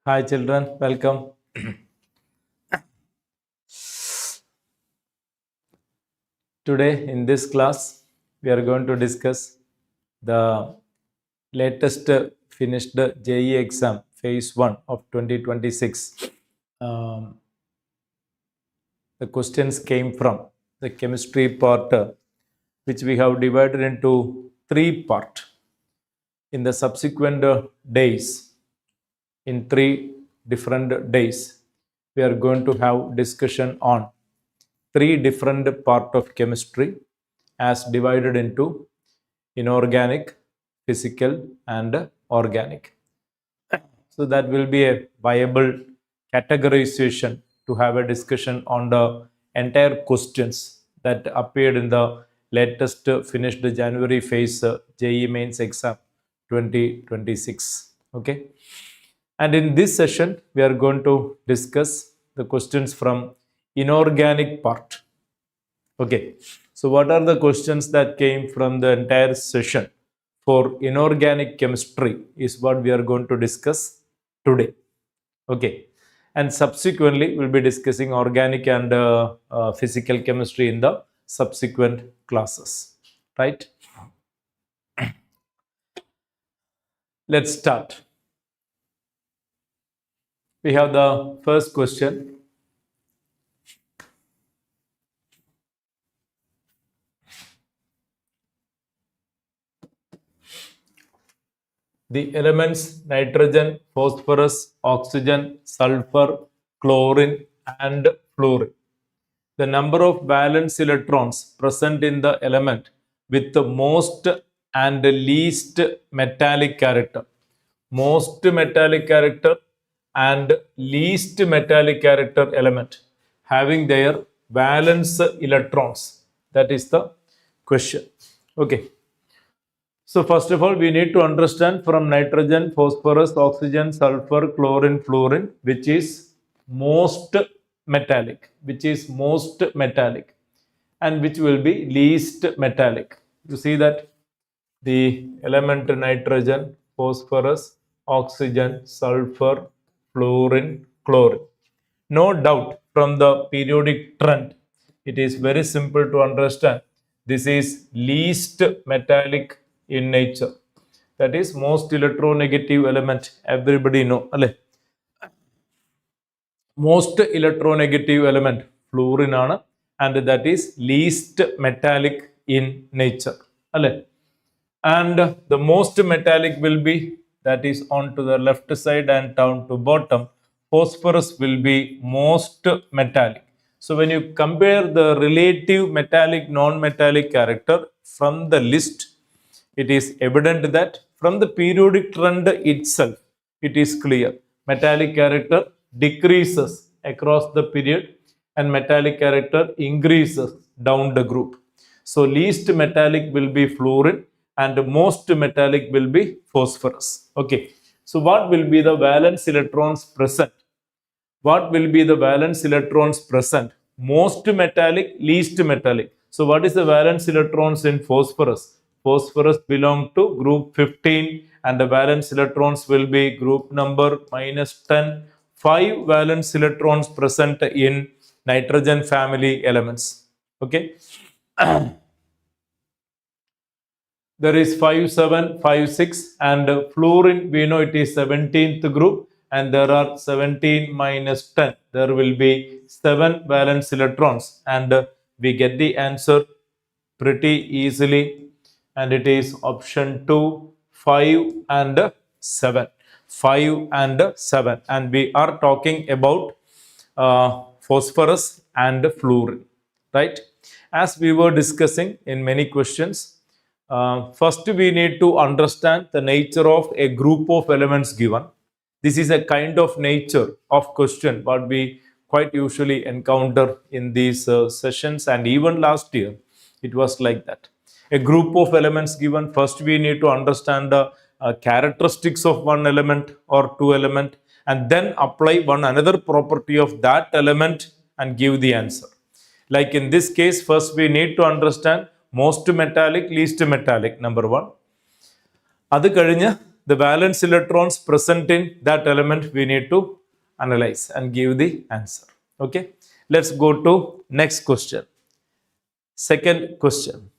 Hi children, welcome. Today in this class, we are going to discuss the latest finished JEE exam, phase 1 of 2026. The questions came from the chemistry part, which we have divided into 3 parts. In the subsequent days, in 3 different days, we are going to have discussion on 3 different parts of chemistry as divided into inorganic, physical and organic. So that will be a viable categorization to have a discussion on the entire questions that appeared in the latest finished January phase JEE Mains exam 2026. Okay. And in this session, we are going to discuss the questions from inorganic part. Okay, so what are the questions that came from the entire session for inorganic chemistry is what we are going to discuss today. Okay, and subsequently we'll be discussing organic and physical chemistry in the subsequent classes, right? Let's start. We have the first question. The elements nitrogen, phosphorus, oxygen, sulfur, chlorine and fluorine. The number of valence electrons present in the element with the most and least metallic character. Most metallic character and least metallic character element having their valence electrons. That is the question. Okay. So first of all, we need to understand from nitrogen, phosphorus, oxygen, sulfur, chlorine, fluorine, which is most metallic, and which will be least metallic. You see that the element nitrogen, phosphorus, oxygen, sulfur, fluorine, chlorine. No doubt from the periodic trend, it is very simple to understand. This is least metallic in nature. That is most electronegative element. Everybody know. Most electronegative element fluorine ആണ്, and that is least metallic in nature. And the most metallic will be, that is on to the left side and down to bottom, phosphorus will be most metallic. So when you compare the relative metallic non-metallic character from the list, it is evident that from the periodic trend itself, it is clear. Metallic character decreases across the period and metallic character increases down the group. So least metallic will be fluorine and most metallic will be phosphorus. Okay. So what will be the valence electrons present? What will be the valence electrons present? Most metallic, least metallic. So what is the valence electrons in phosphorus? Phosphorus belong to group 15 and the valence electrons will be group number -10. 5 valence electrons present in nitrogen family elements. Okay. There is 5, 7, 5, 6 and fluorine we know it is 17th group and there are 17 minus 10. There will be 7 valence electrons and we get the answer pretty easily and it is option 2, 5 and 7. 5 and 7 and we are talking about phosphorus and fluorine, right? As we were discussing in many questions, first we need to understand the nature of a group of elements given. This is a kind of nature of question what we quite usually encounter in these sessions, and even last year it was like that. A group of elements given, first we need to understand the characteristics of one element or two element and then apply one another property of that element and give the answer. Like in this case, first we need to understand most metallic, least metallic, number 1. അത് കഴിഞ്ഞ് the valence electrons present in that element we need to analyze and give the answer. Okay, let's go to next question. Second question.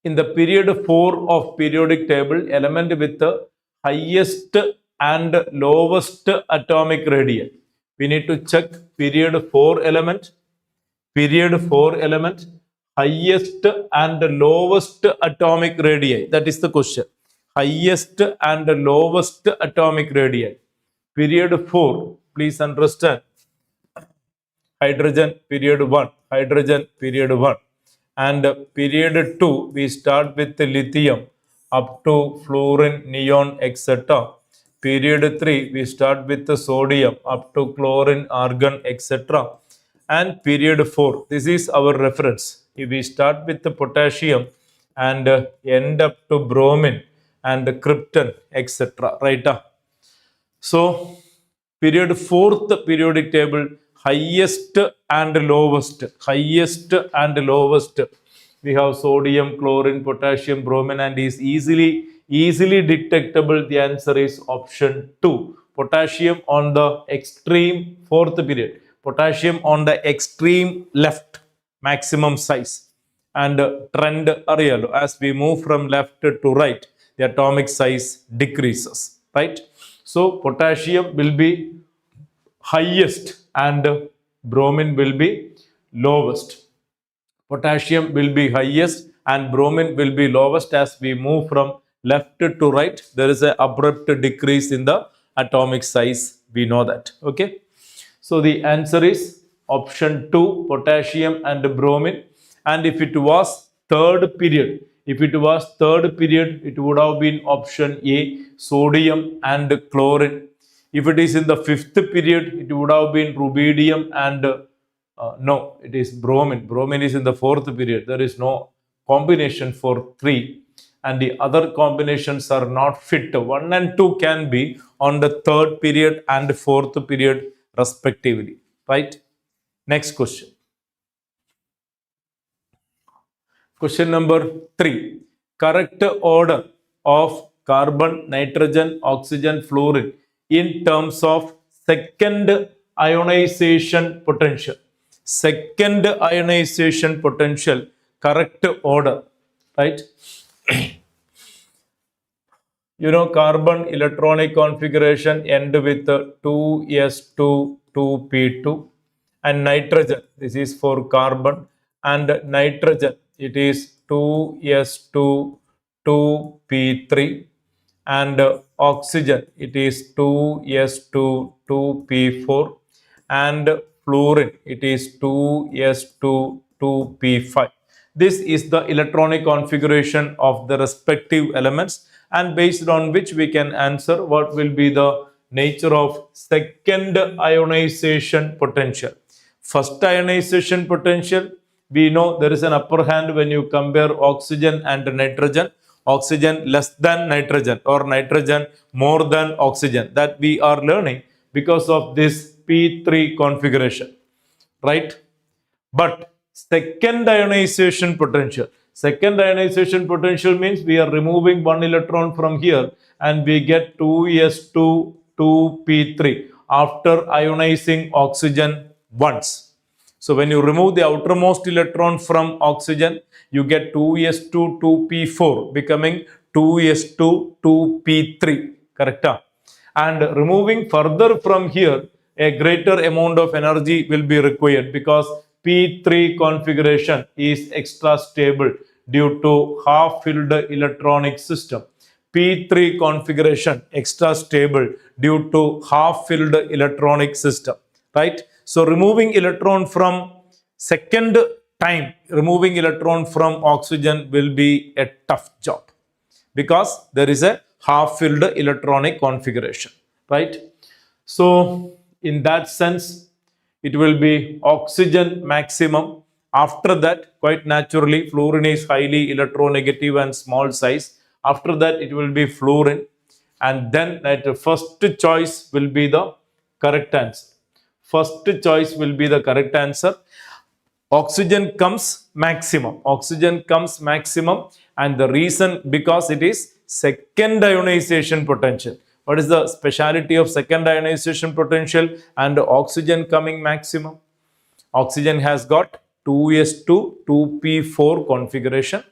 In the period 4 of periodic table, element with the highest and lowest atomic radii. We need to check period 4 element, highest and lowest atomic radii. That is the question. Highest and lowest atomic radii. Period 4, please understand. Hydrogen period 1, hydrogen period 1. And period 2, we start with the lithium up to fluorine, neon, etc. Period 3, we start with the sodium up to chlorine, argon, etc. And period 4, this is our reference. If we start with the potassium and end up to bromine and krypton, etc. Right? So, period 4th periodic table, highest and lowest. We have sodium, chlorine, potassium, bromine, and is easily detectable. The answer is option 2. Potassium on the extreme 4th period. Potassium on the extreme left, maximum size. And trend ariyalo, as we move from left to right, the atomic size decreases. Right? So, potassium will be highest and bromine will be lowest. Potassium will be highest and bromine will be lowest. As we move from left to right, there is an abrupt decrease in the atomic size. We know that. Okay. So, the answer is option 2, potassium and bromine. And if it was third period, it would have been option A, sodium and chlorine. If it is in the 5th period, it would have been rubidium and no, it is bromine. Bromine is in the 4th period. There is no combination for 3. And the other combinations are not fit. 1 and 2 can be on the 3rd period and 4th period respectively. Right? Next question. Question number 3. Correct order of carbon, nitrogen, oxygen, fluorine in terms of second ionization potential. Second ionization potential, correct order. Right? You know, carbon electronic configuration end with 2s2, 2p2. And nitrogen, this is for carbon, and nitrogen, it is 2s2, 2p3, and oxygen, it is 2s2, 2p4, and fluorine, it is 2s2, 2p5. This is the electronic configuration of the respective elements, and based on which we can answer what will be the nature of second ionization potential. First ionization potential, we know there is an upper hand when you compare oxygen and nitrogen. Oxygen less than nitrogen or nitrogen more than oxygen, that we are learning because of this P3 configuration. Right? But second ionization potential means we are removing one electron from here and we get 2s2, 2p3 after ionizing oxygen once. So when you remove the outermost electron from oxygen, you get 2s2, 2p4 becoming 2s2, 2p3. Correct? And removing further from here, a greater amount of energy will be required because P3 configuration is extra stable due to half-filled electronic system. P3 configuration extra stable due to half-filled electronic system. Right? So removing electron from second time, removing electron from oxygen will be a tough job because there is a half-filled electronic configuration. Right? So in that sense, it will be oxygen maximum. After that, quite naturally, fluorine is highly electronegative and small size. After that, it will be fluorine. And then that first choice will be the correct answer. First choice will be the correct answer. Oxygen comes maximum. Oxygen comes maximum, and the reason because it is second ionization potential. What is the speciality of second ionization potential and oxygen coming maximum? Oxygen has got 2s2 2p4 configuration,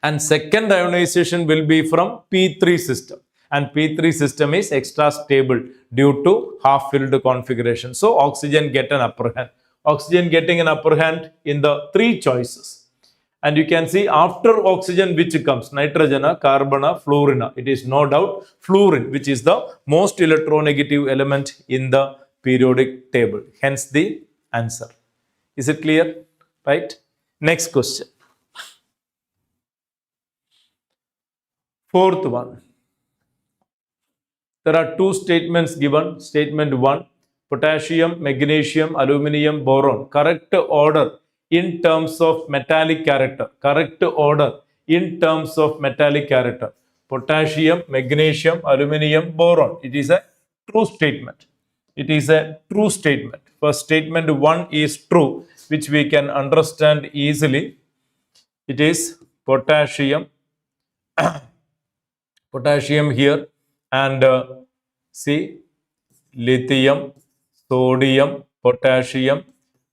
and second ionization will be from P3 system, and P3 system is extra stable due to half filled configuration. So oxygen get an upper hand. Oxygen getting an upper hand in the three choices. And you can see after oxygen which comes nitrogen, carbon, fluorine. It is no doubt fluorine, which is the most electronegative element in the periodic table. Hence the answer. Is it clear? Right? Next question. Fourth one. There are two statements given. Statement 1, potassium, magnesium, aluminium, boron. Correct order in terms of metallic character. Correct order in terms of metallic character. Potassium, magnesium, aluminium, boron. It is a true statement. It is a true statement. First statement 1 is true, which we can understand easily. It is potassium. Potassium here, and see lithium, sodium, potassium,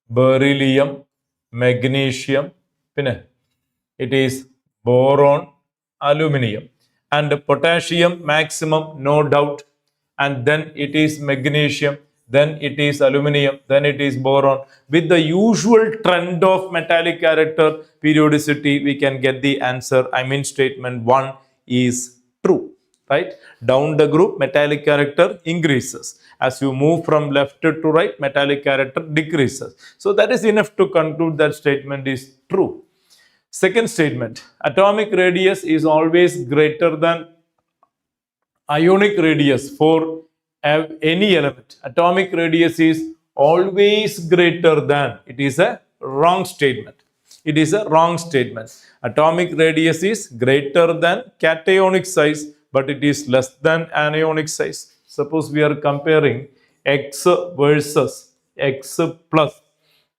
beryllium, magnesium, it is boron, aluminium, and potassium maximum, no doubt, and then it is magnesium, then it is aluminium, then it is boron. With the usual trend of metallic character periodicity, we can get the answer. I mean statement 1 is true, right? Down the group, metallic character increases. As you move from left to right, metallic character decreases. So that is enough to conclude that statement is true. Second statement, atomic radius is always greater than ionic radius for any element. Atomic radius is always greater than. It is a wrong statement. It is a wrong statement. Atomic radius is greater than cationic size, but it is less than anionic size. Suppose we are comparing X versus X plus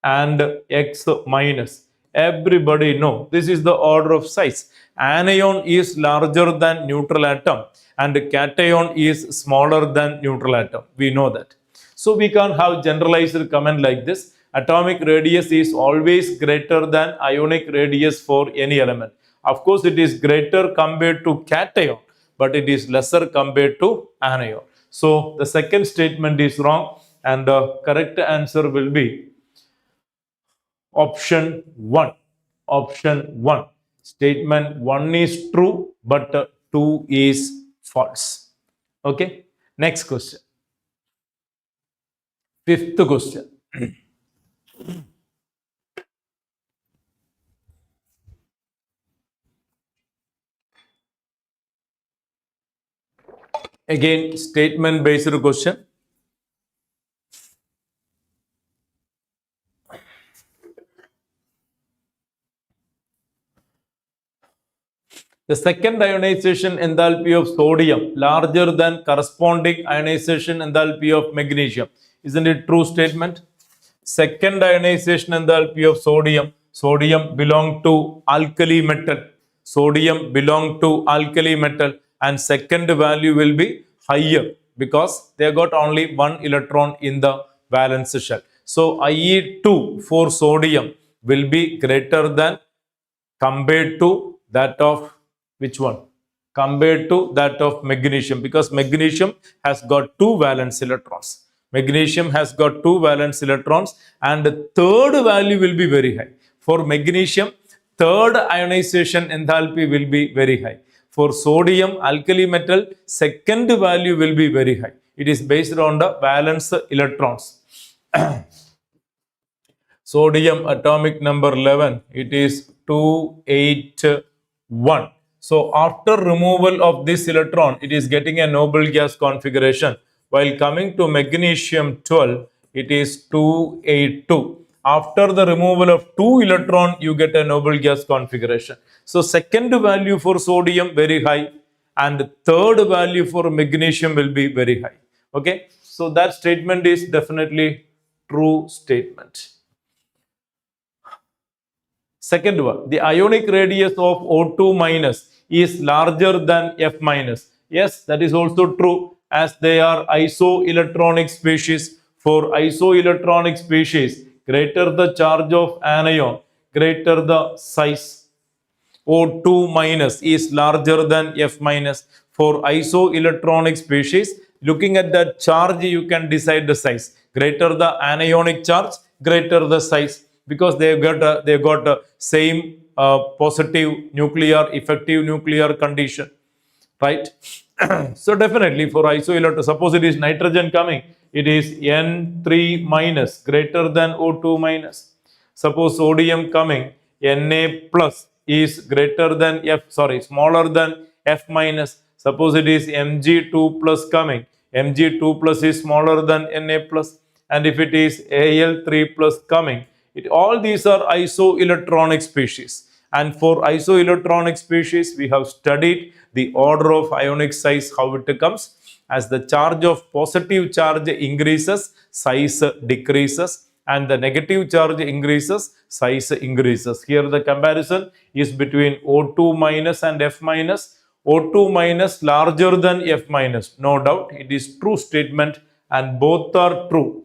and X minus. Everybody know this is the order of size. Anion is larger than neutral atom and cation is smaller than neutral atom. We know that. So we can have generalized comment like this. Atomic radius is always greater than ionic radius for any element. Of course, it is greater compared to cation, but it is lesser compared to anion. So the second statement is wrong, and the correct answer will be option 1. Option 1. Statement 1 is true, but 2 is false. Okay. Next question. Fifth question. Again, statement based question. The second ionization enthalpy of sodium larger than corresponding ionization enthalpy of magnesium. Isn't it true statement? Second ionization enthalpy of sodium. Sodium belong to alkali metal. Sodium belong to alkali metal, and second value will be higher because they got only one electron in the valence shell. So IE2 for sodium will be greater than compared to that of which one? Compared to that of magnesium, because magnesium has got two valence electrons. Magnesium has got two valence electrons, and the third value will be very high. For magnesium, third ionization enthalpy will be very high. For sodium, alkali metal, second value will be very high. It is based on the valence electrons. Sodium atomic number 11, it is 281. So after removal of this electron, it is getting a noble gas configuration. While coming to magnesium 12, it is 282. After the removal of 2 electron, you get a noble gas configuration. So second value for sodium very high, and third value for magnesium will be very high. Okay, so that statement is definitely true statement. Second one, the ionic radius of O2 minus is larger than F minus. Yes, that is also true, as they are isoelectronic species. For isoelectronic species, greater the charge of anion, greater the size. O2 minus is larger than F minus. For isoelectronic species, looking at the charge, you can decide the size. Greater the anionic charge, greater the size, because they got a same positive nuclear, effective nuclear condition, right? So definitely for isoelectron, suppose it is nitrogen coming, it is N3 minus greater than O2 minus. Suppose sodium coming, Na plus is greater than smaller than F minus. Suppose it is Mg2 plus coming, Mg2 plus is smaller than Na plus. And if it is Al3 plus coming, all these are isoelectronic species. And for isoelectronic species, we have studied the order of ionic size, how it comes. As the charge of positive charge increases, size decreases, and the negative charge increases, size increases. Here the comparison is between O2 minus and F minus. O2 minus larger than F minus. No doubt, it is true statement, and both are true.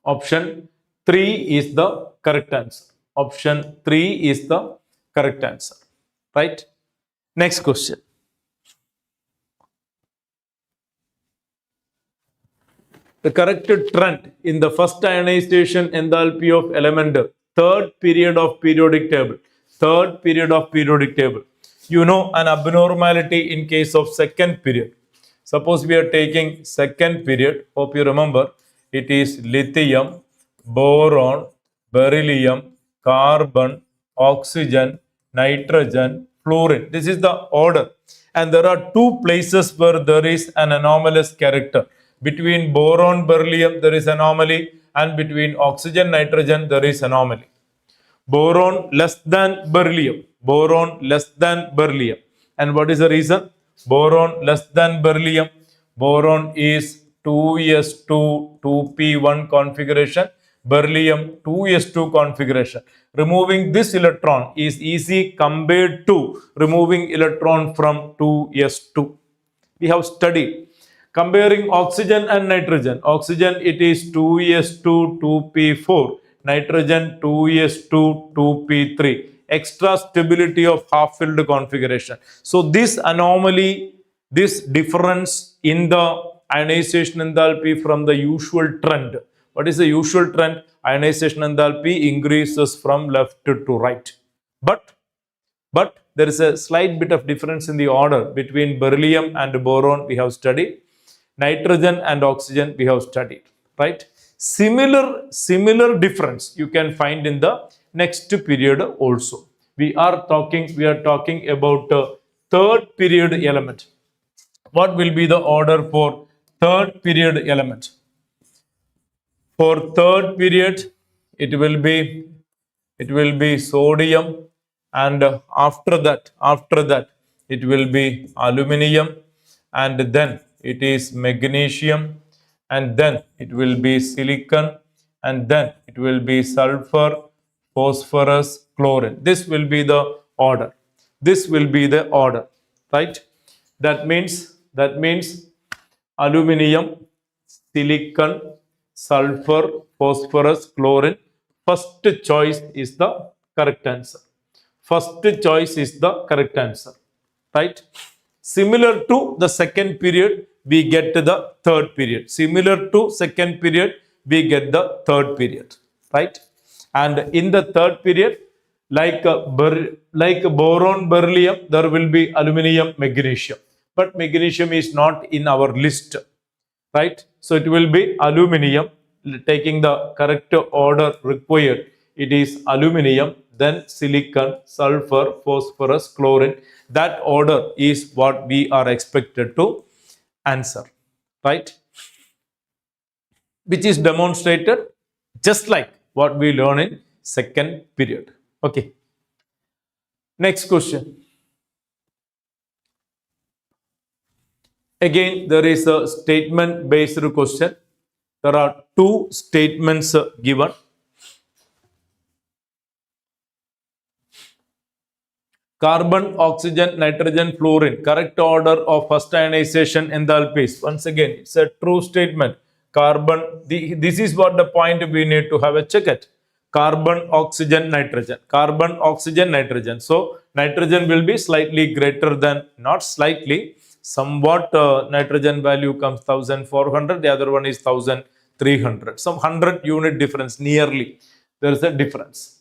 Option 3 is the correct answer. Option 3 is the correct answer. Right? Next question. The correct trend in the first ionization enthalpy of element, third period of periodic table. Third period of periodic table. You know an abnormality in case of second period. Suppose we are taking second period. Hope you remember. It is lithium, boron, beryllium, carbon, oxygen, nitrogen, fluorine. This is the order. And there are two places where there is an anomalous character. Between boron, beryllium, there is anomaly, and between oxygen, nitrogen, there is anomaly. Boron less than beryllium. Boron less than beryllium. And what is the reason? Boron less than beryllium. Boron is 2s2 2p1 configuration. Beryllium 2s2 configuration. Removing this electron is easy compared to removing electron from 2s2. We have studied. Comparing oxygen and nitrogen. Oxygen, it is 2s2 2p4. Nitrogen 2s2 2p3. Extra stability of half-filled configuration. So this anomaly, this difference in the ionization enthalpy from the usual trend. What is the usual trend? Ionization enthalpy increases from left to right. But there is a slight bit of difference in the order between beryllium and boron we have studied. Nitrogen and oxygen we have studied, right? Similar difference you can find in the next period also. We are talking about third period element. What will be the order for third period element? For third period, it will be sodium, and after that it will be aluminium, and then it is magnesium, and then it will be silicon, and then it will be sulfur, phosphorus, chlorine. This will be the order. This will be the order, right? That means aluminium, silicon, sulfur, phosphorus, chlorine. First choice is the correct answer. First choice is the correct answer, right? Similar to the second period, we get to the third period. Similar to second period, we get the third period, right? And in the third period, like boron, beryllium, there will be aluminium, magnesium. But magnesium is not in our list, right? So it will be aluminium, taking the correct order required. It is aluminium, then silicon, sulfur, phosphorus, chlorine. That order is what we are expected to answer, right? Which is demonstrated just like what we learn in second period. Okay. Next question. Again, there is a statement based question. There are two statements given. Carbon, oxygen, nitrogen, fluorine. Correct order of first ionization enthalpies. Once again, it's a true statement. Carbon, this is what the point we need to have a check at. Carbon, oxygen, nitrogen. Carbon, oxygen, nitrogen. So, nitrogen will be slightly greater than, not slightly, somewhat nitrogen value comes 1400, the other one is 1300. Some 100 unit difference, nearly. There is a difference.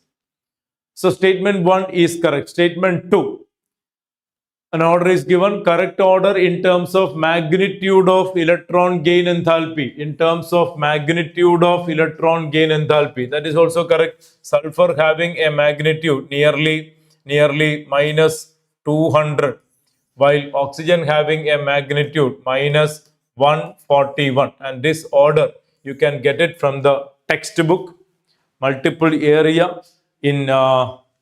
So statement 1 is correct. Statement 2, an order is given, correct order in terms of magnitude of electron gain enthalpy. In terms of magnitude of electron gain enthalpy. That is also correct. Sulfur having a magnitude nearly minus 200, while oxygen having a magnitude minus 141. And this order, you can get it from the textbook. Multiple area in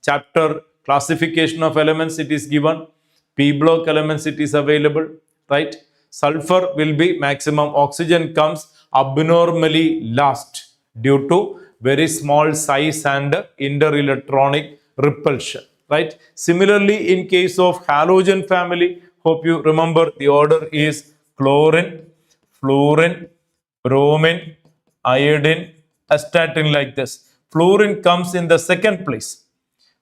chapter classification of elements it is given. P block elements it is available, right? Sulfur will be maximum, oxygen comes abnormally last due to very small size and interelectronic repulsion, right? Similarly, in case of halogen family, hope you remember the order is chlorine, fluorine, bromine, iodine, astatine, like this. Fluorine comes in the second place.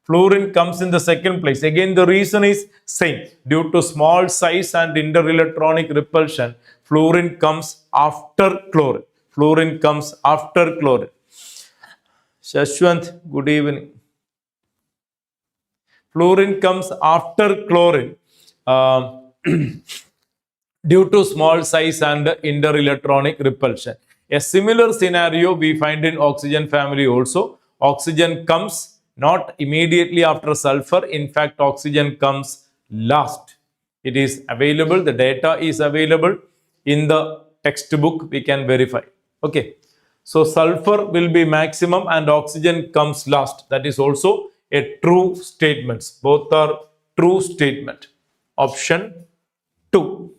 Fluorine comes in the second place. Again, the reason is same. Due to small size and interelectronic repulsion, fluorine comes after chlorine. Fluorine comes after chlorine. Shashwant, good evening. Fluorine comes after chlorine due to small size and interelectronic repulsion. A similar scenario we find in oxygen family also. Oxygen comes not immediately after sulfur. In fact, oxygen comes last. It is available. The data is available in the textbook. We can verify. Okay. So, sulfur will be maximum and oxygen comes last. That is also a true statement. Both are true statement. Option 2.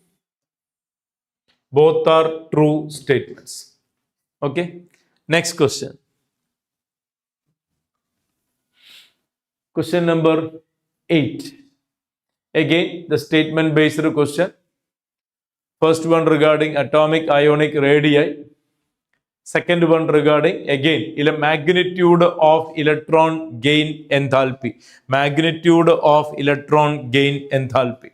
Both are true statements. Okay. Next question. Question number 8. Again, the statement based question. First one regarding atomic ionic radii. Second one regarding, again, magnitude of electron gain enthalpy. Magnitude of electron gain enthalpy.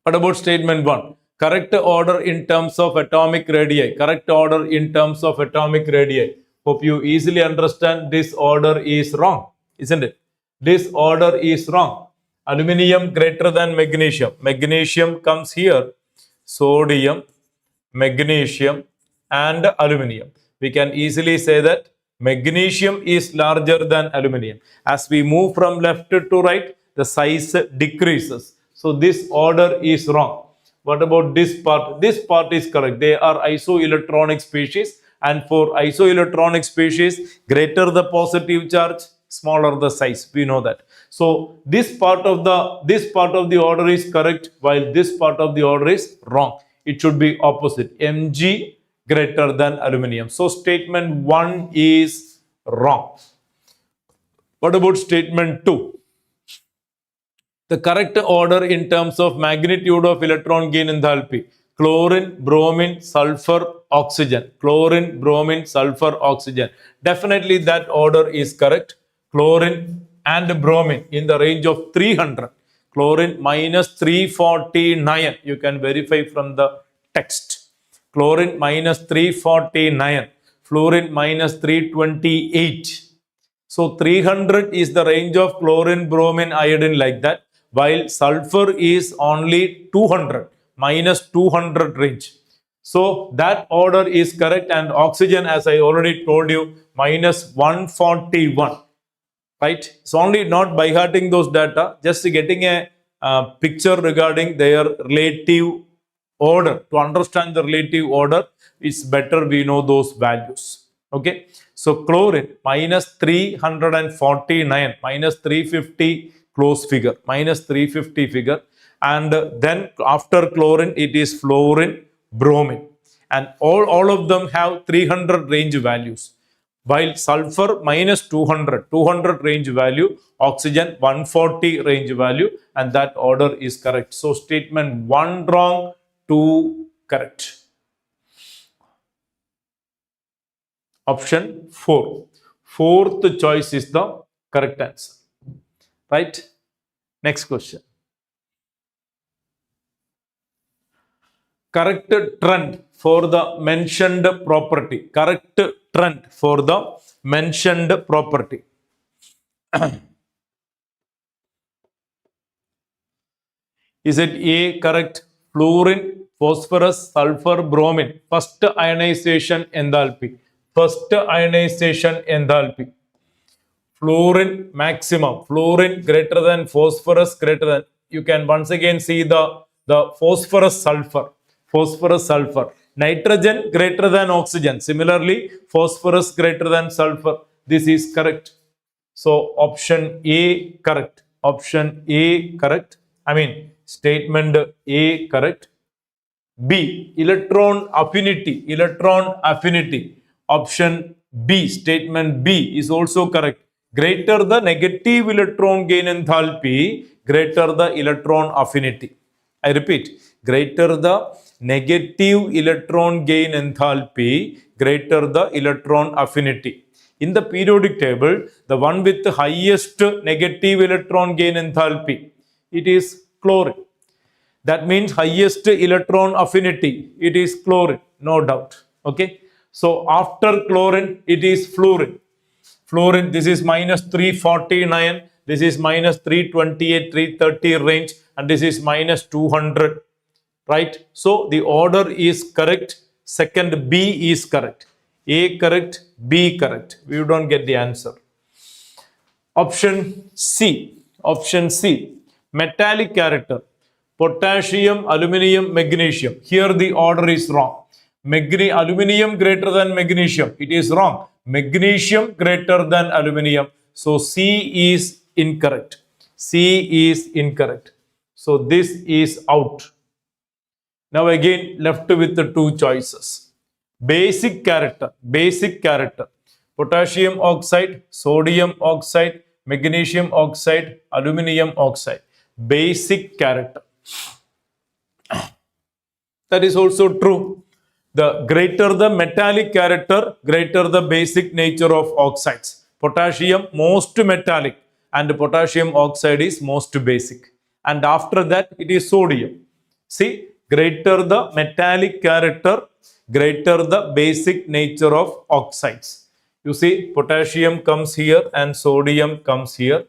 What about statement 1? Correct order in terms of atomic radii. Correct order in terms of atomic radii. Hope you easily understand this order is wrong, isn't it? This order is wrong. Aluminium greater than magnesium. Magnesium comes here. Sodium, magnesium and aluminium. We can easily say that magnesium is larger than aluminium. As we move from left to right, the size decreases. So this order is wrong. What about this part? This part is correct. They are isoelectronic species, and for isoelectronic species, greater the positive charge, smaller the size. We know that. So this part of the order is correct, while this part of the order is wrong. It should be opposite. Mg greater than aluminium. So statement 1 is wrong. What about statement 2? The correct order in terms of magnitude of electron gain enthalpy. Chlorine, bromine, sulfur, oxygen. Chlorine, bromine, sulfur, oxygen. Definitely that order is correct. Chlorine and bromine in the range of 300. Chlorine minus 349. You can verify from the text. Chlorine minus 349. Fluorine minus 328. So 300 is the range of chlorine, bromine, iodine, like that. While sulfur is only 200, minus 200 range. So that order is correct, and oxygen, as I already told you, minus 141. Right? It's only not by hearting those data, just getting a picture regarding their relative order. To understand the relative order, it's better we know those values. Okay. So chlorine minus 349, minus 350 close figure, minus 350 figure, and then after chlorine it is fluorine, bromine, and all of them have 300 range values. while sulfur minus 200 range value, oxygen 140 range value, and that order is correct. So statement 1 wrong, 2 correct. Option 4. Fourth choice is the correct answer. Right? Next question. Correct trend for the mentioned property. Correct trend for the mentioned property. Is it A correct? Fluorine, phosphorus, sulfur, bromine. First ionization enthalpy. First ionization enthalpy. Fluorine maximum. Fluorine greater than phosphorus greater than. You can once again see the phosphorus sulfur. Phosphorus sulfur. Nitrogen greater than oxygen. Similarly, phosphorus greater than sulfur. This is correct. So option A correct. Option A correct. I mean statement A correct. B, electron affinity. Electron affinity. Option B, statement B is also correct. Greater the negative electron gain enthalpy, greater the electron affinity. I repeat, greater the negative electron gain enthalpy, greater the electron affinity. In the periodic table, the one with the highest negative electron gain enthalpy, it is chlorine. That means highest electron affinity, it is chlorine, no doubt. Okay. So after chlorine, it is fluorine. Fluorine, this is minus 349, this is minus 328, 330 range, and this is minus 200. Right? So the order is correct. Second B is correct. A correct, B correct. We don't get the answer. Option C. Option C. Metallic character. Potassium, aluminium, magnesium. Here the order is wrong. Aluminium greater than magnesium. It is wrong. Magnesium greater than aluminium. So C is incorrect. C is incorrect. So this is out. Now again left with the two choices. Basic character. Basic character. Potassium oxide, sodium oxide, magnesium oxide, aluminium oxide. Basic character. That is also true. The greater the metallic character, greater the basic nature of oxides. Potassium most metallic and potassium oxide is most basic. And after that it is sodium. See, greater the metallic character, greater the basic nature of oxides. You see, potassium comes here and sodium comes here,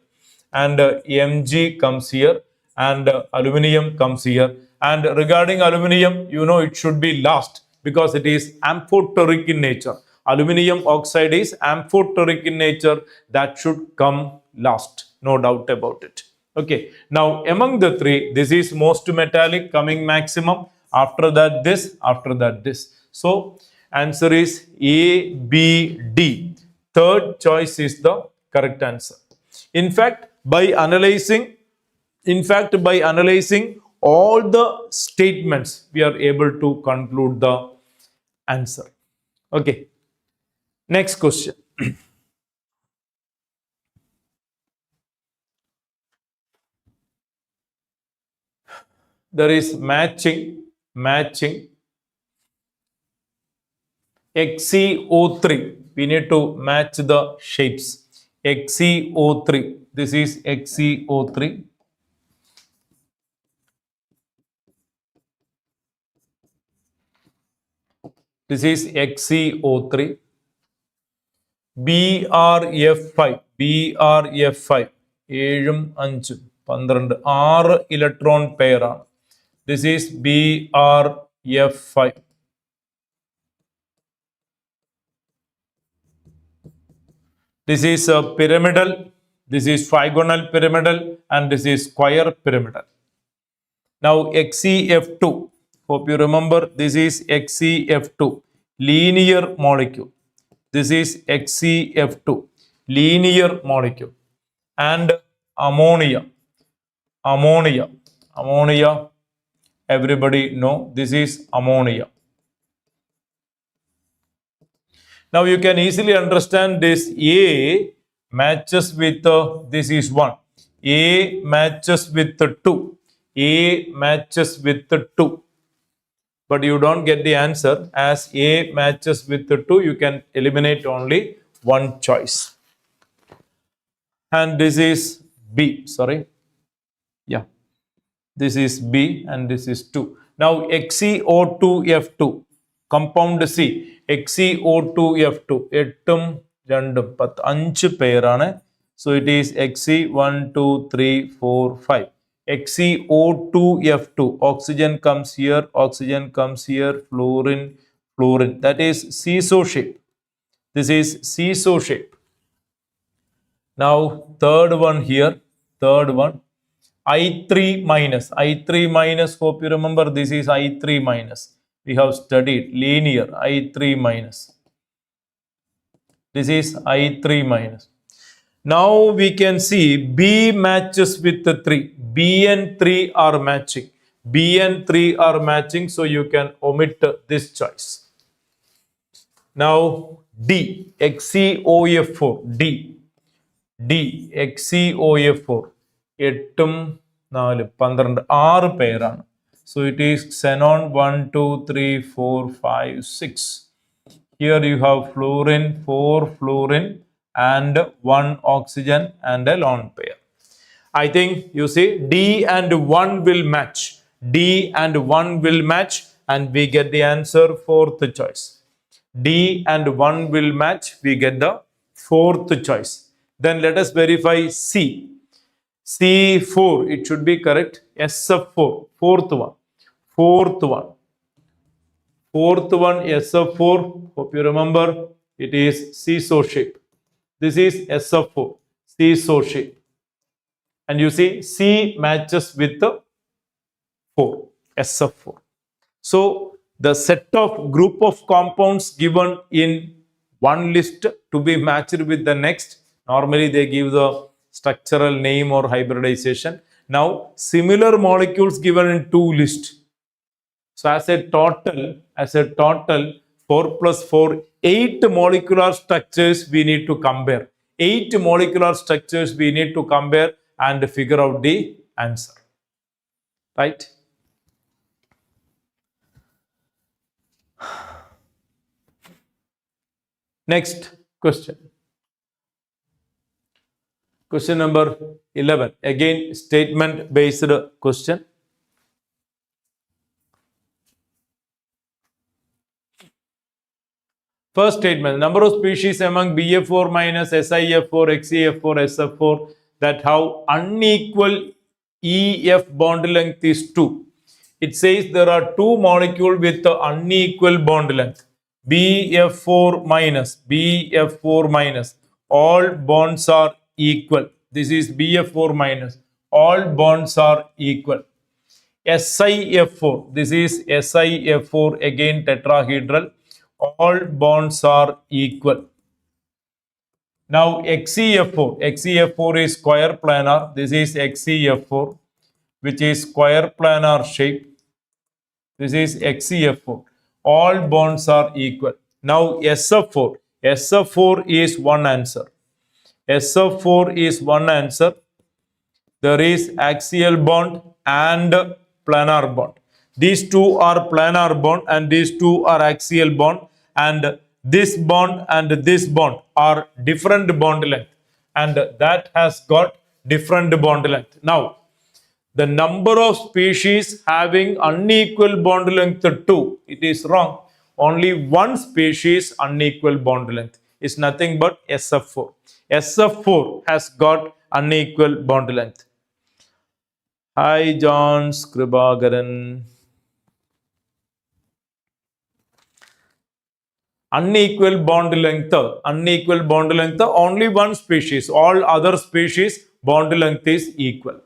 and Mg comes here, and aluminium comes here. And regarding aluminium, you know it should be last because it is amphoteric in nature. Aluminium oxide is amphoteric in nature. That should come last, no doubt about it. Okay, now among the three, this is most metallic coming maximum. After that this, after that this. So answer is A, B, D. Third choice is the correct answer. In fact, by analyzing all the statements, we are able to conclude the answer. Okay. Next question. There is matching XeO3. We need to match the shapes. XeO3. This is XeO3. This is XeO3. BrF5. BrF5. 7 5 12 6 electron pair. This is BrF5. This is pyramidal, this is trigonal pyramidal, and this is square pyramidal. Now XeF2, hope you remember, this is XeF2, linear molecule. This is XeF2, linear molecule. And ammonia, everybody know this is ammonia. Now you can easily understand this A matches with this is 1. A matches with 2. A matches with 2. But you don't get the answer. As A matches with 2, you can eliminate only one choice. And this is B, sorry. Yeah, this is B and this is 2. Now XeO2F2, compound C, XeO2F2, 8 2 10 പേരാണ്. So it is Xe 1, 2, 3, 4, 5. XeO2F2, oxygen comes here, oxygen comes here, fluorine, fluorine. That is seesaw shape. This is seesaw shape. Now third one here, third one, I3 minus. I3 minus, hope you remember this is I3 minus. We have studied linear I3 minus. This is I3 minus. Now we can see B matches with the 3. B and 3 are matching. B and 3 are matching, so you can omit this choice. Now D, XeOF4, D, XeOF4, 8 4 12 6 പേരാണ്. So it is xenon 1, 2, 3, 4, 5, 6. Here you have fluorine, 4 fluorine and 1 oxygen and a lone pair. I think you see D and 1 will match. D and 1 will match and we get the answer, fourth choice. D and 1 will match, we get the fourth choice. Then let us verify C. C4, it should be correct. SF4, fourth one. Fourth one. Fourth one, SF4, hope you remember, it is seesaw shape. This is SF4, seesaw shape. And you see C matches with the 4, SF4. So the set of group of compounds given in one list to be matched with the next, normally they give the structural name or hybridization. Now similar molecules given in 2 lists. So as a total, 4 plus 4, 8 molecular structures we need to compare. 8 molecular structures we need to compare and figure out the answer. Right? Next question. Question number 11. Again, statement based question. First statement, number of species among BF4 minus SiF4, XeF4, SF4 that have unequal EF bond length is 2. It says there are 2 molecules with unequal bond length. BF4 minus, all bonds are equal. This is BF4 minus, all bonds are equal. SiF4, this is SiF4, again tetrahedral, all bonds are equal. Now XeF4 is square planar. This is XeF4, which is square planar shape. This is XeF4. All bonds are equal. Now SF4 is one answer. SF4 is one answer. There is axial bond and planar bond. These two are planar bond and these two are axial bond, and this bond and this bond are different bond length, and that has got different bond length. Now, the number of species having unequal bond length 2, it is wrong. Only one species unequal bond length is nothing but SF4. SF4 has got unequal bond length. Hi John Skribagaran. Unequal bond length, only one species. All other species bond length is equal.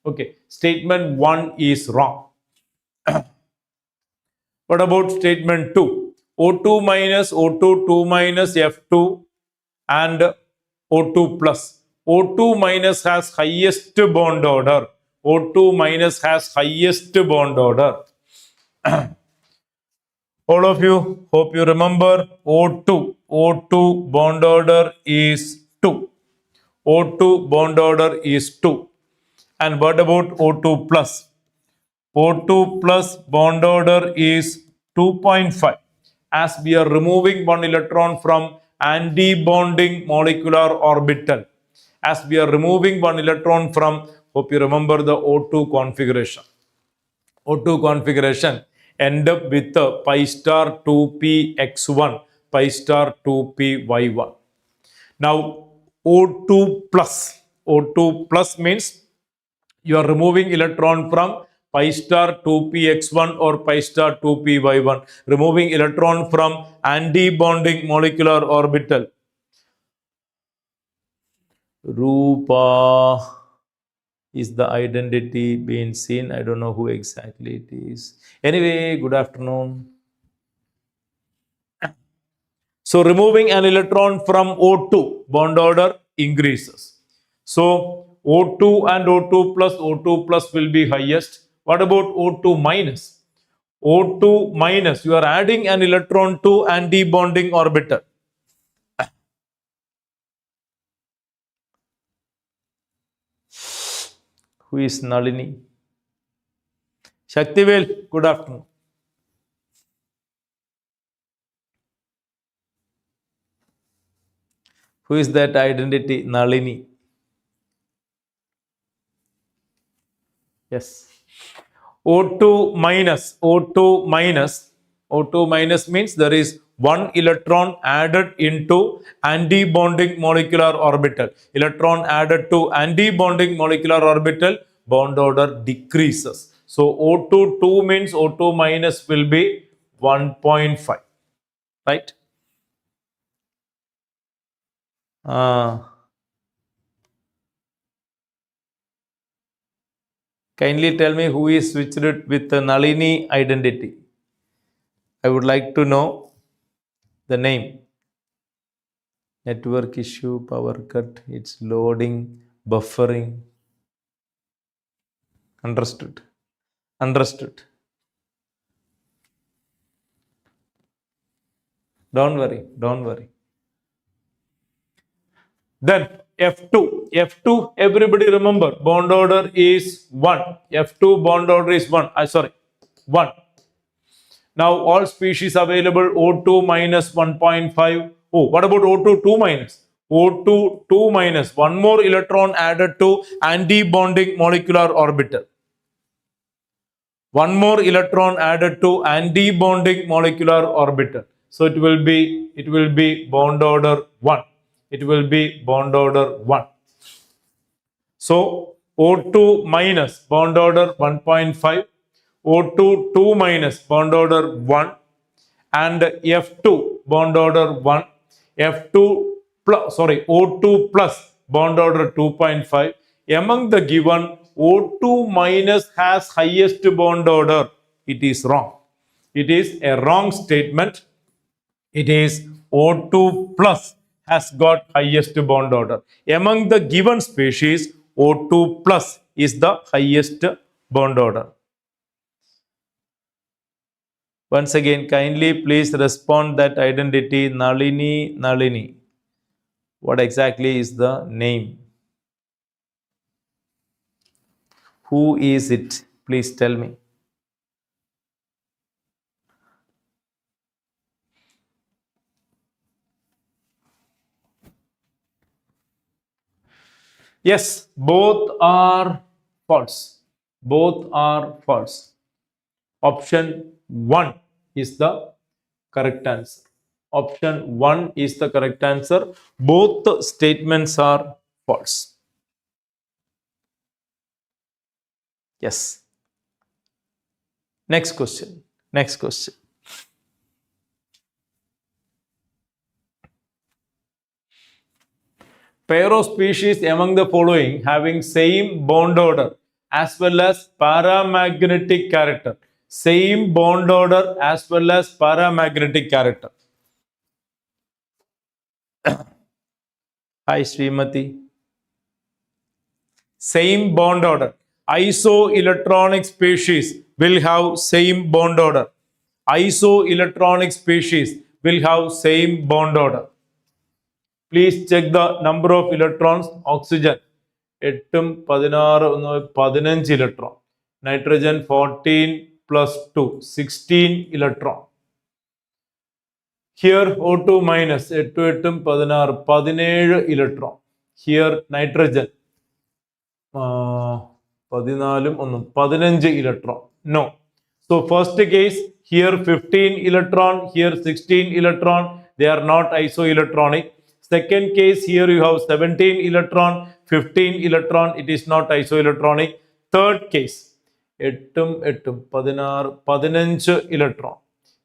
Okay, statement 1 is wrong. What about statement 2? O2 minus, O2, 2 minus, F2 and O2 plus. O2 minus has highest bond order. O2 minus has highest bond order. All of you, hope you remember O2. O2 bond order is 2. O2 bond order is 2. And what about O2 plus? O2 plus bond order is 2.5, as we are removing one electron from anti-bonding molecular orbital. As we are removing one electron from, hope you remember the O2 configuration. O2 configuration end up with a pi star 2px1, pi star 2py1. Now O2 plus means you are removing electron from pi star 2px1 or pi star 2py1, removing electron from anti-bonding molecular orbital. Rupa is the identity being seen. I don't know who exactly it is. Anyway, good afternoon. So removing an electron from O2, bond order increases. So O2 and O2 plus will be highest. What about O2 minus? O2 minus, you are adding an electron to anti-bonding orbital. Who is Nalini? Shaktivel, good afternoon. Who is that identity? Nalini. Yes. O2 minus means there is one electron added into anti-bonding molecular orbital. Electron added to anti-bonding molecular orbital, bond order decreases. So O2 2 means O2 minus will be 1.5, right? Kindly tell me who is switched it with the Nalini identity. I would like to know the name. Network issue, power cut, it's loading, buffering. Understood. Understood. Don't worry. Don't worry. Then F2, everybody remember, bond order is 1. F2 bond order is 1. 1. Now all species available O2 minus 1.5. Oh, what about O2 2 minus? O2 2 minus, one more electron added to anti-bonding molecular orbital. One more electron added to anti-bonding molecular orbital. So it will be bond order 1. It will be bond order 1. So O2 minus bond order 1.5, O2 2 minus bond order 1, and F2 bond order 1, O2 plus bond order 2.5. Among the given, O2 minus has highest bond order. It is wrong. It is a wrong statement. It is O2 plus has got highest bond order. Among the given species, O2 plus is the highest bond order. Once again, kindly please respond that identity, Nalini. What exactly is the name? Who is it? Please tell me. Yes, both are false. Both are false. Option 1 is the correct answer. Option 1 is the correct answer. Both statements are false. Yes. Next question. Pair of species among the following having same bond order as well as paramagnetic character. Same bond order as well as paramagnetic character. Hi Srimati. Same bond order. Isoelectronic species will have same bond order. Isoelectronic species will have same bond order. Please check the number of electrons. Oxygen 8, 16, 15 electron. Nitrogen 14 plus 2, 16 electron. Here O2 minus 8, 8, 16, 17 electron. Here nitrogen 14, 15 electron. No. So first case, here 15 electron, here 16 electron. They are not isoelectronic. Second case, here you have 17 electron, 15 electron. It is not isoelectronic. Third case, 8, 8, 16, 15 electron.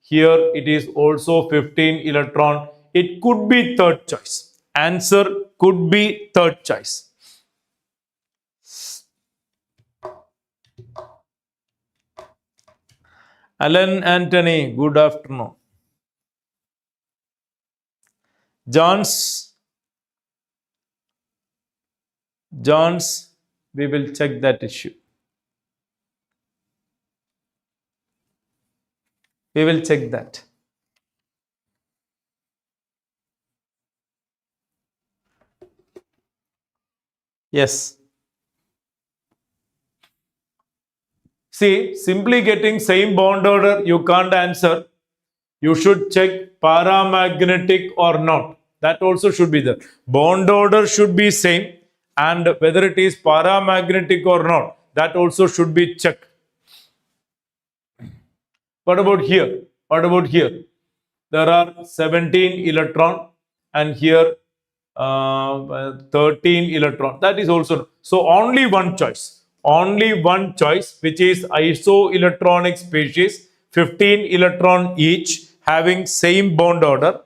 Here it is also 15 electron. It could be third choice. Answer could be third choice. Alan Anthony, good afternoon. Johns, we will check that issue. We will check that. Yes. See, simply getting same bond order, you can't answer. You should check paramagnetic or not. That also should be there. Bond order should be same, and whether it is paramagnetic or not, that also should be checked. What about here? What about here? There are 17 electron and here 13 electron. That is also, so only one choice. Only one choice, which is isoelectronic species, 15 electron each having same bond order,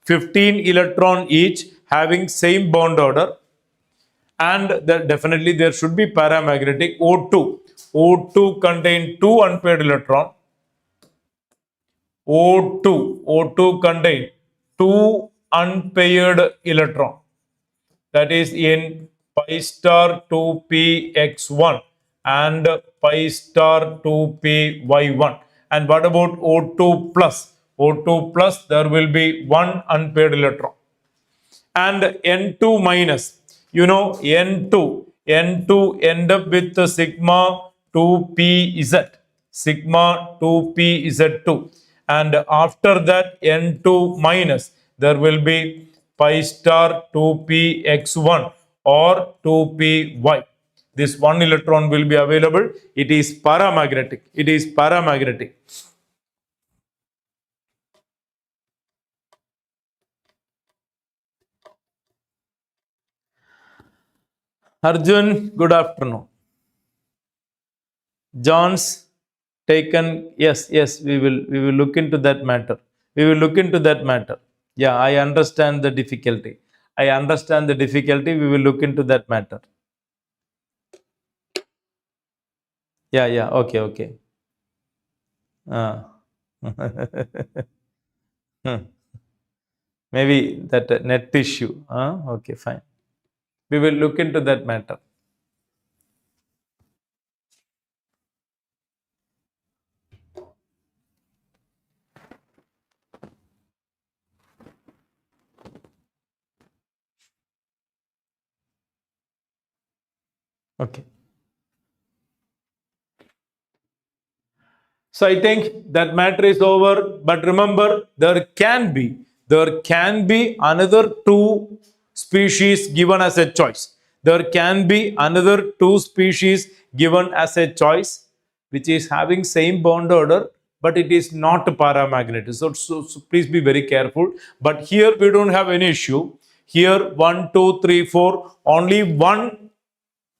15 electron each having same bond order, and definitely there should be paramagnetic. O2 contain 2 unpaired electron. O2 contain 2 unpaired electron. That is in pi star 2px1 and pi star 2py1. And what about O2 plus? O2 plus, there will be 1 unpaired electron. And N2 minus, you know, N2 end up with the sigma 2pz, sigma 2pz2. And after that N2 minus, there will be pi star 2px1 or 2py. This 1 electron will be available. It is paramagnetic. It is paramagnetic. Arjun, good afternoon. John's taken, yes, we will look into that matter. We will look into that matter. Yeah, I understand the difficulty. We will look into that matter. Yeah, okay. Maybe that net issue. Okay, fine. We will look into that matter. Okay. So I think that matter is over. But remember, there can be another 2 species given as a choice. There can be another 2 species given as a choice, which is having same bond order, but it is not paramagnetic. So please be very careful. But here we don't have any issue. Here 1, 2, 3, 4, only one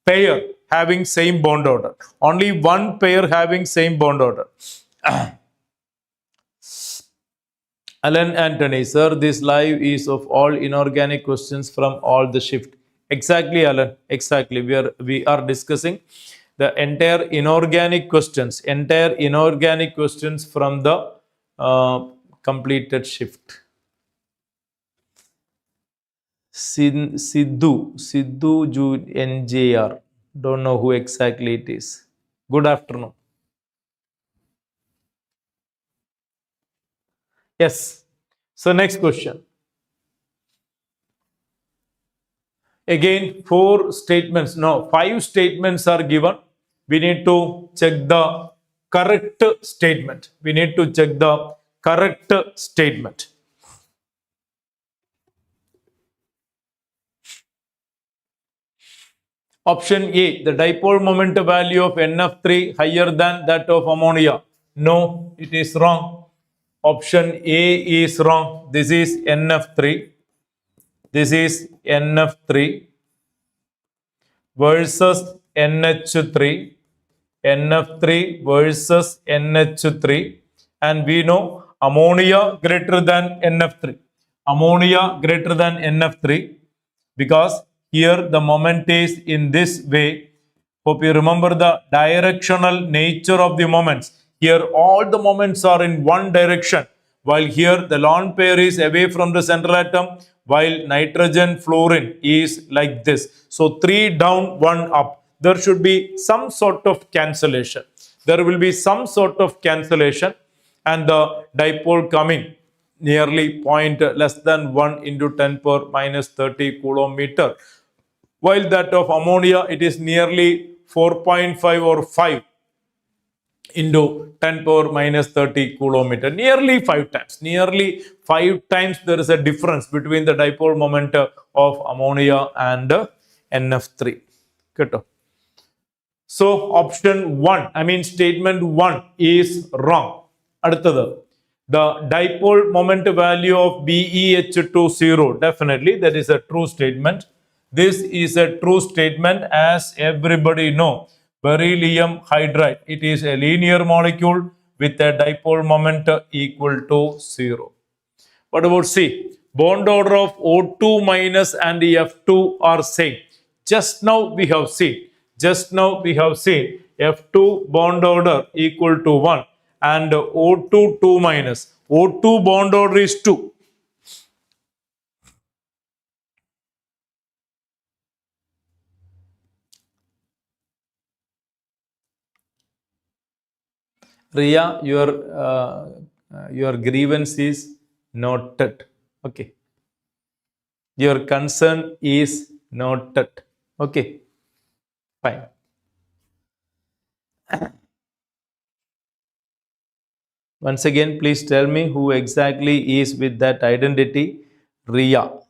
pair having same bond order. Only one pair having same bond order. Alan Anthony, sir, this live is of all inorganic questions from all the shift. Exactly, Alan. Exactly. We are discussing the entire inorganic questions from the completed shift. Sidhu NJR. Don't know who exactly it is. Good afternoon. Yes. So next question. Again, 4 statements, no, 5 statements are given. We need to check the correct statement. We need to check the correct statement. Option A, the dipole moment value of NF3 higher than that of ammonia. No, it is wrong. Option A is wrong. This is NF3. This is NF3 versus NH3. NF3 versus NH3. And we know ammonia greater than NF3. Ammonia greater than NF3 because here the moment is in this way. Hope you remember the directional nature of the moments. Here all the moments are in one direction, while here the lone pair is away from the central atom, while nitrogen fluorine is like this. So 3 down, 1 up. There should be some sort of cancellation. There will be some sort of cancellation, and the dipole coming nearly point less than 1 into 10 power minus 30 coulometer, while that of ammonia it is nearly 4.5 or 5 into 10 power minus 30 coulometer, nearly 5 times. Nearly 5 times there is a difference between the dipole moment of ammonia and NF3. Good. So option 1, I mean statement 1 is wrong. Aduthathu, the dipole moment value of BeH2 0, definitely that is a true statement. This is a true statement, as everybody know. Beryllium hydride, it is a linear molecule with a dipole moment equal to 0. What about C? Bond order of O2 minus and F2 are same. Just now we have seen F2 bond order equal to 1 and O2 2 minus. O2 bond order is 2. Ria, your grievance is noted. Okay. Your concern is noted. Okay. Fine. Once again, please tell me who exactly is with that identity. Ria.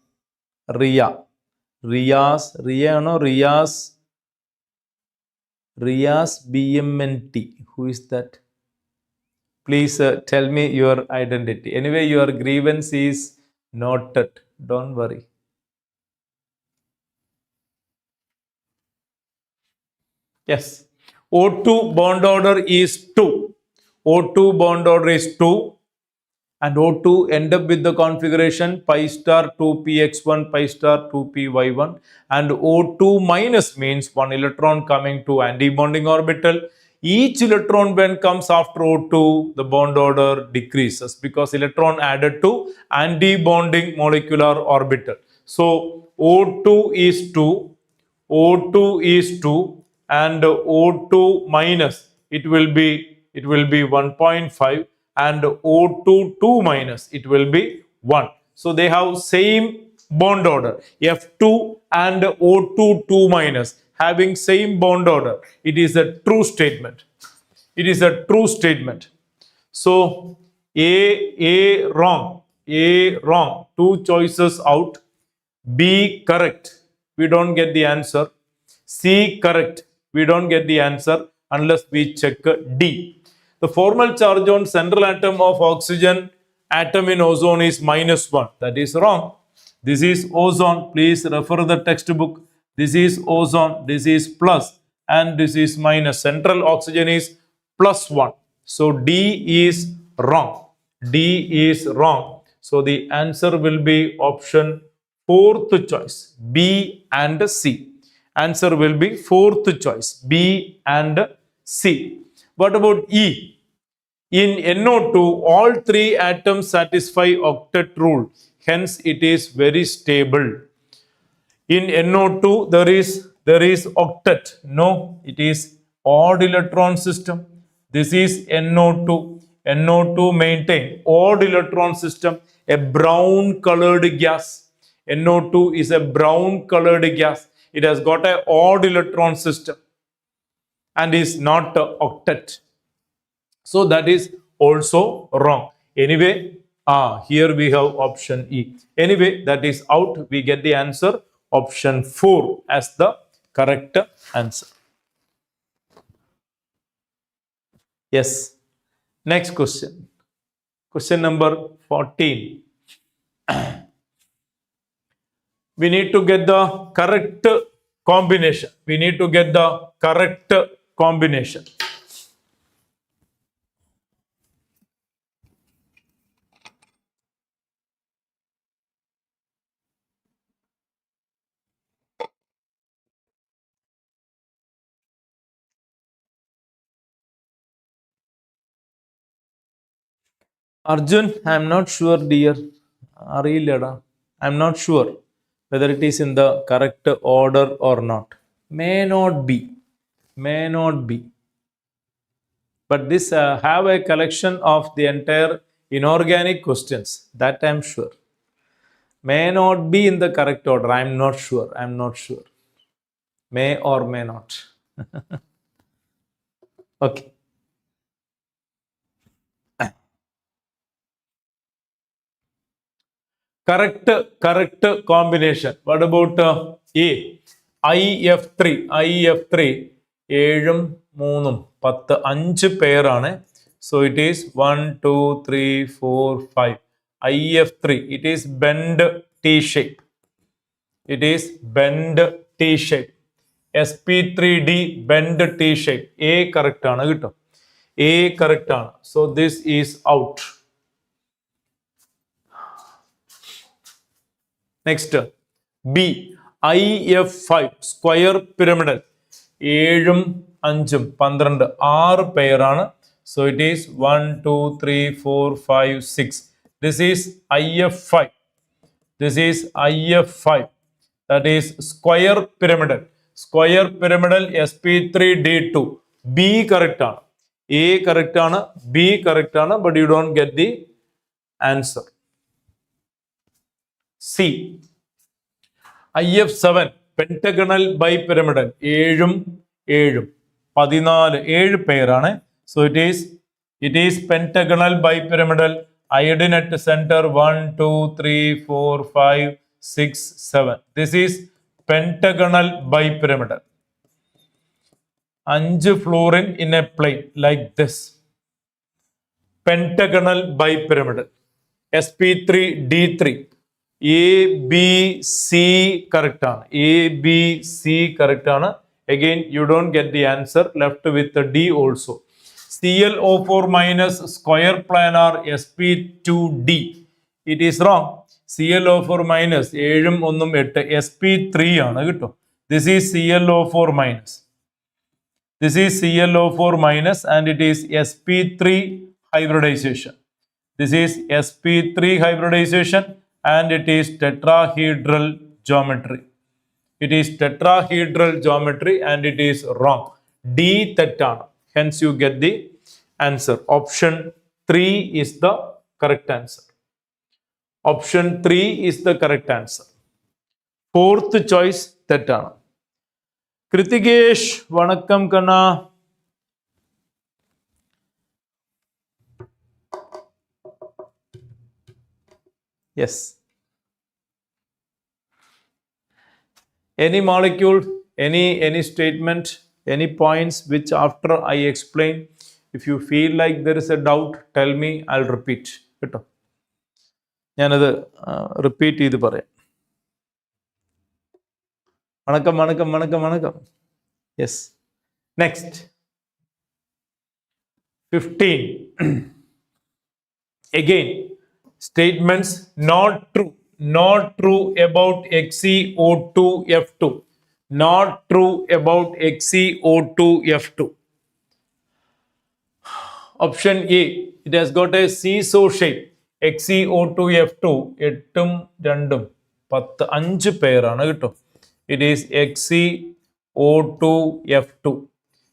Rias BMNT. Who is that? Please tell me your identity. Anyway, your grievance is noted. Don't worry. Yes. O2 bond order is 2. O2 bond order is 2. And O2 end up with the configuration pi star 2px1, pi star 2py1. And O2 minus means one electron coming to anti-bonding orbital. Each electron when comes after O2, the bond order decreases because electron added to anti-bonding molecular orbital. So O2 is 2, O2 is 2, and O2 minus it will be 1.5, and O2 2 minus it will be 1. So they have same bond order. F2 and O2 2 minus having same bond order. It is a true statement. It is a true statement. So A wrong. A wrong. 2 choices out. B correct. We don't get the answer. C correct. We don't get the answer unless we check D. The formal charge on central atom of oxygen atom in ozone is -1. That is wrong. This is ozone. Please refer the textbook. This is ozone. This is plus and this is minus. Central oxygen is +1. So D is wrong. D is wrong. So the answer will be option 4th choice, B and C. Answer will be 4th choice, B and C. What about E? In NO2, all 3 atoms satisfy octet rule. Hence, it is very stable. In NO2, there is octet. No, it is odd electron system. This is NO2. NO2 maintain odd electron system, a brown colored gas. NO2 is a brown colored gas. It has got an odd electron system and is not octet. So that is also wrong. Anyway, here we have option E. Anyway, that is out. We get the answer option 4 as the correct answer. Yes. Next question. Question number 14. We need to get the correct combination. We need to get the correct combination. Arjun, I am not sure, dear. I am not sure whether it is in the correct order or not. May not be. May not be. But this have a collection of the entire inorganic questions. That I am sure. May not be in the correct order. I am not sure. I am not sure. May or may not. Okay. Correct combination. What about A? IF3. IF3. 7 3 10 5 pair. So it is 1, 2, 3, 4, 5. IF3. It is bend T shape. It is bend T shape. SP3D bend T shape. A correct. A correct. So this is out. Next, B. IF5 square pyramidal. 7 5 12 6 pair. So it is 1, 2, 3, 4, 5, 6. This is IF5. This is IF5. That is square pyramidal. Square pyramidal SP3D2. B correct. A correct. B correct. But you don't get the answer. C. IF7 pentagonal bipyramidal 7 7 14 pair. So it is pentagonal bipyramidal. Iodine at center 1, 2, 3, 4, 5, 6, 7. This is pentagonal bipyramidal. 5 fluorine in a plate like this. Pentagonal bipyramidal. SP3D3. A, B, C correct. A, B, C correct. Again, you don't get the answer. Left with the D also. ClO4 minus square planar sp2d. It is wrong. ClO4 minus 7 1 8 sp3 This is ClO4 minus. This is ClO4 minus and it is sp3 hybridization. This is sp3 hybridization and it is tetrahedral geometry. It is tetrahedral geometry and it is wrong. D theta. Hence you get the answer. Option 3 is the correct answer. Option 3 is the correct answer. Fourth choice theta. Kritikesh, vanakkam kanna. Yes. Any molecule, any statement, any points which after I explain, if you feel like there is a doubt, tell me, I'll repeat. Repeat this. Vanakkam. Yes. Next. 15. Again, statements not true. Not true about XeO2F2. Not true about XeO2F2. Option A, it has got a seesaw shape. XeO2F2, 8 2 10 5 pair. It is XeO2F2.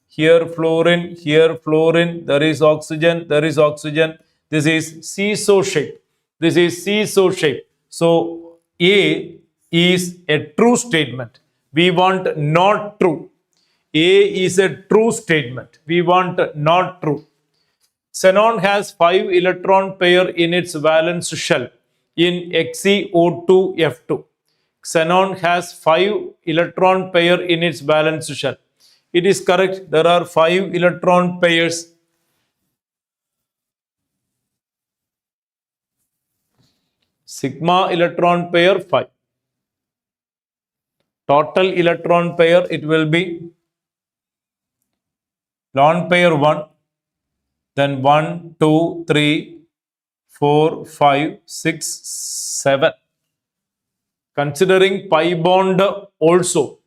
here fluorine, there is oxygen, this is seesaw shape, so A is a true statement, we want not true. A is a true statement, we want not true. Xenon has 5 electron pair in its valence shell in XeO2F2. Xenon has 5 electron pair in its valence shell. It is correct, there are 5 electron pairs. Sigma electron pair 5. Total electron pair, it will be lone pair 1, then 1, 2, 3, 4, 5, 6, 7. Considering pi bond also,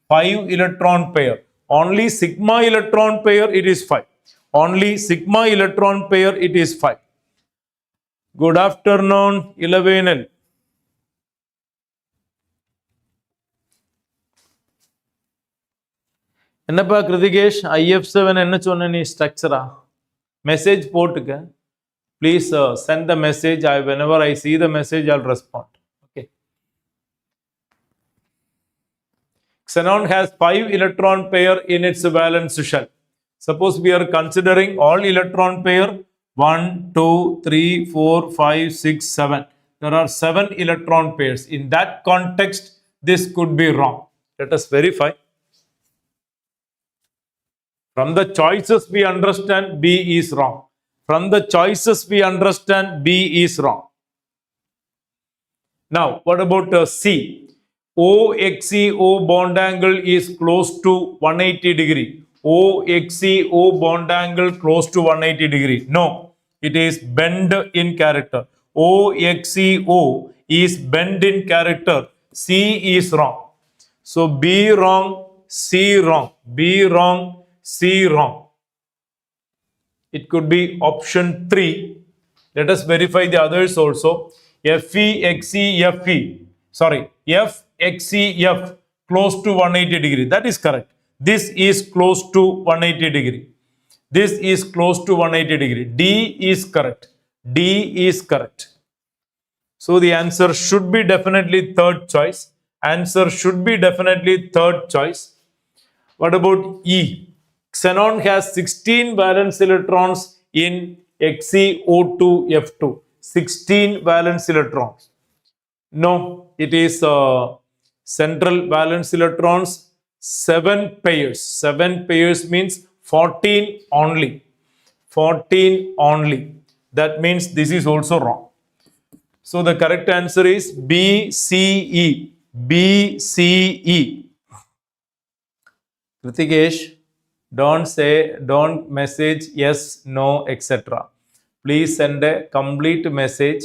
5 electron pair. Only sigma electron pair, it is 5. Only sigma electron pair, it is 5. Good afternoon, Ilavenal. என்னப்பா கிருதிகேஷ் IF7 என்ன சொன்ன நீ ஸ்ட்ரக்சரா message போட்டுக்க please send the message. Whenever I see the message, I'll respond. Okay. Xenon has 5 electron pair in its valence shell. Suppose we are considering all electron pair 1, 2, 3, 4, 5, 6, 7. There are 7 electron pairs. In that context, this could be wrong. Let us verify. From the choices we understand B is wrong. From the choices we understand B is wrong. Now, what about C? OXeO bond angle is close to 180 degree. OXeO bond angle close to 180 degree. No, it is bend in character. OXeO is bend in character. C is wrong. So B wrong, C wrong, B wrong, C wrong. It could be option 3. Let us verify the others also. FXEF close to 180 degree. That is correct. This is close to 180 degree. This is close to 180 degree. D is correct. D is correct. So the answer should be definitely third choice. Answer should be definitely third choice. What about E? Xenon has 16 valence electrons in XeO2F2. 16 valence electrons. No, it is central valence electrons 7 pairs. 7 pairs means 14 only. 14 only. That means this is also wrong. So the correct answer is BCE. BCE. Ritikesh, don't message yes, no, etc. Please send a complete message.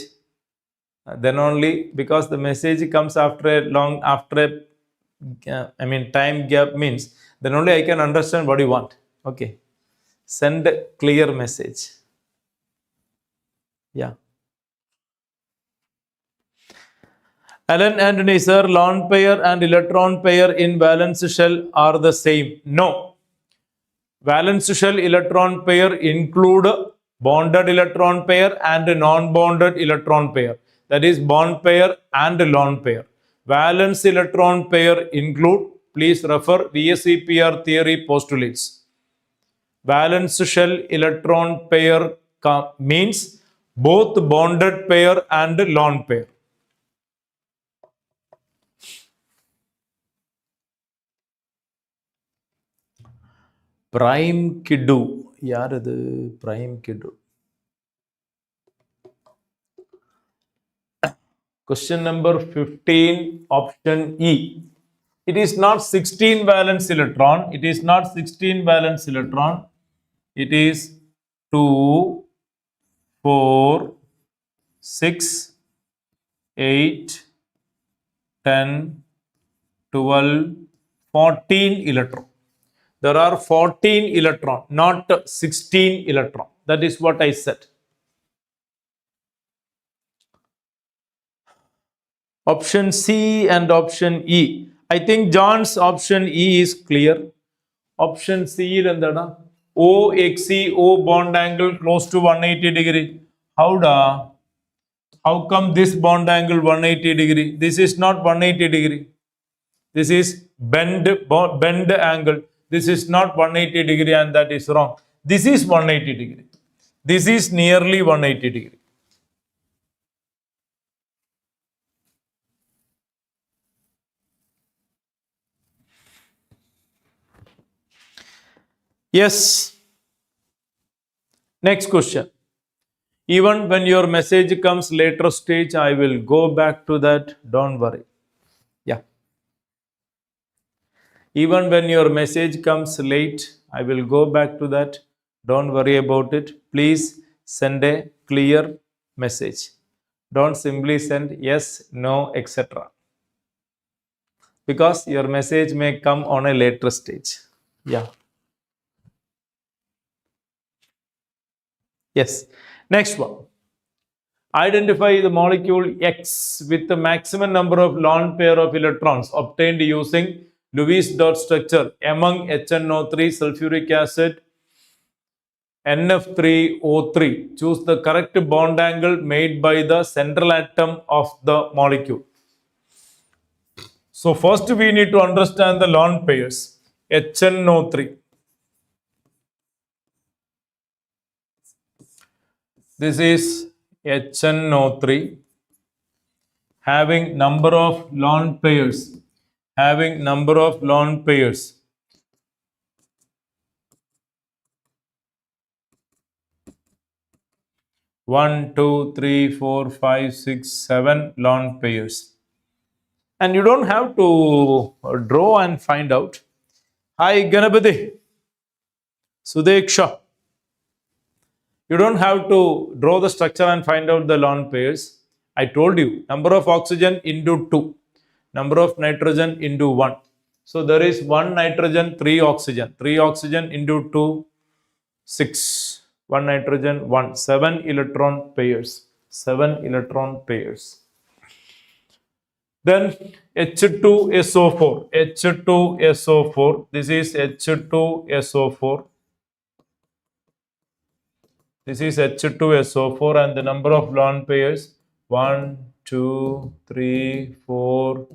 Then only, because the message comes after a time gap means, then only I can understand what you want. Okay. Send a clear message. Yeah. Alan Anthony, sir, lone pair and electron pair in valence shell are the same. No. Valence shell electron pair include bonded electron pair and non-bonded electron pair. That is bond pair and lone pair. Valence electron pair include, please refer VSEPR theory postulates. Valence shell electron pair means both bonded pair and lone pair. Prime Kiddu. Yaar idu Prime Kiddu. Question number 15, option E. It is not 16 valence electron. It is not 16 valence electron. It is 2, 4, 6, 8, 10, 12, 14 electron. There are 14 electron, not 16 electron. That is what I said. Option C and option E. I think John's option E is clear. Option C il endana OXE bond angle close to 180 degree. How come this bond angle 180 degree? This is not 180 degree. This is bend angle. This is not 180 degree, and that is wrong. This is 180 degree. This is nearly 180 degree. Yes. Next question. Even when your message comes later stage, I will go back to that. Don't worry. Yeah. Even when your message comes late, I will go back to that. Don't worry about it. Please send a clear message. Don't simply send yes, no, etc. Because your message may come on a later stage. Yeah. Yes. Next one. Identify the molecule X with the maximum number of lone pair of electrons obtained using Lewis dot structure among HNO3, sulfuric acid, NF3O3. Choose the correct bond angle made by the central atom of the molecule. So first we need to understand the lone pairs. HNO3. This is HNO3 having number of lone pairs. Having number of lone pairs. One, two, three, four, five, six, 7 lone pairs. And you don't have to draw and find out. Hi, Ganapati. Sudeksha. You don't have to draw the structure and find out the lone pairs. I told you, number of oxygen into 2. Number of nitrogen into 1. So there is 1 nitrogen, 3 oxygen. 3 oxygen into 2, 6. 1 nitrogen, 1. 7 electron pairs. 7 electron pairs. Then H2SO4. H2SO4. This is H2SO4. This is H2SO4 and the number of lone pairs 1, 2, 3, 4,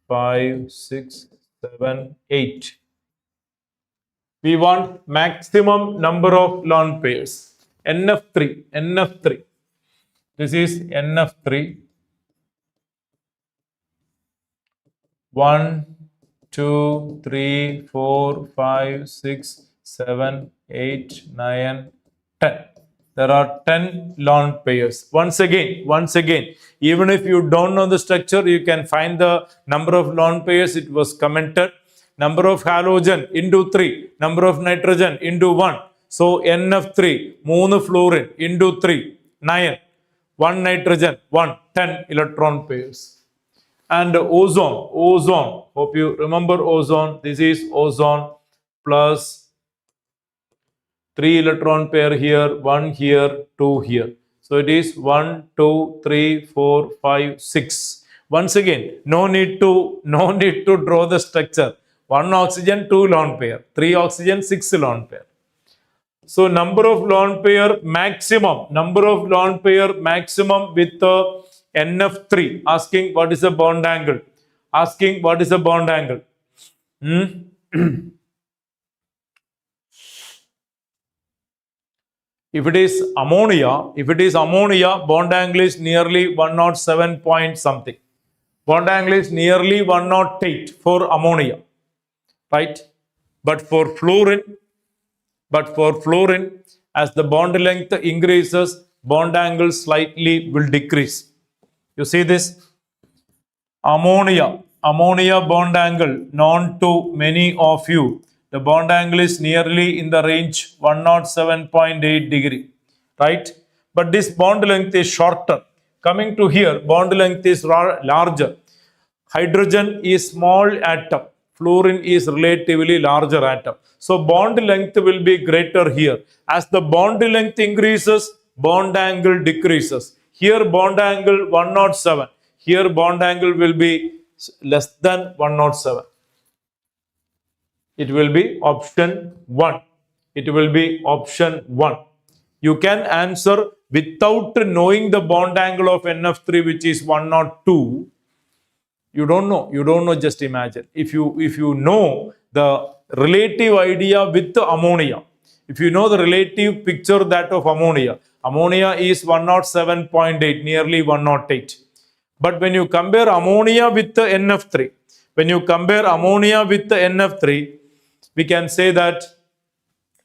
5, 6, 7, 8. We want maximum number of lone pairs. NF3. This is NF3. 1, 2, 3, 4, 5, 6, 7, 8, 9, 10. There are 10 lone pairs. Once again, even if you don't know the structure, you can find the number of lone pairs. It was commented. Number of halogen into 3. Number of nitrogen into 1. So NF3, 3 fluorine into 3, 9. 1 nitrogen, 1, 10 electron pairs. And ozone. Hope you remember ozone. This is ozone plus 3 electron pair here, 1 here, 2 here. So it is 1, 2, 3, 4, 5, 6. Once again, no need to draw the structure. 1 oxygen, 2 lone pair. 3 oxygen, 6 lone pair. So number of lone pair maximum. Number of lone pair maximum with NF3. Asking what is the bond angle. If it is ammonia, bond angle is nearly 107 point something. Bond angle is nearly 108 for ammonia, right? But for fluorine, as the bond length increases, bond angle slightly will decrease. You see this? Ammonia bond angle known to many of you. The bond angle is nearly in the range 107.8 degree, right? But this bond length is shorter. Coming to here, bond length is larger. Hydrogen is small atom. Fluorine is relatively larger atom. So bond length will be greater here. As the bond length increases, bond angle decreases. Here bond angle 107. Here bond angle will be less than 107. It will be option 1. It will be option 1. You can answer without knowing the bond angle of NF3, which is 1 or 2. You don't know, just imagine. If you know the relative idea with the ammonia, if you know the relative picture that of ammonia is 107.8, nearly 108. But when you compare ammonia with the NF3, we can say that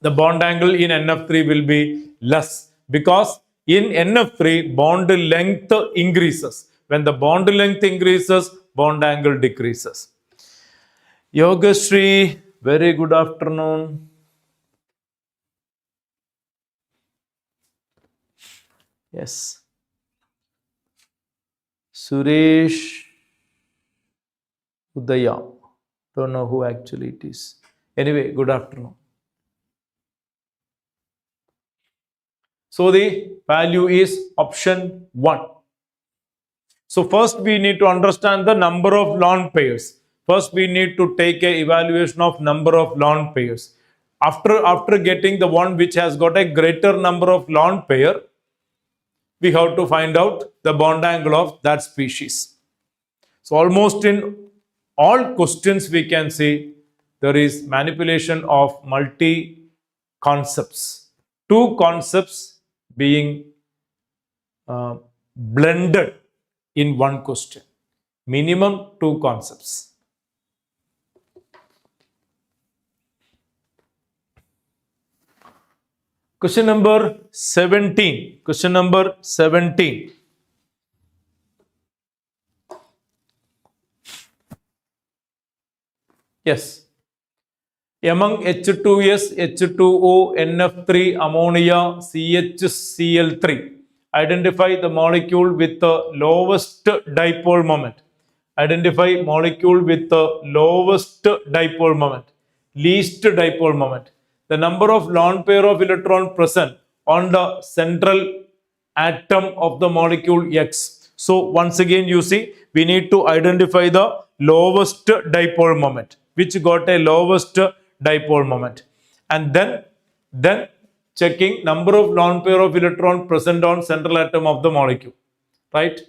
the bond angle in NF3 will be less, because in NF3 bond length increases. When the bond length increases, bond angle decreases. Yogashri, very good afternoon. Yes. Suresh Udaya, don't know who actually it is. Anyway, good afternoon. So the value is option 1. So first we need to understand the number of lone pairs. First we need to take an evaluation of number of lone pairs. After getting the one which has got a greater number of lone pair, we have to find out the bond angle of that species. So almost in all questions we can see there is manipulation of multi concepts. 2 concepts being blended in one question. Minimum 2 concepts. Question number 17. Question number 17. Yes. Among H2S, H2O, NF3, ammonia, CHCl3, identify the molecule with the lowest dipole moment. Identify molecule with the lowest dipole moment, least dipole moment. The number of lone pair of electron present on the central atom of the molecule X. So once again you see, we need to identify the lowest dipole moment, which got a lowest dipole moment, and then checking number of lone pair of electron present on central atom of the molecule, right?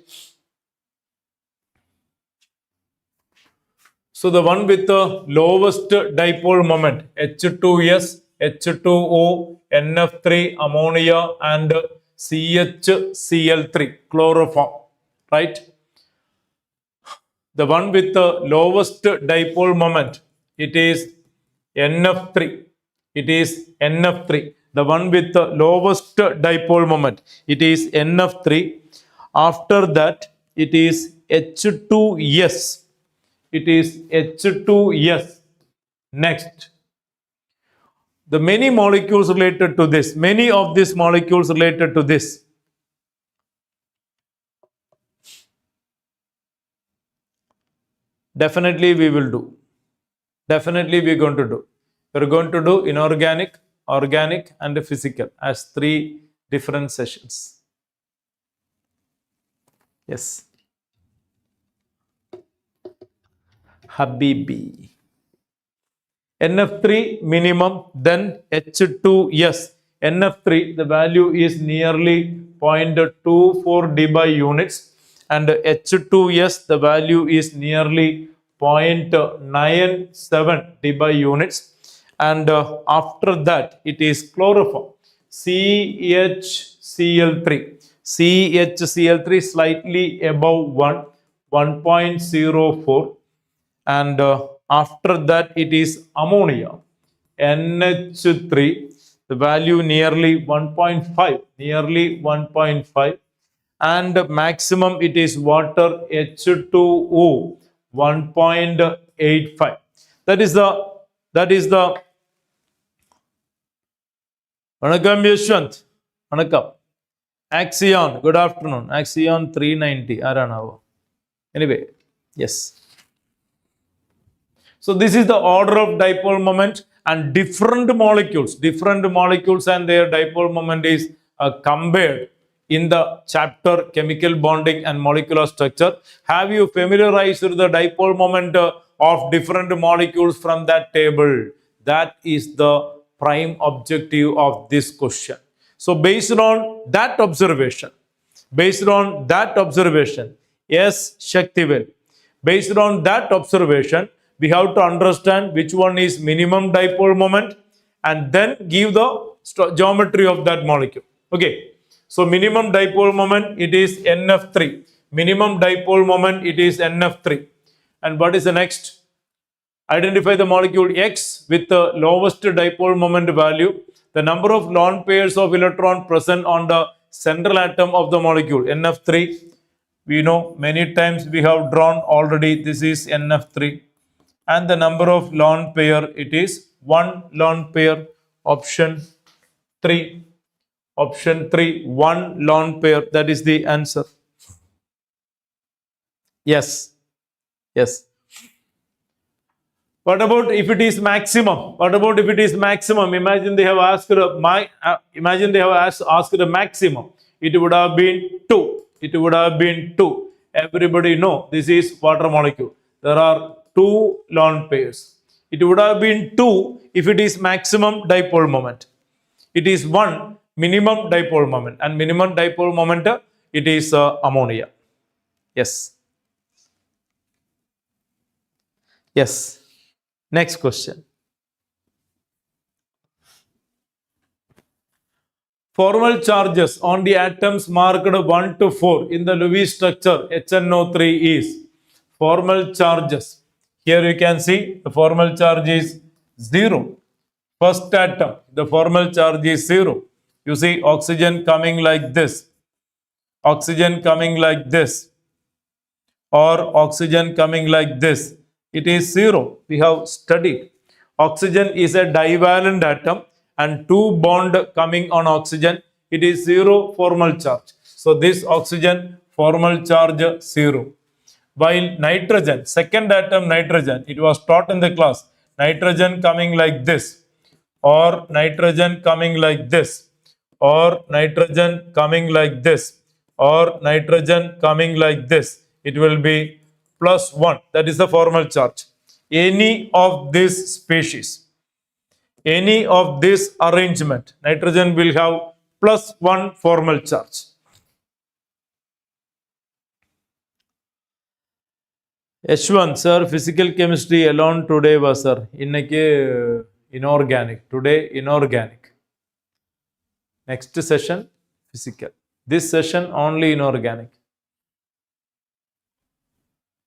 So the one with the lowest dipole moment, H2S, H2O, NF3, ammonia, and CHCl3, chloroform, right? The one with the lowest dipole moment, it is NF3. It is NF3. The one with the lowest dipole moment, it is NF3. After that, it is H2S. It is H2S. Next, the many molecules related to this, many of these molecules related to this. Definitely we will do. Definitely we are going to do. We are going to do inorganic, organic, and physical as 3 different sessions. Yes. Habibi. NF3 minimum, then H2S. NF3, the value is nearly 0.24 dBi units, and H2S, the value is nearly 0.97 dBi units, and after that it is chloroform, CHCl3. CHCl3 slightly above 1.04, and after that it is ammonia, NH3, the value nearly 1.5, and maximum it is water, H2O, 1.85. That is the Vanakkam Yashwant. Vanakkam. Axion, good afternoon. Axion 390. Aranavo. Anyway, yes. So this is the order of dipole moment, and different molecules and their dipole moment is compared in the chapter chemical bonding and molecular structure. Have you familiarized with the dipole moment of different molecules from that table. That is the prime objective of this question. So based on that observation, yes, Shaktivel, based on that observation, we have to understand which one is minimum dipole moment and then give the geometry of that molecule. Okay. So minimum dipole moment, it is NF3. Minimum dipole moment, it is NF3. And what is the next? Identify the molecule X with the lowest dipole moment value. The number of lone pairs of electron present on the central atom of the molecule, NF3. We know many times we have drawn already, this is NF3. And the number of lone pair, it is 1 lone pair, option 3. Option 3, 1 lone pair, that is the answer. Yes. Yes. What about if it is maximum? Imagine they have asked a maximum. It would have been 2. Everybody know this is water molecule. There are 2 lone pairs. It would have been 2 if it is maximum dipole moment. It is 1 minimum dipole moment, and minimum dipole moment, it is ammonia. Yes. Yes. Next question. Formal charges on the atoms marked 1 to 4 in the Lewis structure HNO3 is formal charges. Here you can see the formal charge is 0. First atom, the formal charge is 0. You see oxygen coming like this, oxygen coming like this, or oxygen coming like this. It is 0. We have studied. Oxygen is a divalent atom and 2 bond coming on oxygen. It is 0 formal charge. So this oxygen formal charge 0. While nitrogen, second atom nitrogen, it was taught in the class. Nitrogen coming like this, or nitrogen coming like this, or nitrogen coming like this, or nitrogen coming like this. It will be +1. That is the formal charge. Any of this species, any of this arrangement, nitrogen will have +1 formal charge. H1, sir, physical chemistry alone today was, sir. Inorganic. Today, inorganic. Next session, physical. This session, only inorganic.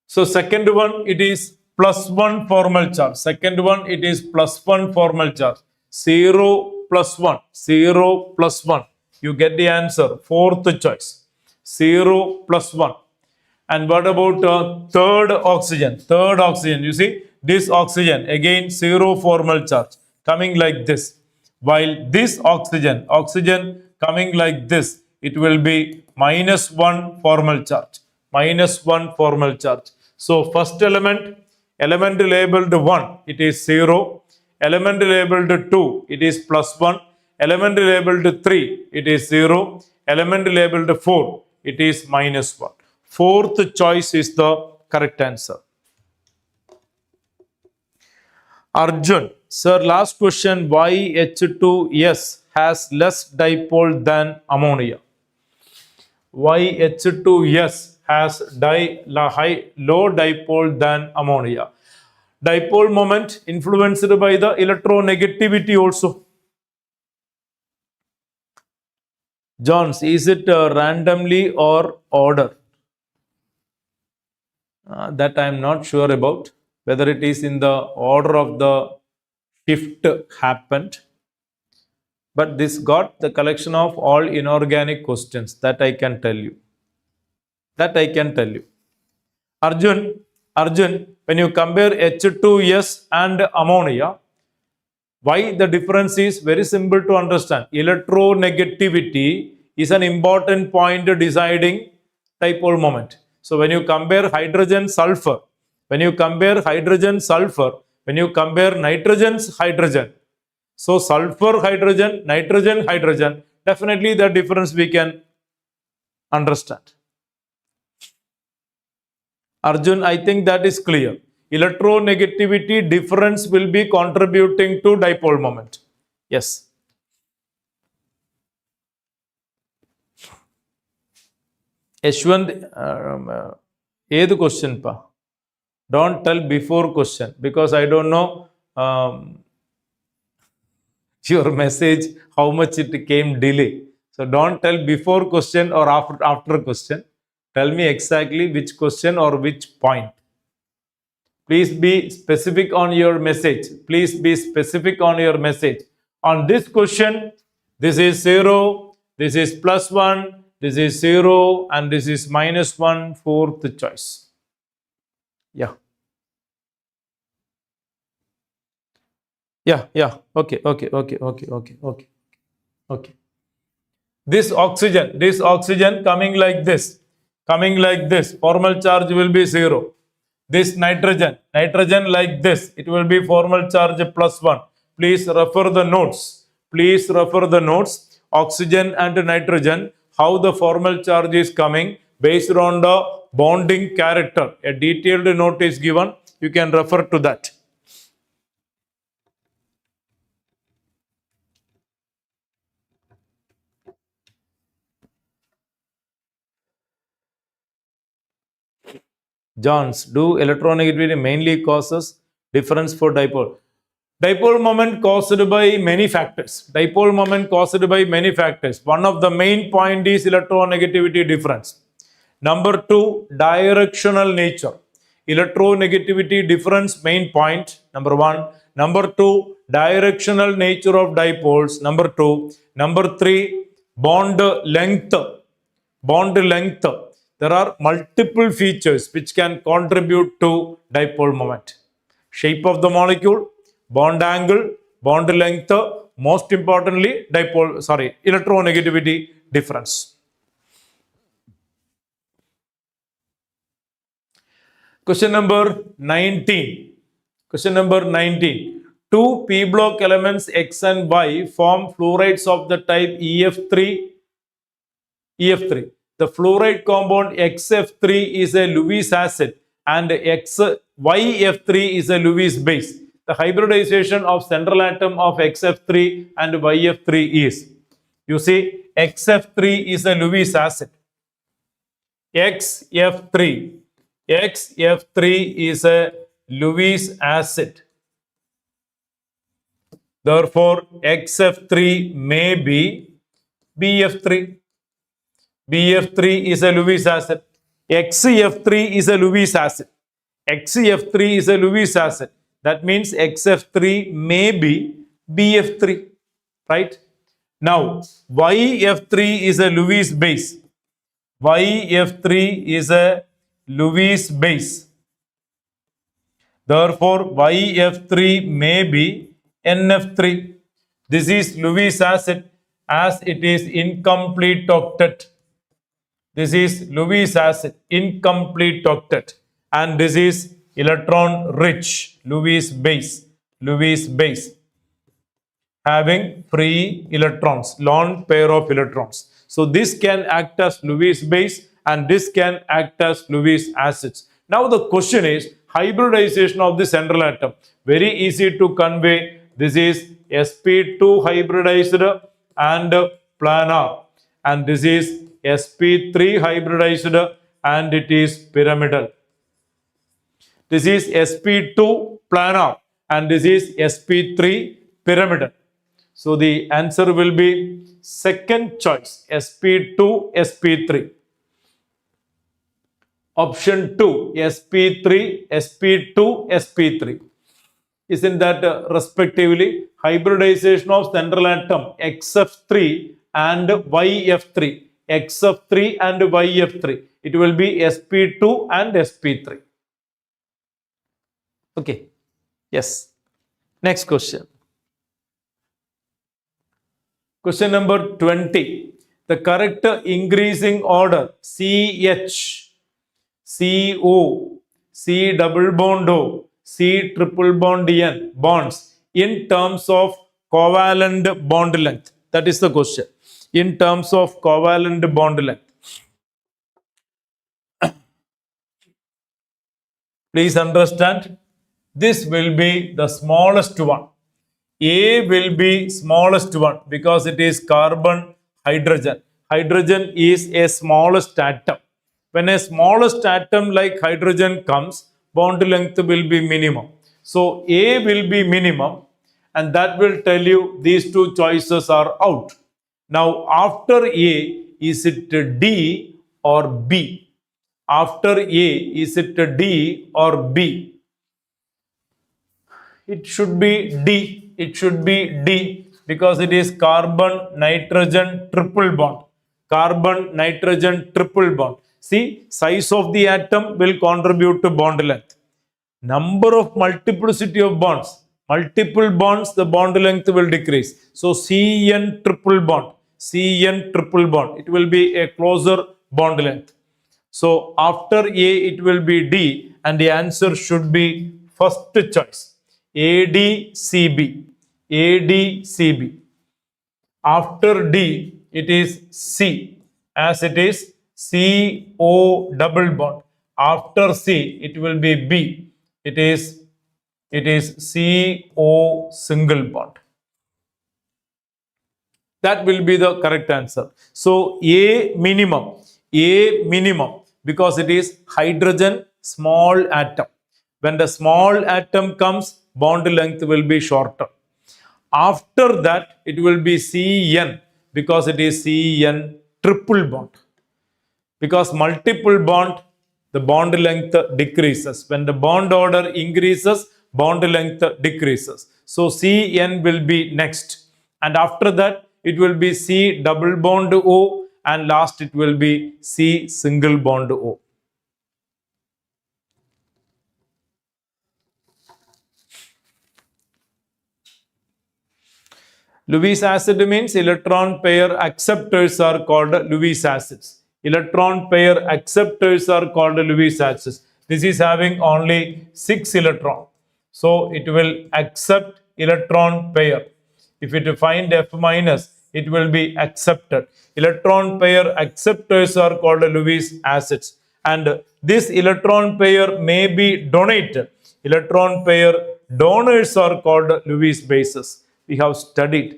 So, second one, it is +1 formal charge. Second one, it is +1 formal charge. 0 + 1. 0 + 1. You get the answer. Fourth choice. 0 + 1. And what about third oxygen? Third oxygen, you see, this oxygen, again 0 formal charge, coming like this. While this oxygen coming like this, it will be -1 formal charge. -1 formal charge. So, first element labeled 1, it is 0. Element labeled 2, it is +1. Element labeled 3, it is 0. Element labeled 4, it is -1. Fourth choice is the correct answer. Arjun, sir, last question, why H2S has less dipole than ammonia? Why H2S has low dipole than ammonia? Dipole moment influenced by the electronegativity also. Johns, is it randomly or order? That I am not sure about, whether it is in the order of the shift happened. But this got the collection of all inorganic questions, that I can tell you. Arjun, when you compare H2S and ammonia, why the difference is very simple to understand. Electronegativity is an important point deciding dipole moment. So when you compare hydrogen sulfur, when you compare nitrogen's hydrogen, so sulfur hydrogen, nitrogen hydrogen, definitely the difference we can understand. Arjun, I think that is clear. electronegativity difference will be contributing to dipole moment. Yes. Yashwant, ఏది question pa? Don't tell before question because I don't know your message, how much it came delay. So don't tell before question or after question. Tell me exactly which question or which point. Please be specific on your message. Please be specific on your message. On this question, this is 0, this is +1, this is 0, and this is -1, fourth choice. Yeah. Yeah. Okay. This oxygen coming like this. Formal charge will be 0. This nitrogen like this. It will be formal charge +1. Please refer the notes. Oxygen and nitrogen, how the formal charge is coming based on the bonding character. A detailed note is given. You can refer to that. Johns, do electronegativity mainly causes difference for dipole? Dipole moment caused by many factors. One of the main point is electronegativity difference. Number 2, directional nature. Electronegativity difference main point, number 1. Number 2, directional nature of dipoles, number 2. Number 3, bond length. There are multiple features which can contribute to dipole moment. Shape of the molecule, bond angle, bond length, most importantly electronegativity difference. Question number 19. Two P block elements X and Y form fluorides of the type EF3. The fluoride compound XF3 is a Lewis acid and YF3 is a Lewis base. The hybridization of central atom of XF3 and YF3 is, you see, XF3 is a Lewis acid. XF3 is a Lewis acid. Therefore, XF3 may be BF3. BF3 is a Lewis acid. XF3 is a Lewis acid. That means XF3 may be BF3. Right? Now, YF3 is a Lewis base. Therefore, YF3 may be NF3. This is Lewis acid as it is incomplete octet. This is Lewis acid, incomplete octet. And this is electron rich Lewis base. Having free electrons, lone pair of electrons. So this can act as Lewis base and this can act as Lewis acids. Now the question is hybridization of the central atom. Very easy to convey. This is sp2 hybridized and planar, and this is sp3 hybridized and it is pyramidal. This is sp2 planar and this is sp3 pyramidal. So the answer will be second choice, sp2 sp3. Option 2, sp3 sp2 sp3. Isn't that respectively hybridization of central atom XF3 and YF3. XF3 and YF3. It will be sp2 and sp3. Okay. Yes. Next question. Question number 20. The correct increasing order CH, CO, C double bond O, C triple bond N bonds in terms of covalent bond length. That is the question. In terms of covalent bond length. Please understand, this will be the smallest one. A will be smallest one because it is carbon hydrogen. Hydrogen is a smallest atom. When a smallest atom like hydrogen comes, bond length will be minimum. So A will be minimum, and that will tell you these two choices are out. Now after A, is it D or B? After A, is it D or B? It should be D. It should be D because it is carbon nitrogen triple bond. Carbon nitrogen triple bond. See, size of the atom will contribute to bond length. Number of multiplicity of bonds. Multiple bonds, the bond length will decrease. So Cn triple bond. Cn triple bond. It will be a closer bond length. So after A, it will be D, and the answer should be first choice. ADCB. ADCB. After D, it is C, as it is CO double bond. After C, it will be B. It is CO single bond. That will be the correct answer. So A minimum, because it is hydrogen small atom. When the small atom comes, bond length will be shorter. After that, it will be Cn because it is Cn triple bond. Because multiple bond, the bond length decreases. When the bond order increases, bond length decreases. So Cn will be next. And after that, it will be C double bond O, and last it will be C single bond O. Lewis acid means electron pair acceptors are called Lewis acids. Electron pair acceptors are called Lewis acids. This is having only 6 electrons. So it will accept electron pair. If it find F minus, it will be accepted. Electron pair acceptors are called Lewis acids. And this electron pair may be donated. Electron pair donors are called Lewis bases. We have studied.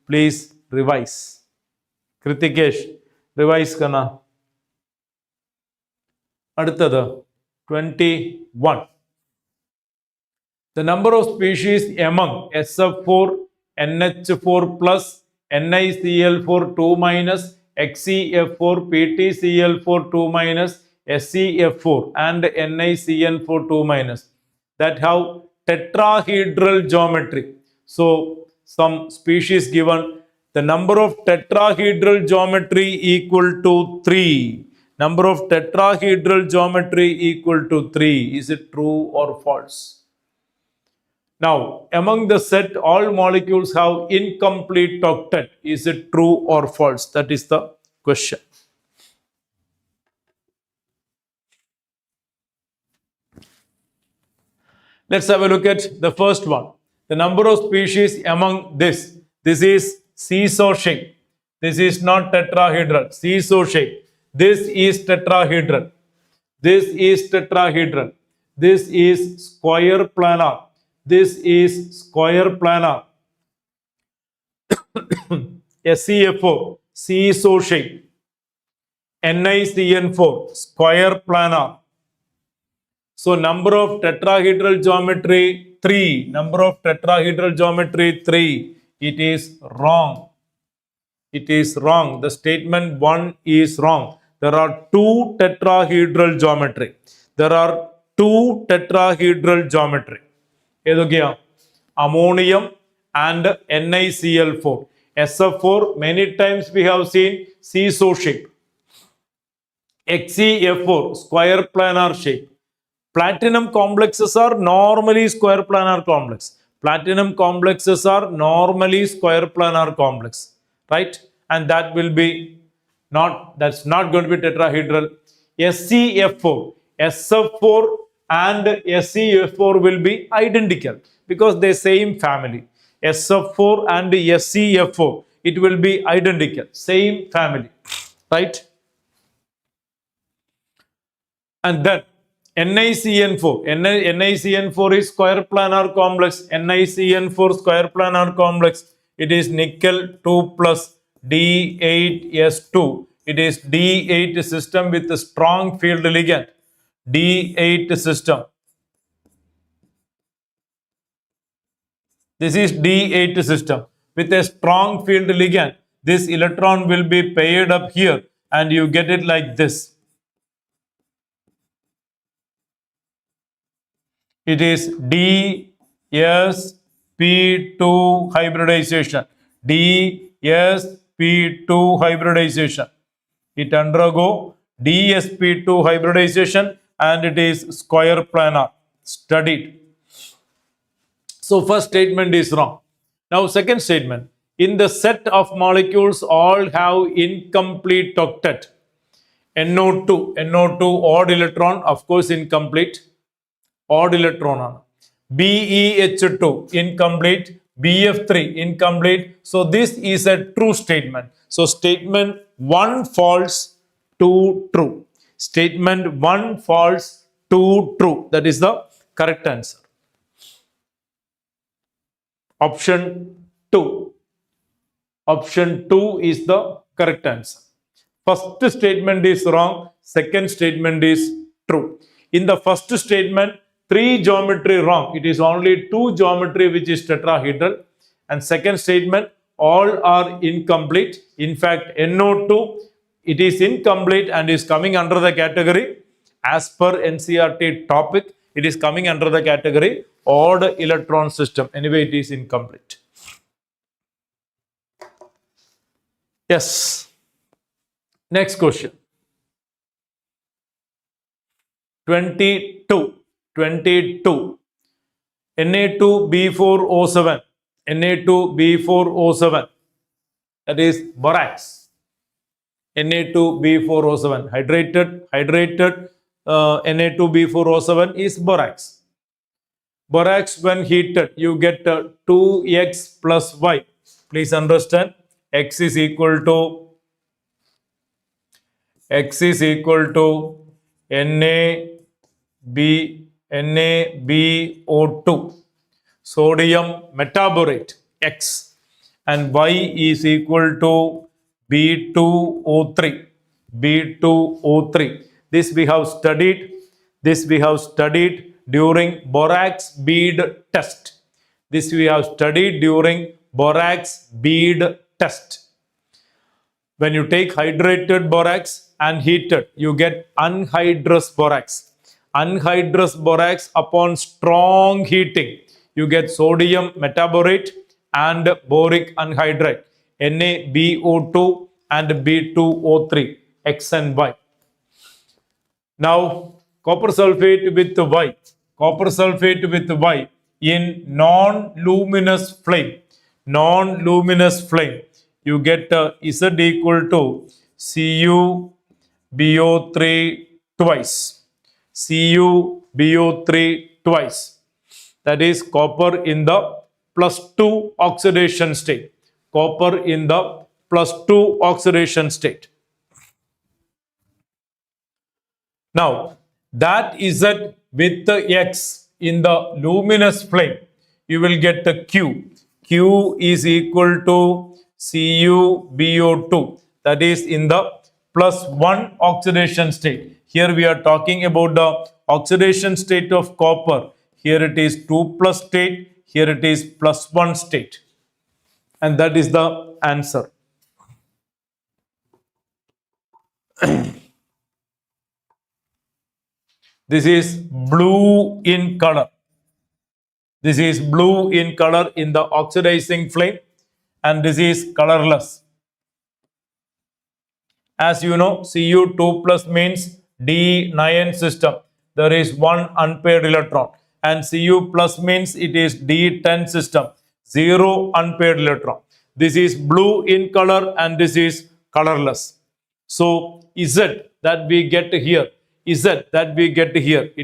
Please revise. Kritikesh, revise kana. Aduthathu 21. The number of species among SF4, NH4 plus, NiCl4 2 minus, XeF4, PtCl4 2 minus, SeF4 and NiCN4 2 minus that have tetrahedral geometry. So some species given, the number of tetrahedral geometry equal to 3. Number of tetrahedral geometry equal to 3. Is it true or false? Now, among the set, all molecules have incomplete octet. Is it true or false? That is the question. Let's have a look at the first one. The number of species among this is seesaw shape. This is not tetrahedral. Seesaw shape. This is tetrahedral. This is tetrahedral. This is square planar. This is square planar. SeF4, seesaw shape. NiCN4, square planar. So number of tetrahedral geometry 3. Number of tetrahedral geometry 3. It is wrong. It is wrong. The statement 1 is wrong. There are 2 tetrahedral geometry. There are 2 tetrahedral geometry. Ammonium and NiCl4. SF4, many times we have seen seesaw shape. XeF4, square planar shape. Platinum complexes are normally square planar complex. Platinum complexes are normally square planar complex, right? And that will be that's not going to be tetrahedral. SeF4, SF4 and SeF4 will be identical because they same family. SF4 and SeF4, it will be identical, same family, right? And then NiCN4. NiCN4 is square planar complex. NiCN4 square planar complex. It is nickel 2 plus D8S2. It is D8 system with a strong field ligand. D8 system. This is D8 system with a strong field ligand. This electron will be paired up here and you get it like this. It is DsP2 hybridization. DsP2 hybridization. It undergo DsP2 hybridization and it is square planar. Studied. So first statement is wrong. Now second statement. In the set of molecules all have incomplete octet. NO2 odd electron, of course incomplete. Odd electron. BeH2 incomplete. BF3 incomplete. So this is a true statement. So statement 1 false, 2 true. Statement 1 false, 2 true. That is the correct answer. Option 2. Option 2 is the correct answer. First statement is wrong. Second statement is true. In the first statement, 3 geometry wrong. It is only 2 geometry which is tetrahedral. And second statement, all are incomplete. In fact, NO2, it is incomplete and is coming under the category, as per NCERT topic, it is coming under the category odd electron system. Anyway, it is incomplete. Yes. Next question. 22. Na2B4O7. Na2B4O7. That is borax. Na2B4O7. Hydrated Na2B4O7 is borax. Borax when heated, you get 2x plus y. Please understand, x is equal to NaBO2, sodium metaborate X, and Y is equal to B2O3. This we have studied. During borax bead test. When you take hydrated borax and heat it, you get anhydrous borax. Anhydrous borax, upon strong heating, you get sodium metaborate and boric anhydride, NaBO2 and B2O3, X and Y. Now, copper sulfate with Y in non-luminous flame. You get Z equal to CuBO3 twice. That is copper in the +2 oxidation state. Now, that Z with the X in the luminous flame, you will get the Q. Q is equal to CuBO2. That is in the +1 oxidation state. Here we are talking about the oxidation state of copper. Here it is 2+ state. Here it is +1 state. And that is the answer. This is blue in color. This is blue in color in the oxidizing flame, and this is colorless. As you know, Cu2 plus means D9 system. There is one unpaired electron. And Cu plus means it is D10 system. 0 unpaired electron. This is blue in color and this is colorless. So Z that we get here, it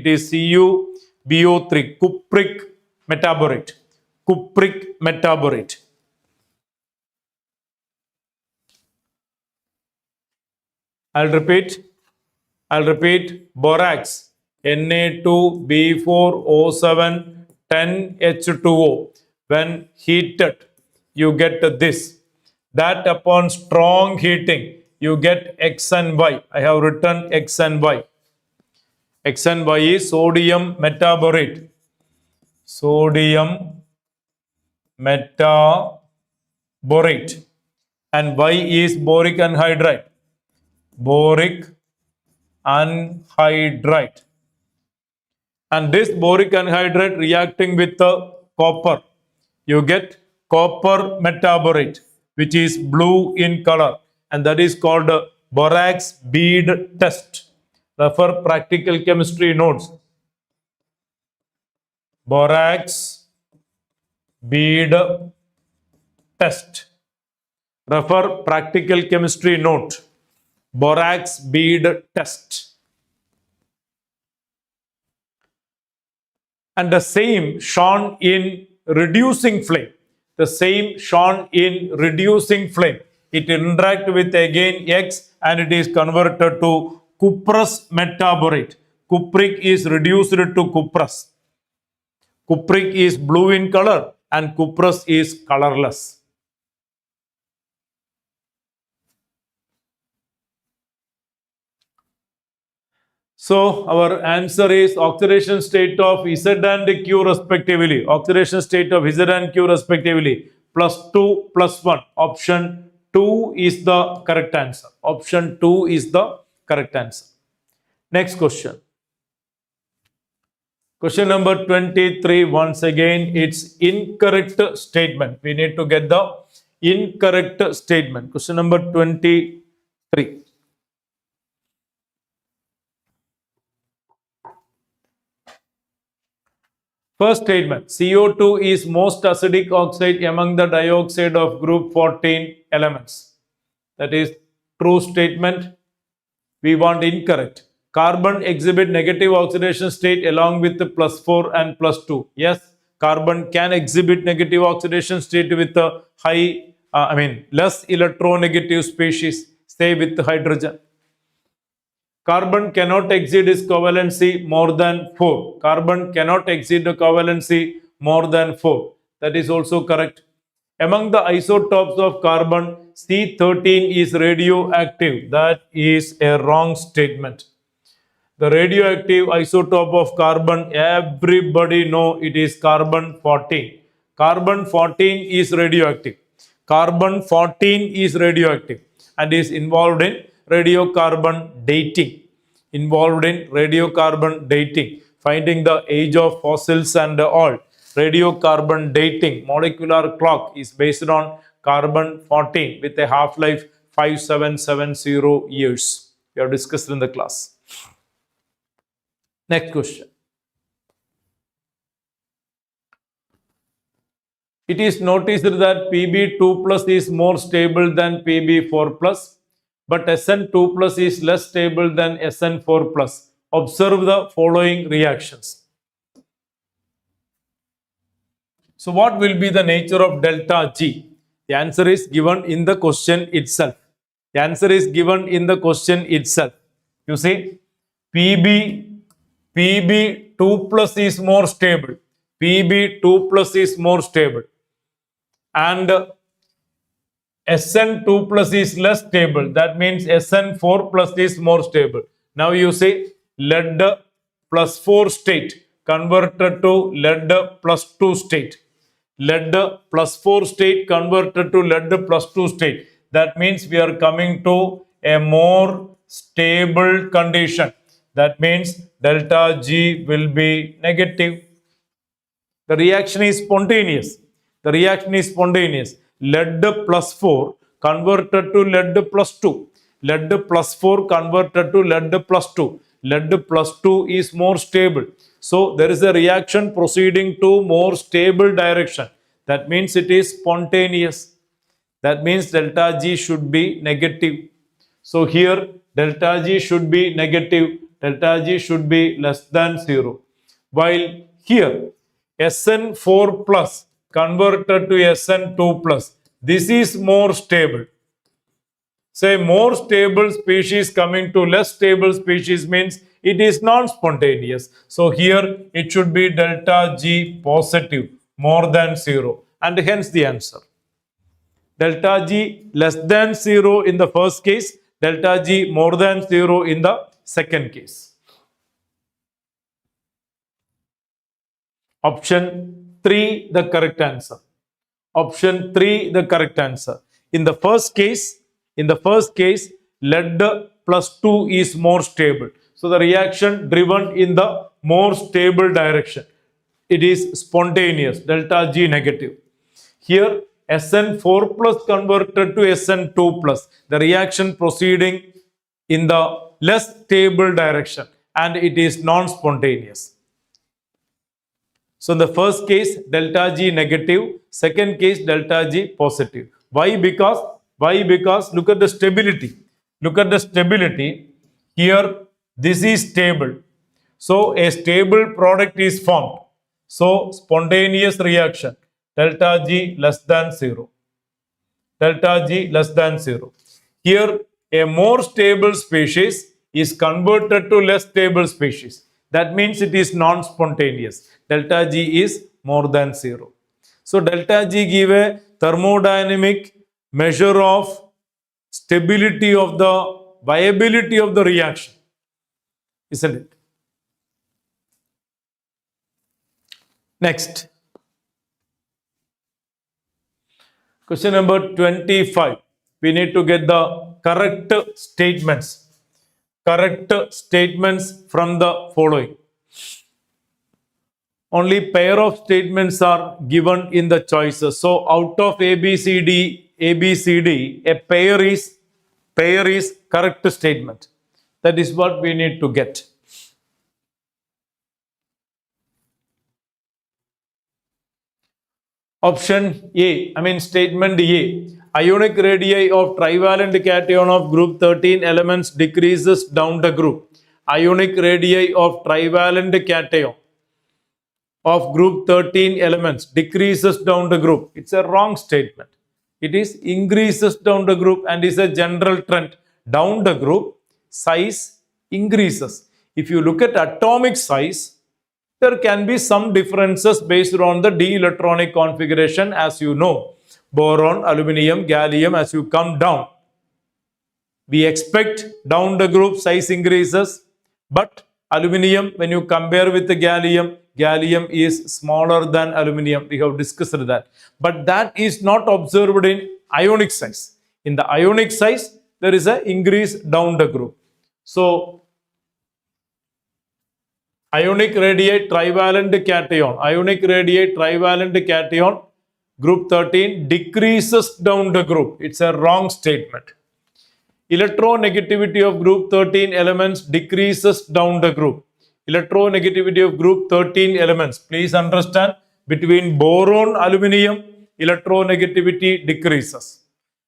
is CuBO3, cupric metaborate. I'll repeat. I'll repeat, borax, Na2B4O7 10H2O. When heated, you get this. That upon strong heating, you get X and Y. I have written X and Y. X and Y is sodium metaborate. Sodium metaborate. And Y is boric anhydride. Boric anhydride. And this boric anhydride reacting with the copper, you get copper metaborate, which is blue in color, and that is called borax bead test. Refer practical chemistry notes. Borax bead test. Refer practical chemistry note. Borax bead test. And the same shown in reducing flame. The same shown in reducing flame. It interact with again X and it is converted to cuprous metaborate. Cupric is reduced to cuprous. Cupric is blue in color and cuprous is colorless. So our answer is oxidation state of Z and Q respectively. Oxidation state of Z and Q respectively. +2, +1. Option 2 is the correct answer. Option 2 is the correct answer. Next question. Question number 23. Once again, it's incorrect statement. We need to get the incorrect statement. Question number 23. First statement, CO2 is most acidic oxide among the dioxide of group 14 elements. That is true statement. We want incorrect. Carbon exhibit negative oxidation state along with the +4 and +2. Yes, carbon can exhibit negative oxidation state with the less electronegative species, say with hydrogen. Carbon cannot exceed its covalency more than 4. Carbon cannot exceed the covalency more than 4. That is also correct. Among the isotopes of carbon, C13 is radioactive. That is a wrong statement. The radioactive isotope of carbon, everybody know it is carbon 14. Carbon 14 is radioactive. Carbon 14 is radioactive and is involved in radiocarbon dating. Involved in radiocarbon dating. Finding the age of fossils and all. Radiocarbon dating, molecular clock is based on carbon 14 with a half-life 5770 years. We have discussed in the class. Next question. It is noticed that Pb2+ is more stable than Pb4+, but Sn2+ is less stable than Sn4+. Observe the following reactions. So what will be the nature of delta G? The answer is given in the question itself. The answer is given in the question itself. You see, Pb2+ is more stable. Pb2+ is more stable. And Sn2+ is less stable. That means Sn4+ is more stable. Now you say lead +4 state converted to lead +2 state. Lead +4 state converted to lead +2 state. That means we are coming to a more stable condition. That means delta G will be negative. The reaction is spontaneous. The reaction is spontaneous. Lead +4 converted to lead +2. Lead +4 converted to lead +2. Lead +2 is more stable. So there is a reaction proceeding to more stable direction. That means it is spontaneous. That means delta G should be negative. So here delta G should be negative. Delta G should be less than 0. While here Sn4+ converted to Sn2+. This is more stable. say more stable species coming to less stable species means it is non-spontaneous. So here it should be delta G positive, more than 0, and hence the answer. Delta G less than 0 in the first case, delta G more than 0 in the second case. Option 3 the correct answer. Option 3 the correct answer. In the first case, lead plus 2 is more stable. So the reaction driven in the more stable direction. It is spontaneous, delta G negative. Here SN4 plus converted to SN2 plus. The reaction proceeding in the less stable direction and it is non-spontaneous. So in the first case delta G negative, second case delta G positive. Why? Because look at the stability. Look at the stability. Here this is stable. So a stable product is formed. So spontaneous reaction delta G less than 0. Delta G less than 0. Here a more stable species is converted to less stable species. That means it is non-spontaneous. Delta G is more than 0. So delta G give a thermodynamic measure of stability of the viability of the reaction, isn't it? Next. Question number 25. We need to get the correct statements. Correct statements from the following. Only pair of statements are given in the choices. So out of A, B, C, D, a pair is correct statement. That is what we need to get. Option A, statement A. Ionic radii of trivalent cation of group 13 elements decreases down the group. Ionic radii of trivalent cation of group 13 elements decreases down the group. It's a wrong statement. It is increases down the group and is a general trend. Down the group, size increases. If you look at atomic size, there can be some differences based on the d electronic configuration, as you know. Boron, aluminium, gallium, as you come down, we expect down the group size increases, but aluminium, when you compare with the gallium is smaller than aluminium. We have discussed that. But that is not observed in ionic size. In the ionic size, there is an increase down the group. So, ionic radii trivalent cation, group 13 decreases down the group. It's a wrong statement. Electronegativity of group 13 elements decreases down the group. Electronegativity of group 13 elements. Please understand, between boron, aluminium, electronegativity decreases.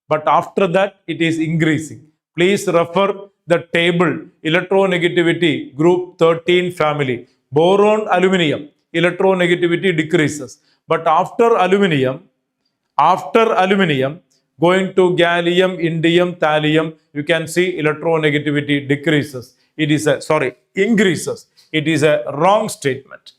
But after that, it is increasing. Please refer the table, electronegativity, group 13 family. Boron, aluminium, electronegativity decreases. But after aluminium, going to gallium, indium, thallium, you can see electronegativity decreases. Increases. It is a wrong statement.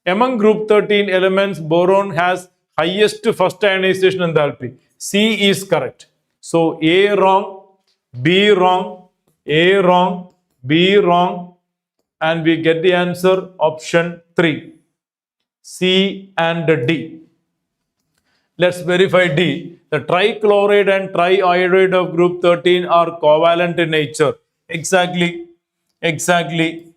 Among group 13 elements, boron has highest first ionization enthalpy. C is correct. So A wrong, B wrong, A wrong, B wrong, and we get the answer option 3. C and D. Let's verify D. The trichloride and triiodide of group 13 are covalent in nature. Exactly. EX3,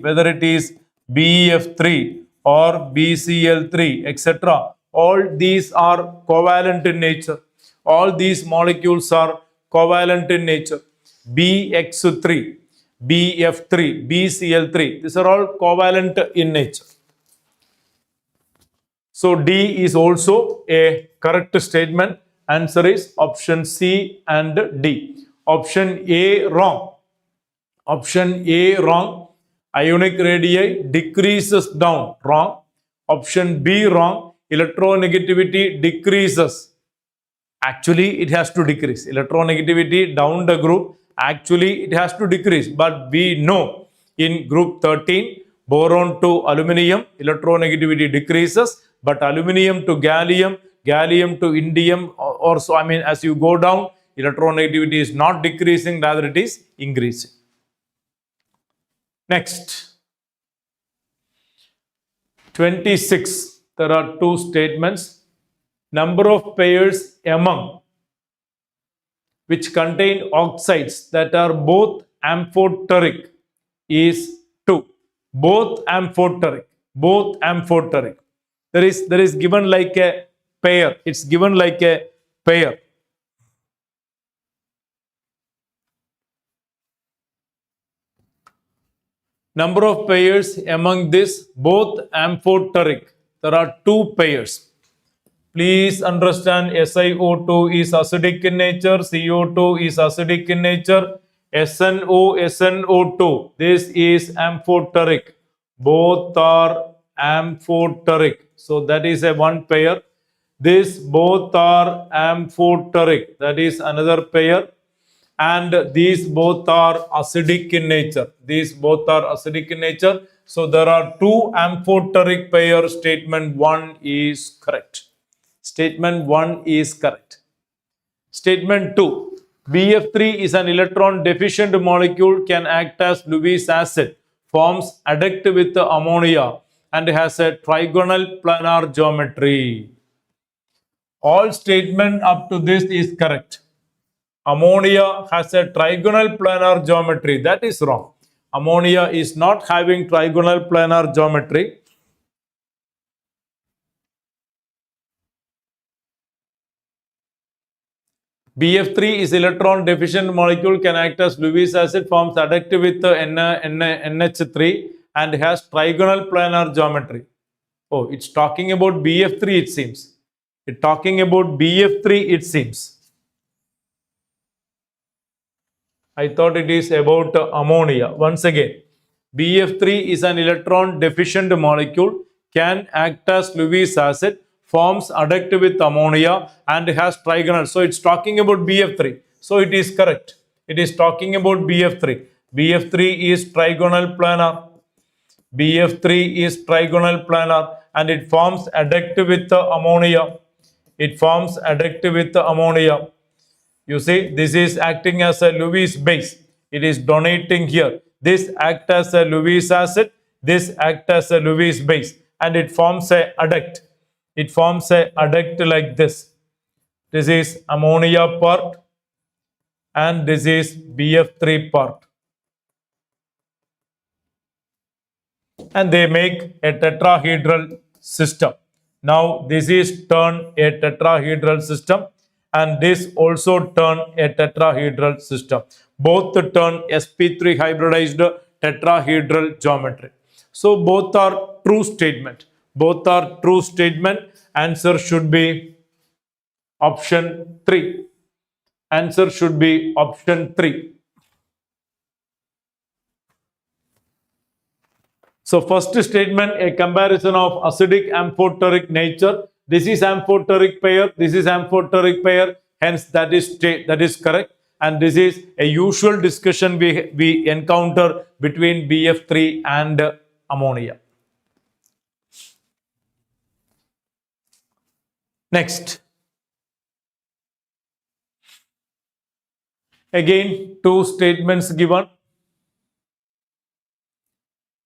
whether it is BF3 or BCl3, etc. All these are covalent in nature. All these molecules are covalent in nature. BX3, BF3, BCl3, these are all covalent in nature. So D is also a correct statement. Answer is option C and D. Option A wrong. Ionic radii decreases down. Wrong. Option B wrong. Electronegativity decreases. Actually, it has to decrease. Electronegativity down the group, actually it has to decrease. But we know in group 13, boron to aluminium, electronegativity decreases, but aluminium to gallium, gallium to indium, or so, I mean, as you go down, electronegativity is not decreasing, rather it is increasing. Next, 26, there are two statements. Number of pairs among which contain oxides that are both amphoteric is 2. Both amphoteric. There is given like a pair. It's given like a pair. Number of pairs among this, both amphoteric. There are 2 pairs. Please understand, SiO2 is acidic in nature, CO2 is acidic in nature, SNO2, this is amphoteric. Both are amphoteric. So that is a 1 pair. This both are amphoteric. That is another pair. And these both are acidic in nature. So there are 2 amphoteric pairs. Statement 1 is correct. Statement 1 is correct. Statement 2. BF3 is an electron deficient molecule, can act as Lewis acid, forms adduct with ammonia, and has a trigonal planar geometry. All statement up to this is correct. Ammonia has a trigonal planar geometry. That is wrong. Ammonia is not having trigonal planar geometry. BF3 is electron deficient molecule, can act as Lewis acid, forms adduct with NH3 and has trigonal planar geometry. Oh, it's talking about BF3 it seems. It's talking about BF3 it seems. I thought it is about ammonia. Once again, BF3 is an electron deficient molecule, can act as Lewis acid, forms adduct with ammonia and has trigonal. So it's talking about BF3. So it is correct. It is talking about BF3. BF3 is trigonal planar. BF3 is trigonal planar and it forms adduct with ammonia. It forms adduct with ammonia. You see, this is acting as a Lewis base. It is donating here. This acts as a Lewis acid. This acts as a Lewis base. And it forms a adduct. It forms a adduct like this. This is ammonia part. And this is BF3 part. And they make a tetrahedral system. Now, this is turned a tetrahedral system. And this also turn a tetrahedral system. Both turn sp3 hybridized tetrahedral geometry. So both are true statement. Both are true statement. Answer should be option 3. Answer should be option 3. So first statement, a comparison of acidic amphoteric nature. This is amphoteric pair, this is amphoteric pair, hence that is correct. And this is a usual discussion we encounter between BF3 and ammonia. Next. Again, 2 statements given.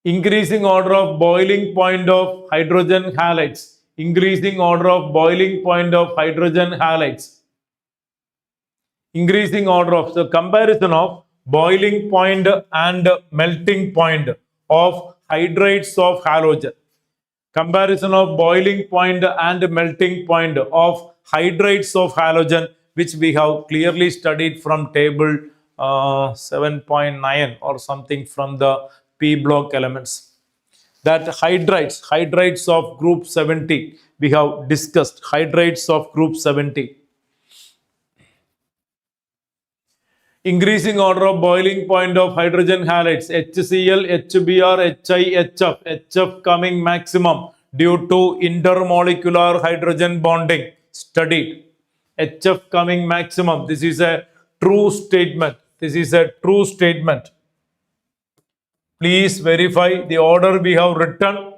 Increasing order of boiling point of hydrogen halides. Increasing order of boiling point of hydrogen halides. Increasing order of the comparison of boiling point and melting point of hydrides of halogen. Comparison of boiling point and melting point of hydrides of halogen, which we have clearly studied from table 7.9 or something from the P block elements. That hydrides of group 70, we have discussed hydrides of group 70. Increasing order of boiling point of hydrogen halides, HCl, HBr, HI, HF coming maximum due to intermolecular hydrogen bonding, studied. HF coming maximum. This is a true statement. This is a true statement. Please verify the order we have written,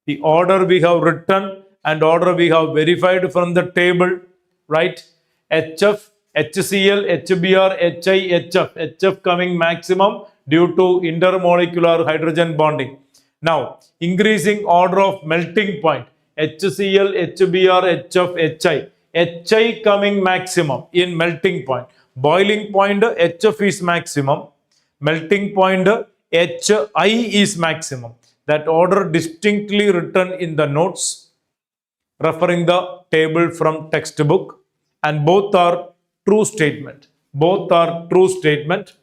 the order we have written and order we have verified from the table, right? HF, HCl, HBr, HI, HF. HF coming maximum due to intermolecular hydrogen bonding. Now, increasing order of melting point, HCl, HBr, HF, HI. HI coming maximum in melting point. Boiling point, HF is maximum. Melting point, HI is maximum. That order distinctly written in the notes, referring the table from textbook, and both are true statement. Both are true statement.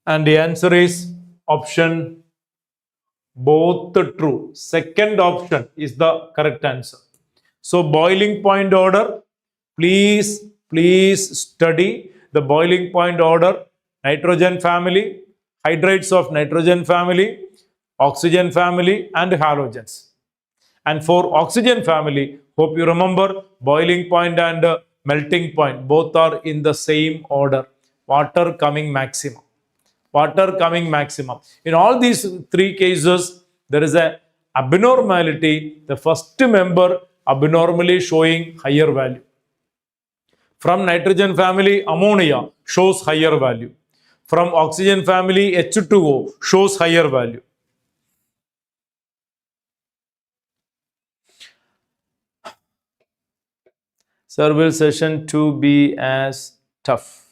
And the answer is option both true. Second option is the correct answer. So boiling point order, please study the boiling point order. Nitrogen family, hydrides of nitrogen family, oxygen family and halogens. And for oxygen family, hope you remember boiling point and melting point, both are in the same order. Water coming maximum. Water coming maximum. In all these three cases, there is a abnormality. The first member abnormally showing higher value. From nitrogen family, ammonia shows higher value. From oxygen family, H2O shows higher value. Sir, will session 2 be as tough?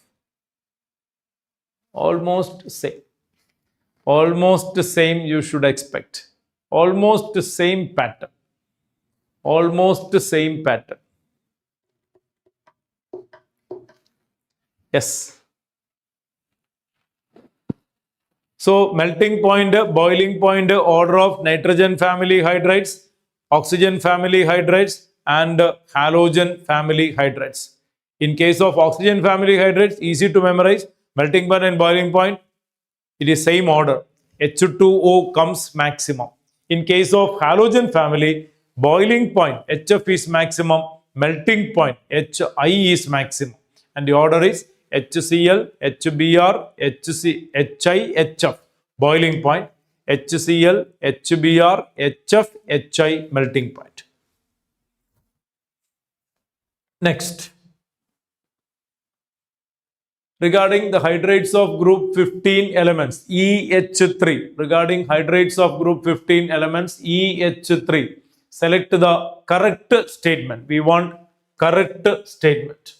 Almost same. Almost the same you should expect. Almost the same pattern. Almost the same pattern. Yes. So melting point, boiling point, order of nitrogen family hydrides, oxygen family hydrides and halogen family hydrides. In case of oxygen family hydrides, easy to memorize. Melting point and boiling point, it is same order. H2O comes maximum. In case of halogen family, boiling point, HF is maximum, melting point, HI is maximum. And the order is HCl, HBr, HI, HF. Boiling point, HCl, HBr, HF, HI, melting point. Next. Regarding the hydrides of group 15 elements, EH3. Regarding hydrides of group 15 elements, EH3. Select the correct statement. We want correct statement.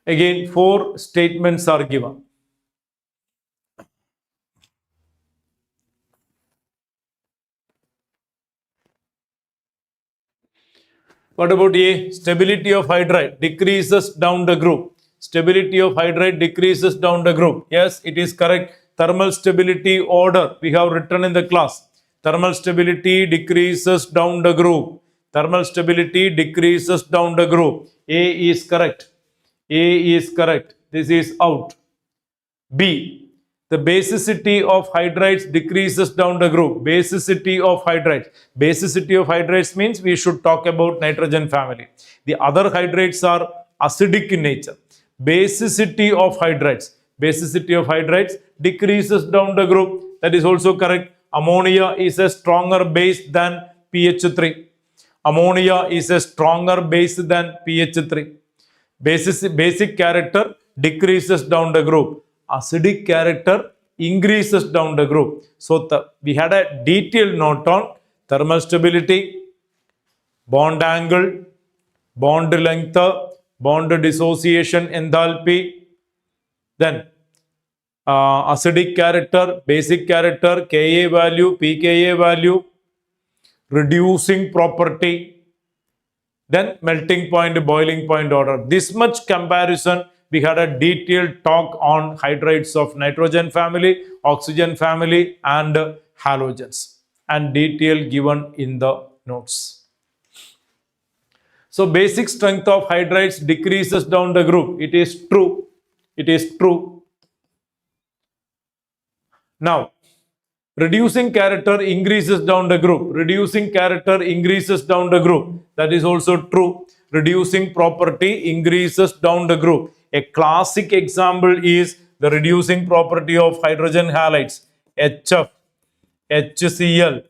Again, 4 statements are given. What about A? Stability of hydride decreases down the group. Stability of hydride decreases down the group. Yes, it is correct. Thermal stability order we have written in the class. Thermal stability decreases down the group. Thermal stability decreases down the group. A is correct. A is correct. This is out. B. The basicity of hydrides decreases down the group. Basicity of hydrides. Basicity of hydrides means we should talk about nitrogen family. The other hydrides are acidic in nature. Basicity of hydrides. Basicity of hydrides decreases down the group. That is also correct. Ammonia is a stronger base than pH3. Ammonia is a stronger base than pH3. Basic character decreases down the group. Acidic character increases down the group. So we had a detailed note on thermal stability, bond angle, bond length, bond dissociation enthalpy, then acidic character, basic character, Ka value, pKa value, reducing property, then melting point, boiling point order. This much comparison, we had a detailed talk on hydrides of nitrogen family, oxygen family and halogens, and detail given in the notes. So basic strength of hydrides decreases down the group. It is true. It is true. Now, reducing character increases down the group. Reducing character increases down the group. That is also true. reducing property increases down the group. A classic example is the reducing property of hydrogen halides, HF, HCl,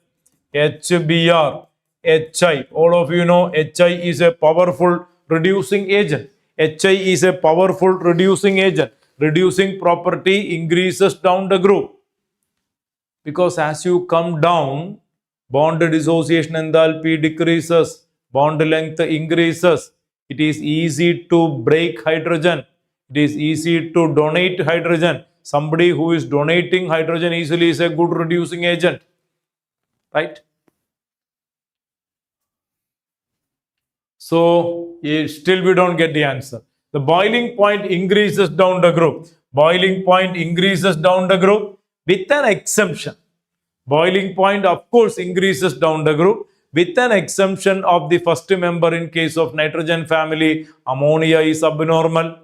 HBr, HI. All of you know HI is a powerful reducing agent. HI is a powerful reducing agent. Reducing property increases down the group. Because as you come down, bond dissociation enthalpy decreases, bond length increases. It is easy to break hydrogen. It is easy to donate hydrogen. Somebody who is donating hydrogen easily is a good reducing agent. Right? So, still we don't get the answer. The boiling point increases down the group. Boiling point increases down the group with an exemption. Boiling point, of course, increases down the group with an exemption of the first member. In case of nitrogen family, ammonia is abnormal,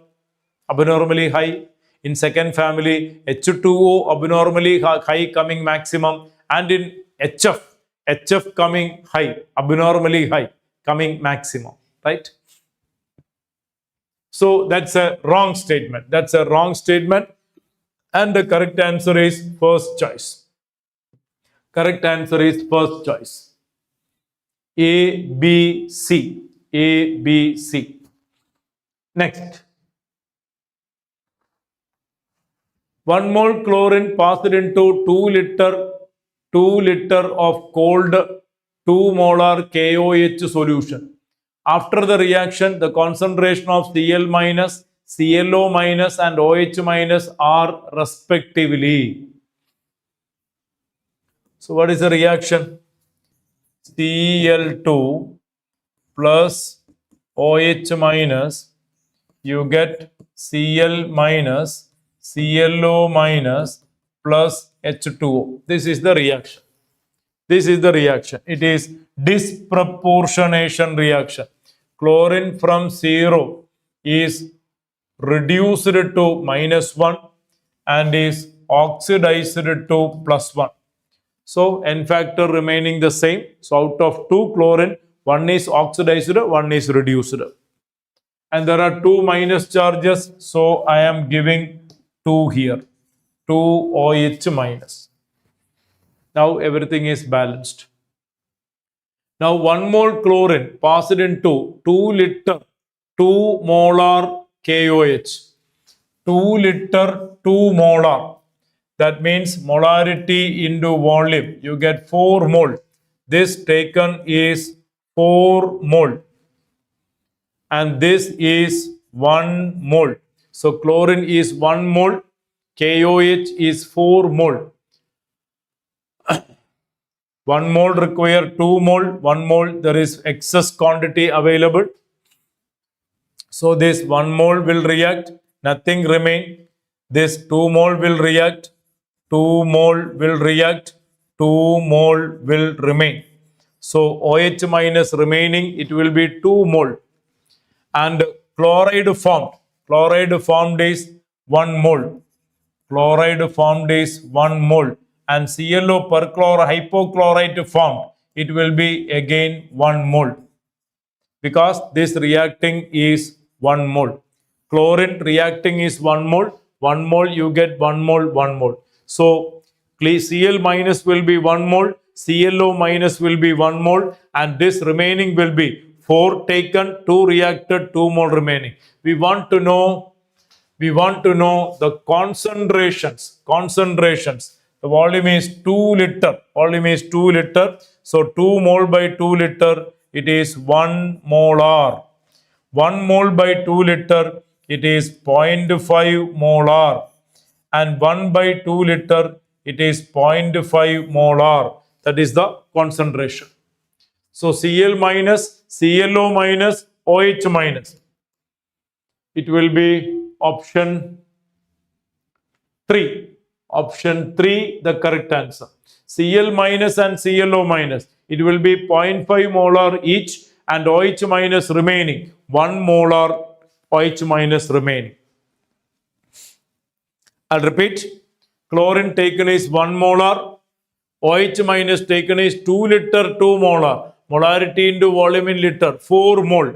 abnormally high. In second family, H2O abnormally high coming maximum, and in HF coming high, abnormally high coming maximum, right? So that's a wrong statement. That's a wrong statement, and the correct answer is first choice. Correct answer is first choice. A, B, C. A, B, C. Next. 1 mole chlorine passed into 2 liter of cold 2 molar KOH solution. After the reaction, the concentration of Cl minus, ClO minus and OH minus are respectively. So what is the reaction? Cl2 plus OH minus, you get Cl minus, ClO minus plus H2O. This is the reaction. This is the reaction. It is disproportionation reaction. Chlorine from 0 is reduced to -1 and is oxidized to +1. So N factor remaining the same. So out of 2 chlorine, 1 is oxidized, 1 is reduced. And there are 2 minus charges. So I am giving 2 here. 2 OH minus. Now everything is balanced. Now 1 mole chlorine passed into 2 liter 2 molar KOH. 2 liter 2 molar. That means molarity into volume. You get 4 mole. This taken is 4 mole. And this is 1 mole. So chlorine is 1 mole. KOH is 4 mole. 1 mole require 2 mole. 1 mole there is excess quantity available. So this 1 mole will react. Nothing remain. This 2 mole will react. 2 mole will react, 2 mole will remain. So OH minus remaining, it will be 2 mole. And chloride formed is 1 mole. Chloride formed is 1 mole. And ClO hypochlorite formed, it will be again 1 mole. Because this reacting is 1 mole. Chlorine reacting is 1 mole. 1 mole you get 1 mole, 1 mole. So Cl minus will be 1 mole, ClO minus will be 1 mole, and this remaining will be 4 taken, 2 reacted, 2 mole remaining. We want to know the concentrations. The volume is 2 liter. Volume is 2 liter. So 2 mole by 2 liter, it is 1 molar. 1 mole by 2 liter, it is 0.5 molar. And 1 by 2 liter, it is 0.5 molar. That is the concentration. So Cl minus, ClO minus, OH minus. It will be option 3. Option 3, the correct answer. Cl minus and ClO minus. It will be 0.5 molar each and OH minus remaining. 1 molar OH minus remaining. I'll repeat. Chlorine taken is 1 molar. OH minus taken is 2 liter 2 molar. Molarity into volume in liter 4 mole.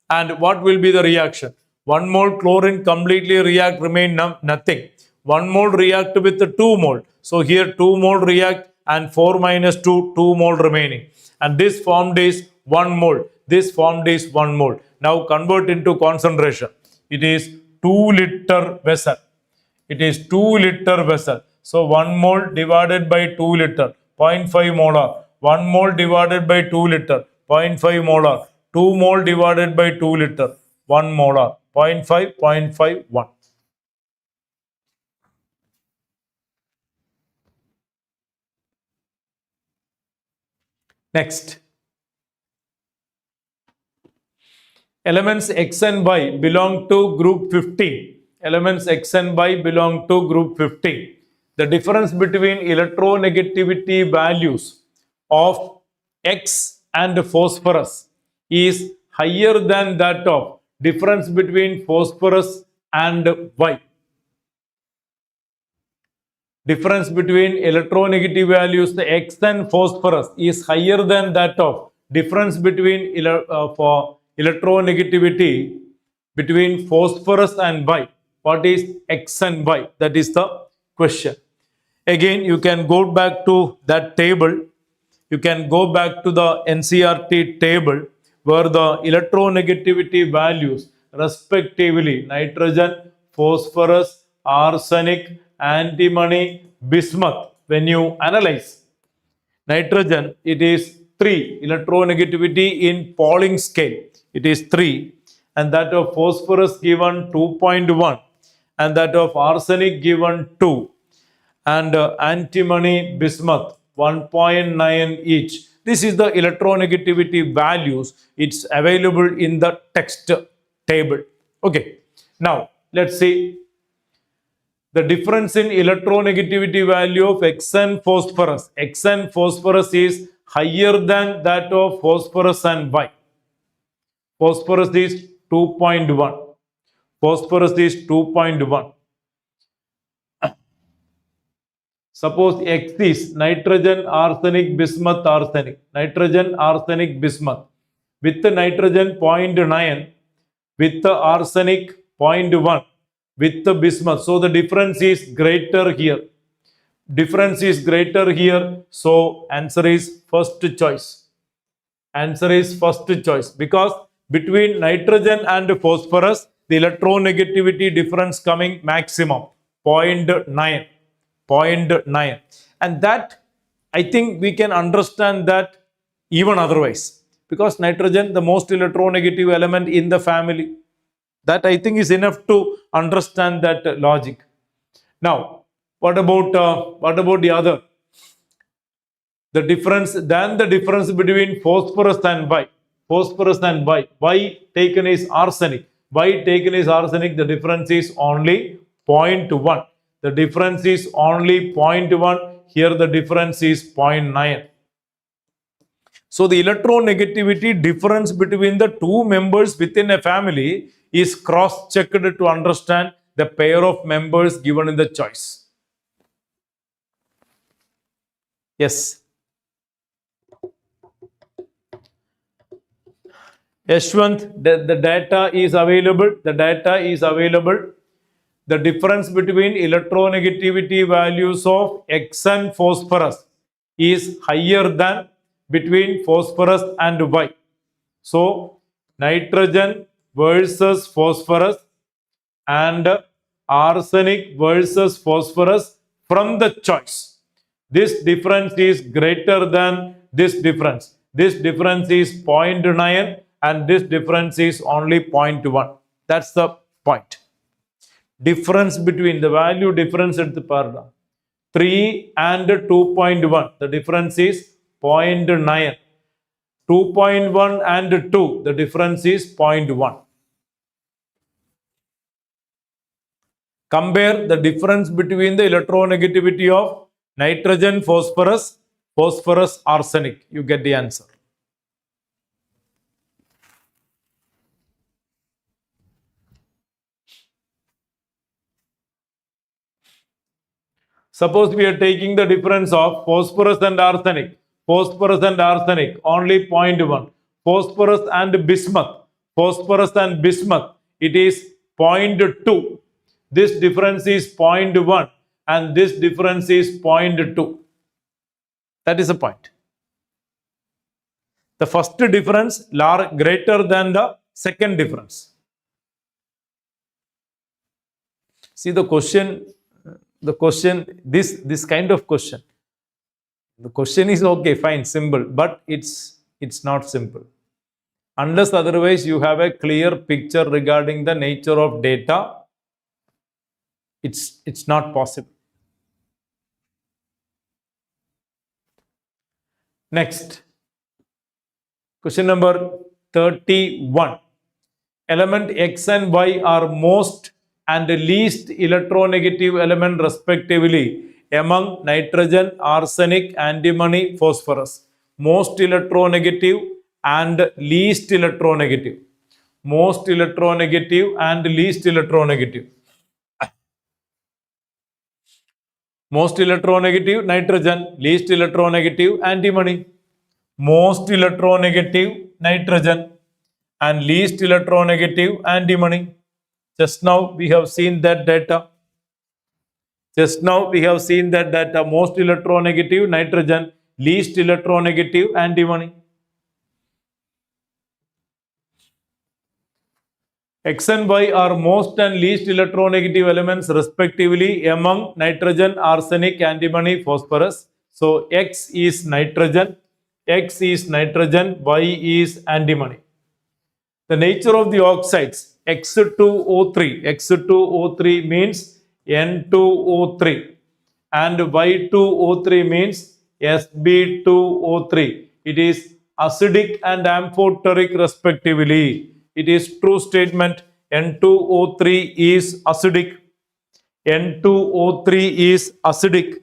And what will be the reaction? 1 mole chlorine completely react, remain nothing. 1 mole react with 2 mole. So here 2 mole react and 4 minus 2, 2 mole remaining. And this formed is 1 mole. This formed is 1 mole. Now convert into concentration. It is 2 liter vessel. It is 2 liter vessel. So 1 mole divided by 2 liter, 0.5 molar. 1 mole divided by 2 liter, 0.5 molar. 2 mole divided by 2 liter, 1 molar, 0.5, 0.5, 1. Next. Elements X and Y belong to group 15. Elements X and Y belong to group 15. The difference between electronegativity values of X and phosphorus is higher than that of difference between phosphorus and Y. Difference between electronegative values, the X and phosphorus, is higher than that of difference between electronegativity between phosphorus and Y. What is X and Y? That is the question. Again, you can go back to that table. You can go back to the NCERT table where the electronegativity values respectively nitrogen, phosphorus, arsenic, antimony, bismuth. When you analyze nitrogen, it is 3. Electronegativity in Pauling scale, it is 3. And that of phosphorus given 2.1. And that of arsenic given 2. And antimony, bismuth 1.9 each. This is the electronegativity values. It's available in the text table. Okay. Now, let's see the difference in electronegativity value of X and phosphorus. X and phosphorus is higher than that of phosphorus and Y. Phosphorus is 2.1. Phosphorus is 2.1. Suppose X is nitrogen, arsenic, bismuth, arsenic. Nitrogen, arsenic, bismuth. With the nitrogen 0.9, with the arsenic 0.1, with the bismuth. So the difference is greater here. Difference is greater here. So answer is first choice. Answer is first choice. Because between nitrogen and phosphorus, the electronegativity difference coming maximum 0.9. 0.9, and that I think we can understand that even otherwise, because nitrogen the most electronegative element in the family. That I think is enough to understand that logic. Now what about the other, the difference between phosphorus and Y. Phosphorus and Y taken is arsenic. Y taken is arsenic. The difference is only 0.1. The difference is only 0.1. Here the difference is 0.9. So the electronegativity difference between the two members within a family is cross-checked to understand the pair of members given in the choice. Yes. Yashwant, the data is available. The data is available. The difference between electronegativity values of X and phosphorus is higher than between phosphorus and Y. So, nitrogen versus phosphorus and arsenic versus phosphorus from the choice. This difference is greater than this difference. This difference is 0.9 and this difference is only 0.1. That's the point. Difference between the value difference at the paradigm 3 and 2.1, the difference is 0.9. 2.1 and 2, the difference is 0.1. Compare the difference between the electronegativity of nitrogen, phosphorus, phosphorus, arsenic. You get the answer. Suppose we are taking the difference of phosphorus and arsenic. Phosphorus and arsenic only 0.1. Phosphorus and bismuth. phosphorus and bismuth, it is 0.2. This difference is 0.1 and this difference is 0.2. That is the point. The first difference greater than the second difference. See the question, this kind of question. The question is okay, fine, simple, but it's not simple. Unless otherwise you have a clear picture regarding the nature of data, it's not possible. Next, question number 31. Element X and Y are most and least electronegative element respectively among nitrogen, arsenic, antimony, phosphorus. Most electronegative and least electronegative. Most electronegative and least electronegative. Most electronegative nitrogen, least electronegative antimony. Most electronegative nitrogen and least electronegative antimony. Just now we have seen that data. Most electronegative nitrogen, least electronegative antimony. X and Y are most and least electronegative elements respectively among nitrogen, arsenic, antimony, phosphorus. So X is nitrogen, Y is antimony. The nature of the oxides, X2O3 means N2O3 and Y2O3 means Sb2O3. It is acidic and amphoteric respectively. It is true statement. N2O3 is acidic. N2O3 is acidic.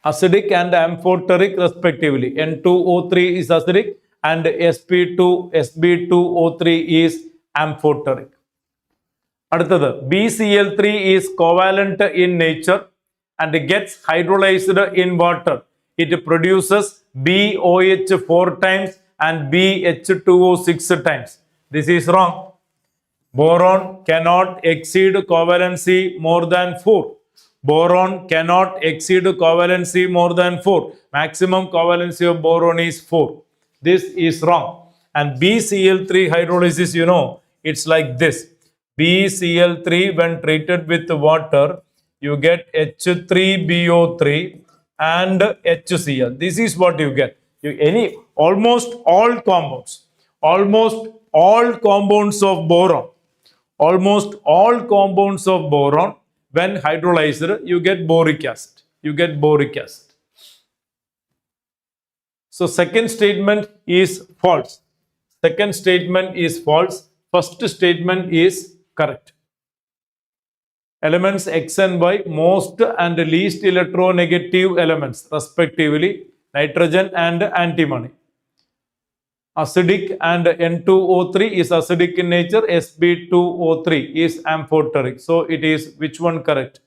Acidic and amphoteric respectively. N2O3 is acidic and Sb2O3 is amphoteric. அடுத்தது, BCl3 is covalent in nature and gets hydrolyzed in water. It produces BOH 4 times and BH2O 6 times. This is wrong. Boron cannot exceed covalency more than 4. Boron cannot exceed covalency more than 4. Maximum covalency of boron is 4. This is wrong. And BCl3 hydrolysis, you know, it's like this. BCl3 when treated with water, you get H3BO3 and HCl. This is what you get. Almost all compounds of boron, when hydrolyzed, you get boric acid. So second statement is false. First statement is correct. Elements X and Y, most and least electronegative elements respectively, nitrogen and antimony. Acidic and N2O3 is acidic in nature, Sb2O3 is amphoteric. So it is which one correct?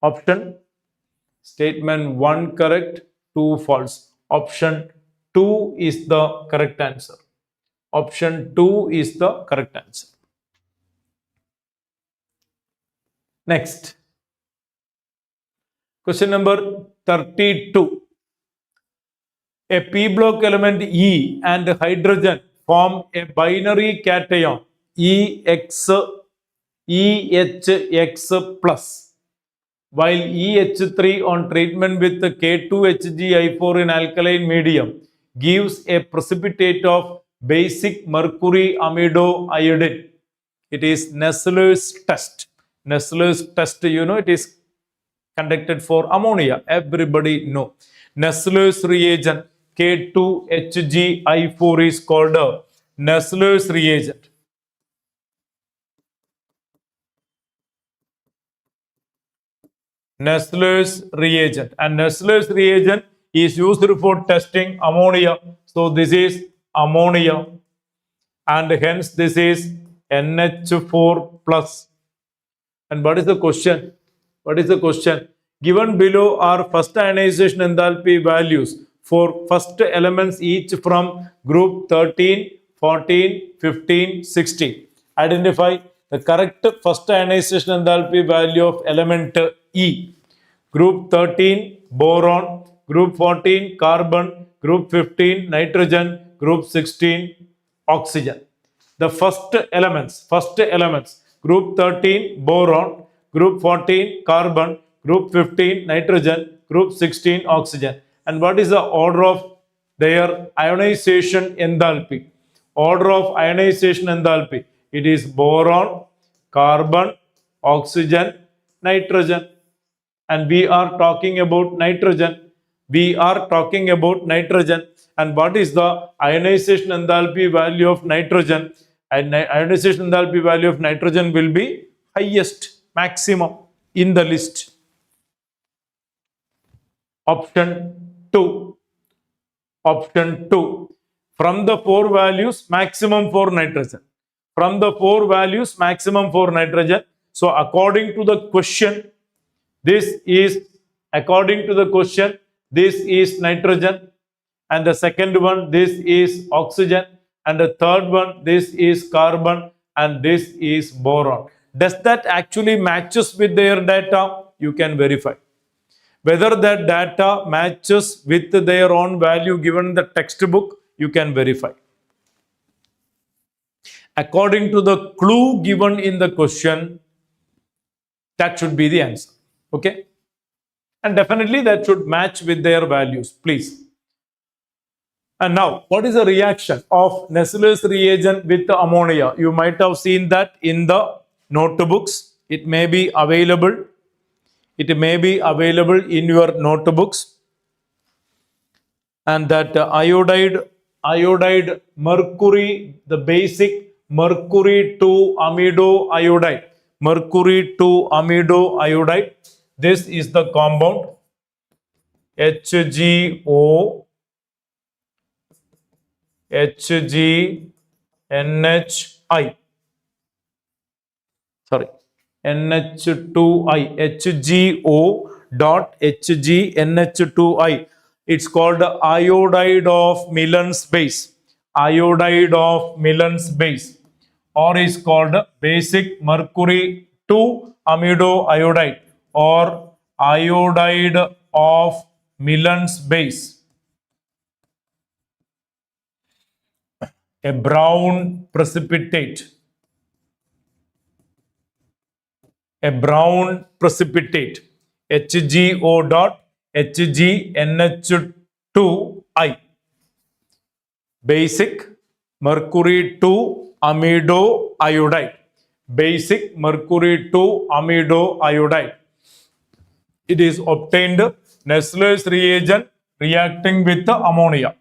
Option, statement 1 correct, 2 false. Option 2 is the correct answer. Next, question number 32. A P block element E and hydrogen form a binary cation EHX plus, while EH3 on treatment with K2HgI4 in alkaline medium gives a precipitate of basic mercury amido iodide. It is Nestler's test. You know, it is conducted for ammonia. Everybody know. Nestler's reagent K2HgI4 is called Nestler's reagent. And Nestler's reagent is used for testing ammonia. So this is ammonia and hence this is NH4 plus. And what is the question? What is the question? Given below are first ionization enthalpy values for first elements each from group 13, 14, 15, 16. Identify the correct first ionization enthalpy value of element E. Group 13, boron. Group 14, carbon. Group 15, nitrogen. Group 16, oxygen. The first elements, group 13, boron. Group 14, carbon. Group 15, nitrogen. Group 16, oxygen. And what is the order of their ionization enthalpy? Order of ionization enthalpy. It is boron, carbon, oxygen, nitrogen. And we are talking about nitrogen. And what is the ionization enthalpy value of nitrogen? And ionization enthalpy value of nitrogen will be highest, maximum in the list. Option 2. From the 4 values, maximum for nitrogen. So according to the question, this is nitrogen, and the second one, this is oxygen, and the third one, this is carbon, and this is boron. Does that actually matches with their data? You can verify. Whether that data matches with their own value given in the textbook, you can verify. According to the clue given in the question, that should be the answer. Okay? And definitely that should match with their values, please. And now, what is the reaction of Nestler's reagent with the ammonia? You might have seen that in the notebooks. It may be available. In your notebooks. And that iodide mercury, the basic mercury 2 amido iodide. This is the compound HgO, HgNHI. Sorry, NH2I, HgO.HgNH2I. It's called iodide of Millen's base. Or is called basic mercury 2 amido iodide or iodide of Millen's base. A brown precipitate. HgO.HgNH2I. Basic mercury 2 amido iodide. It is obtained Nestler's reagent reacting with the ammonia.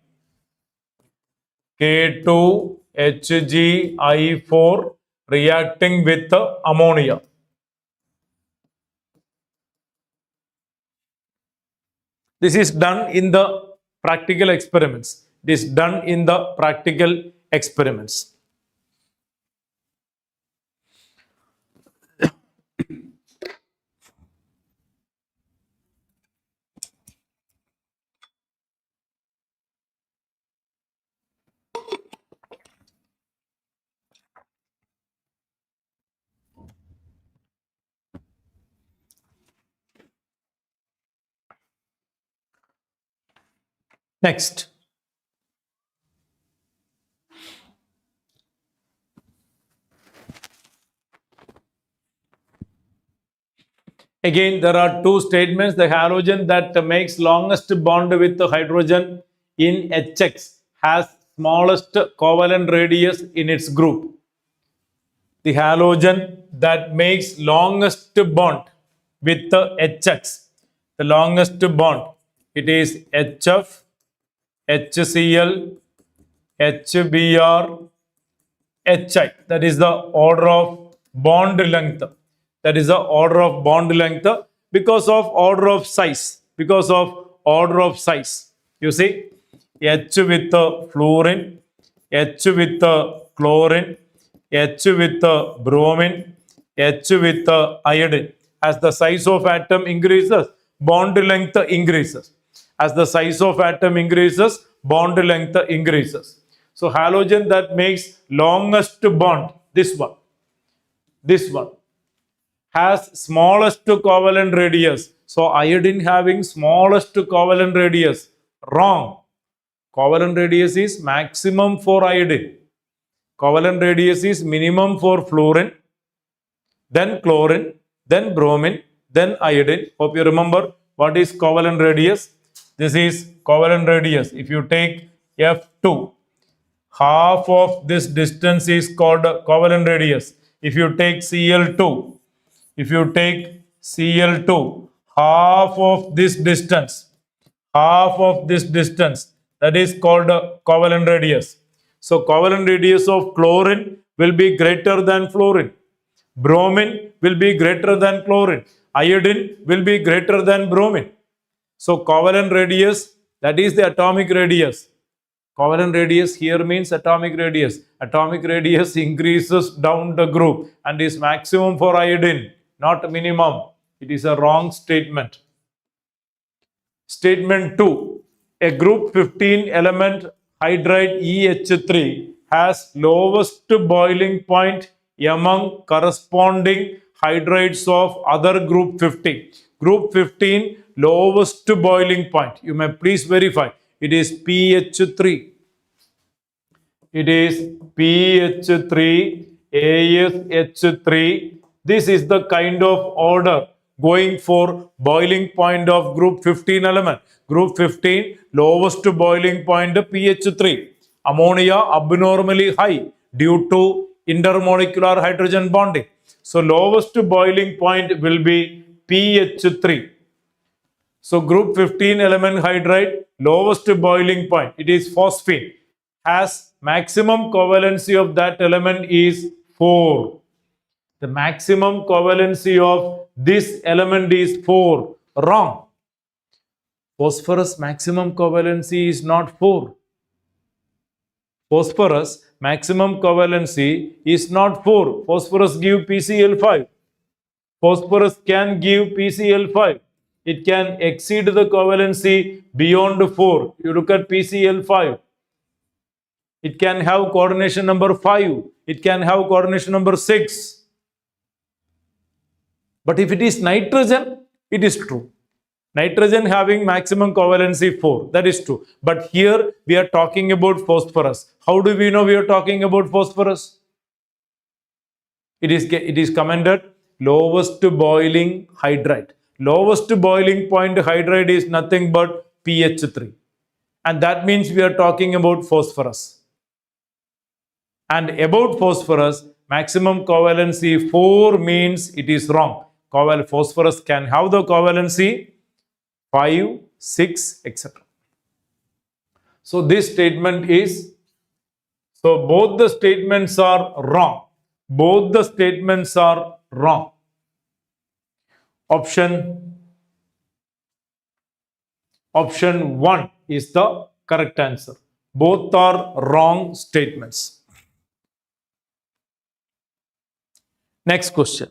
K2HgI4 reacting with the ammonia. This is done in the practical experiments. Next. Again, there are two statements. The halogen that makes longest bond with the hydrogen in HX has smallest covalent radius in its group. The halogen that makes longest bond with the HX, the longest bond, it is HF, HCl, HBr, HI. That is the order of bond length. Because of order of size. You see, H with the fluorine, H with the chlorine, H with the bromine, H with iodine. As the size of atom increases, bond length increases. As the size of atom increases, bond length increases. So halogen that makes longest bond, this one, has smallest covalent radius. So iodine having smallest covalent radius. Wrong. Covalent radius is maximum for iodine. Covalent radius is minimum for fluorine, then chlorine, then bromine, then iodine. Hope you remember what is covalent radius. This is covalent radius. If you take F2, half of this distance is called covalent radius. If you take Cl2, half of this distance, that is called covalent radius. So covalent radius of chlorine will be greater than fluorine. Bromine will be greater than chlorine. Iodine will be greater than bromine. So covalent radius, that is the atomic radius. Covalent radius here means atomic radius. Atomic radius increases down the group and is maximum for iodine, not minimum. It is a wrong statement. Statement 2. A group 15 element hydride EH3 has lowest boiling point among corresponding hydrides of other group 15. Group 15 lowest boiling point. You may please verify. It is pH3. It is pH3, ASH3. This is the kind of order going for boiling point of group 15 element. Group 15 lowest boiling point pH3. Ammonia abnormally high due to intermolecular hydrogen bonding. So lowest boiling point will be pH3. So group 15 element hydride, lowest boiling point, it is phosphine, has maximum covalency of that element is 4. The maximum covalency of this element is 4. Wrong. Phosphorus maximum covalency is not 4. Phosphorus maximum covalency is not 4. Phosphorus give PCl5. Phosphorus can give PCl5. It can exceed the covalency beyond 4. You look at PCl5. It can have coordination number 5. It can have coordination number 6. But if it is nitrogen, it is true. Nitrogen having maximum covalency 4. That is true. But here we are talking about phosphorus. How do we know we are talking about phosphorus? It is commented lowest boiling hydride. Lowest boiling point hydride is nothing but pH3. And that means we are talking about phosphorus. And about phosphorus, maximum covalency 4 means it is wrong. Phosphorus can have the covalency 5, 6, etc. So this statement is, so both the statements are wrong. Both the statements are wrong. Option 1 is the correct answer. Both are wrong statements. Next question.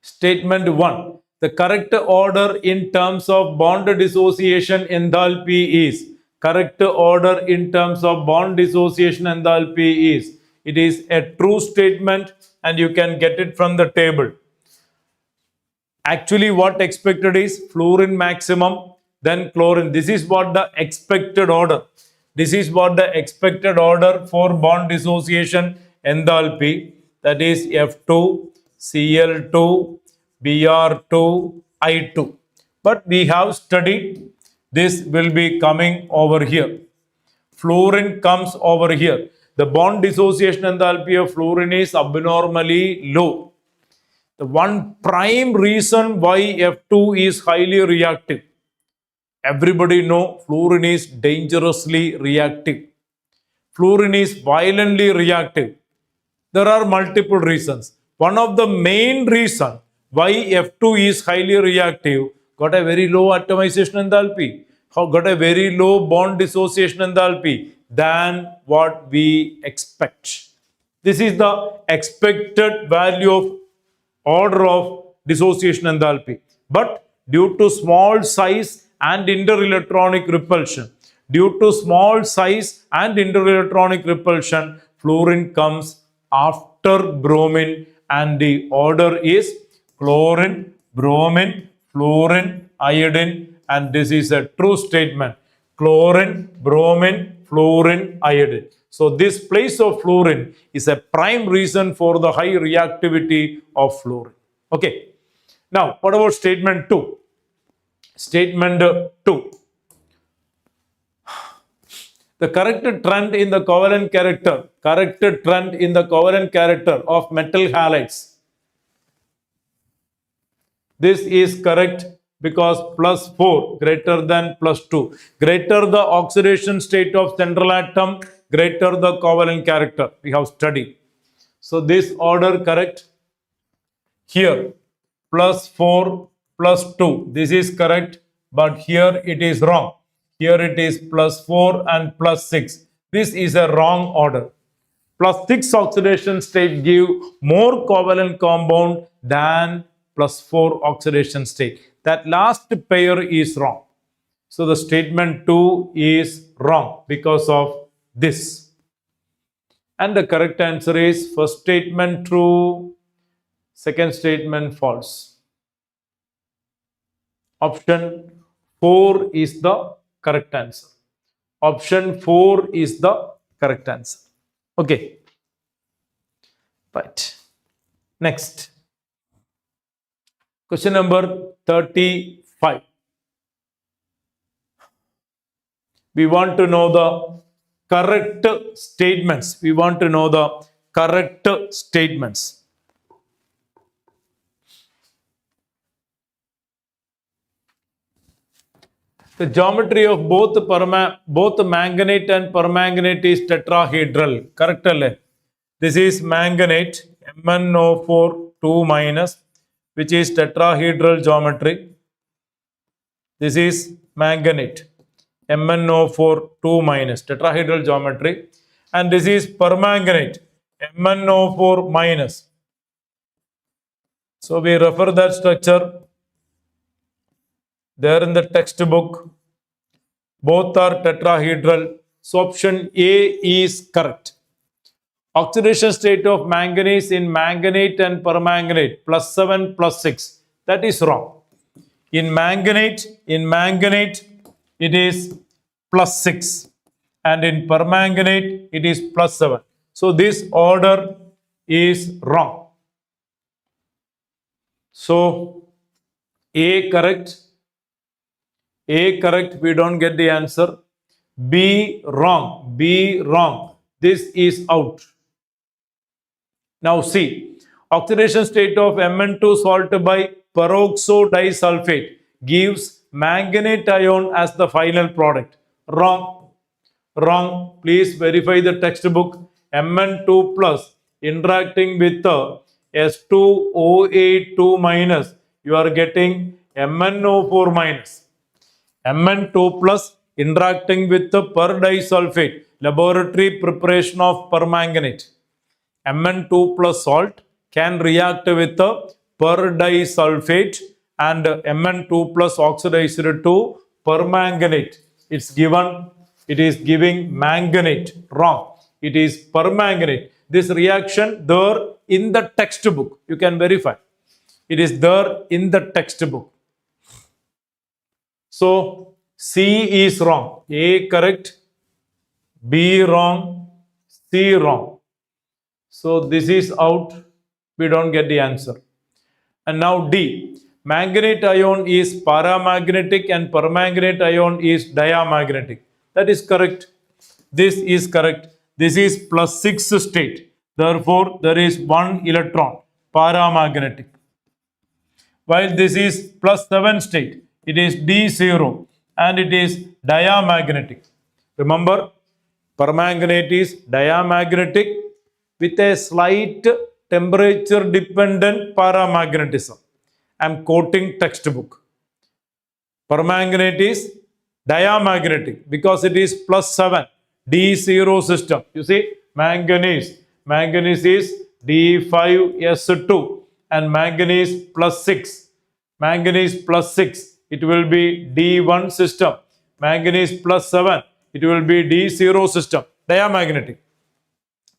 Statement 1. The correct order in terms of bond dissociation enthalpy is. Correct order in terms of bond dissociation enthalpy is. It is a true statement and you can get it from the table. Actually what expected is fluorine maximum, then chlorine. This is what the expected order. This is what the expected order for bond dissociation enthalpy, that is F2, Cl2, Br2, I2. But we have studied this will be coming over here. Fluorine comes over here. The bond dissociation enthalpy of fluorine is abnormally low. The one prime reason why F2 is highly reactive. Everybody know fluorine is dangerously reactive. Fluorine is violently reactive. There are multiple reasons. One of the main reasons why F2 is highly reactive, got a very low atomization enthalpy. got a very low bond dissociation enthalpy than what we expect. This is the expected value of order of dissociation enthalpy. But due to small size and interelectronic repulsion, fluorine comes after bromine and the order is chlorine, bromine, fluorine, iodine, and this is a true statement. Chlorine, bromine, fluorine, iodine. So this place of fluorine is a prime reason for the high reactivity of fluorine. Okay. Now, what about statement 2? Statement 2. The correct trend in the covalent character of metal halides. This is correct because plus 4 greater than plus 2. Greater the oxidation state of central atom, greater the covalent character. We have studied. So this order correct. Here plus 4 plus 2. This is correct, but here it is wrong. Here it is plus 4 and plus 6. This is a wrong order. Plus 6 oxidation state give more covalent compound than plus 4 oxidation state. That last pair is wrong. So the statement 2 is wrong because of this. And the correct answer is first statement true, second statement false. Option 4 is the correct answer. Option 4 is the correct answer. Okay. Right. Next. Question number 35. We want to know the correct statements. We want to know the correct statements. The geometry of both manganate and permanganate is tetrahedral. Correct? This is manganate, MnO4 2 minus, which is tetrahedral geometry. This is manganate, MnO4 2 minus, tetrahedral geometry. And this is permanganate, MnO4 minus. So we refer that structure there in the textbook. Both are tetrahedral. So option A is correct. Oxidation state of manganese in manganate and permanganate plus 7 plus 6. That is wrong. In manganate it is plus 6 and in permanganate it is plus 7. So this order is wrong. So A correct. A correct, we don't get the answer. B wrong. B wrong. This is out. Now C. Oxidation state of Mn2 salt by peroxodisulfate gives manganate ion as the final product. Wrong. Wrong. Please verify the textbook. Mn2 plus interacting with the S2O8 minus. You are getting MnO4 minus. Mn2 plus interacting with the per-disulfate, laboratory preparation of permanganate. Mn2 plus salt can react with the per-disulfate and Mn2 plus oxidized to permanganate. It is giving manganate. Wrong. It is permanganate. This reaction there in the textbook. You can verify. It is there in the textbook. So C is wrong. A correct, B wrong, C wrong. So this is out. We don't get the answer. And now D. Manganate ion is paramagnetic and permanganate ion is diamagnetic. That is correct. This is correct. This is plus 6 state. Therefore, there is 1 electron, paramagnetic. While this is plus 7 state, it is D0 and it is diamagnetic. Remember, permanganate is diamagnetic with a slight temperature dependent paramagnetism. I am quoting textbook. Permanganate is Diamagnetic, because it is +7, D0 system. You see, manganese is D5S2 and manganese +6. Manganese +6, it will be D1 system. Manganese +7, it will be D0 system. Diamagnetic.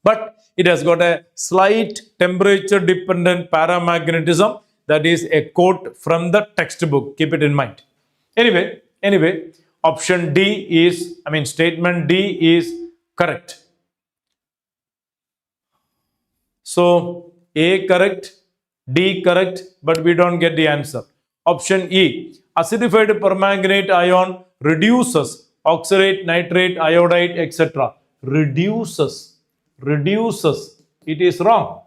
But it has got a slight temperature dependent paramagnetism. That is a quote from the textbook. Keep it in mind. Anyway, option D is, statement D is correct. So A correct, D correct, but we don't get the answer. Option E, acidified permanganate ion reduces oxalate, nitrate, iodide, etc. Reduces. It is wrong.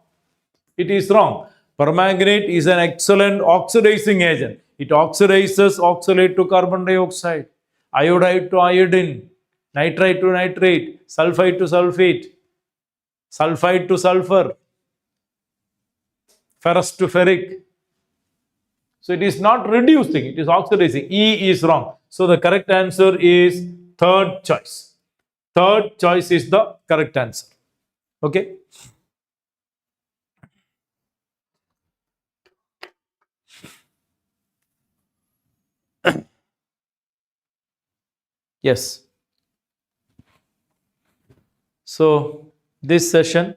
Permanganate is an excellent oxidizing agent. It oxidizes oxalate to carbon dioxide, iodide to iodine, nitrite to nitrate, sulfide to sulfate, sulfide to sulfur, ferrous to ferric. So it is not reducing, it is oxidizing. E is wrong. So the correct answer is third choice. Third choice is the correct answer. Okay. Yes. So this session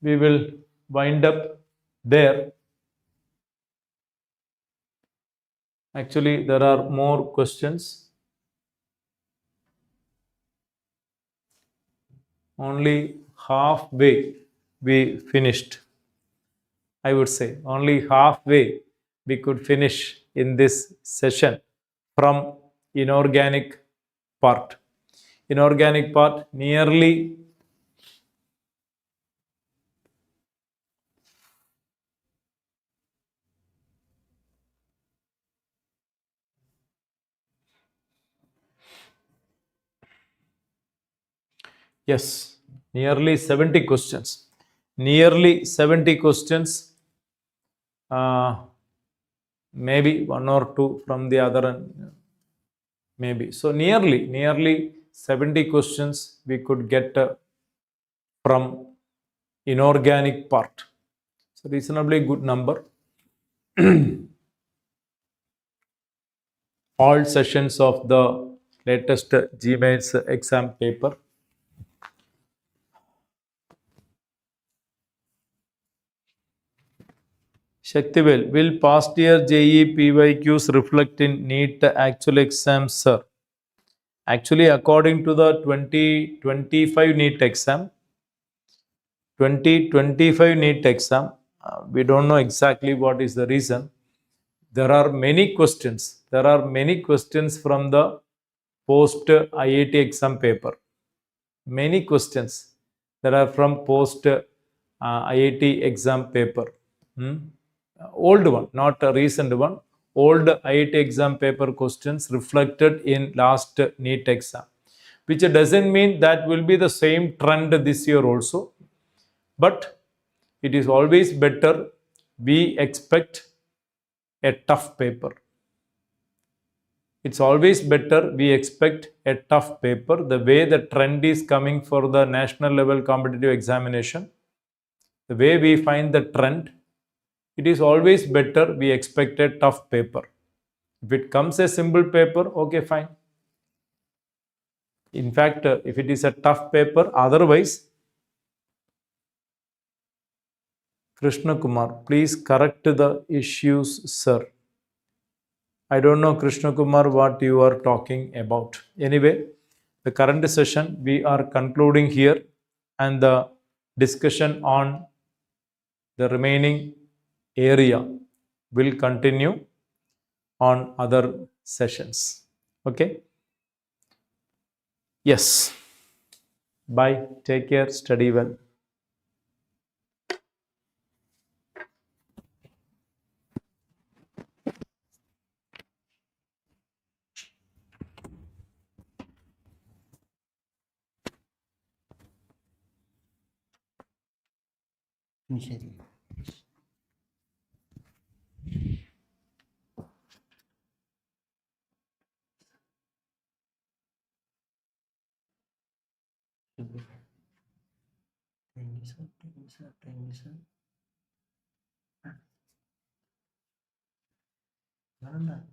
we will wind up there. Actually, there are more questions. Only halfway we finished. I would say only halfway we could finish in this session from inorganic part. Inorganic part nearly yes, nearly 70 questions. Nearly 70 questions. Maybe one or two from the other end. Maybe. So nearly 70 questions we could get from inorganic part. So reasonably good number. All sessions of the latest JEE Main's exam paper. Shaktivel, will past year JEE PYQs reflect in NEET actual exams, sir? Actually, according to the 2025 NEET exam, we don't know exactly what is the reason. There are many questions. From the post IIT exam paper. Many questions that are from post IIT exam paper. Old one, not a recent one. Old IIT exam paper questions reflected in last NEET exam, which doesn't mean that will be the same trend this year also. But it is always better we expect a tough paper. It's always better we expect a tough paper. The way the trend is coming for the national level competitive examination, the way we find the trend, it is always better we expect a tough paper. If it comes a simple paper, okay, fine. In fact, if it is a tough paper, otherwise, Krishna Kumar, please correct the issues, sir. I don't know, Krishna Kumar, what you are talking about. Anyway, the current session we are concluding here, and the discussion on the remaining area will continue on other sessions. Okay? Yes. Bye. Take care. Study well. ശരി. Thank you, sir.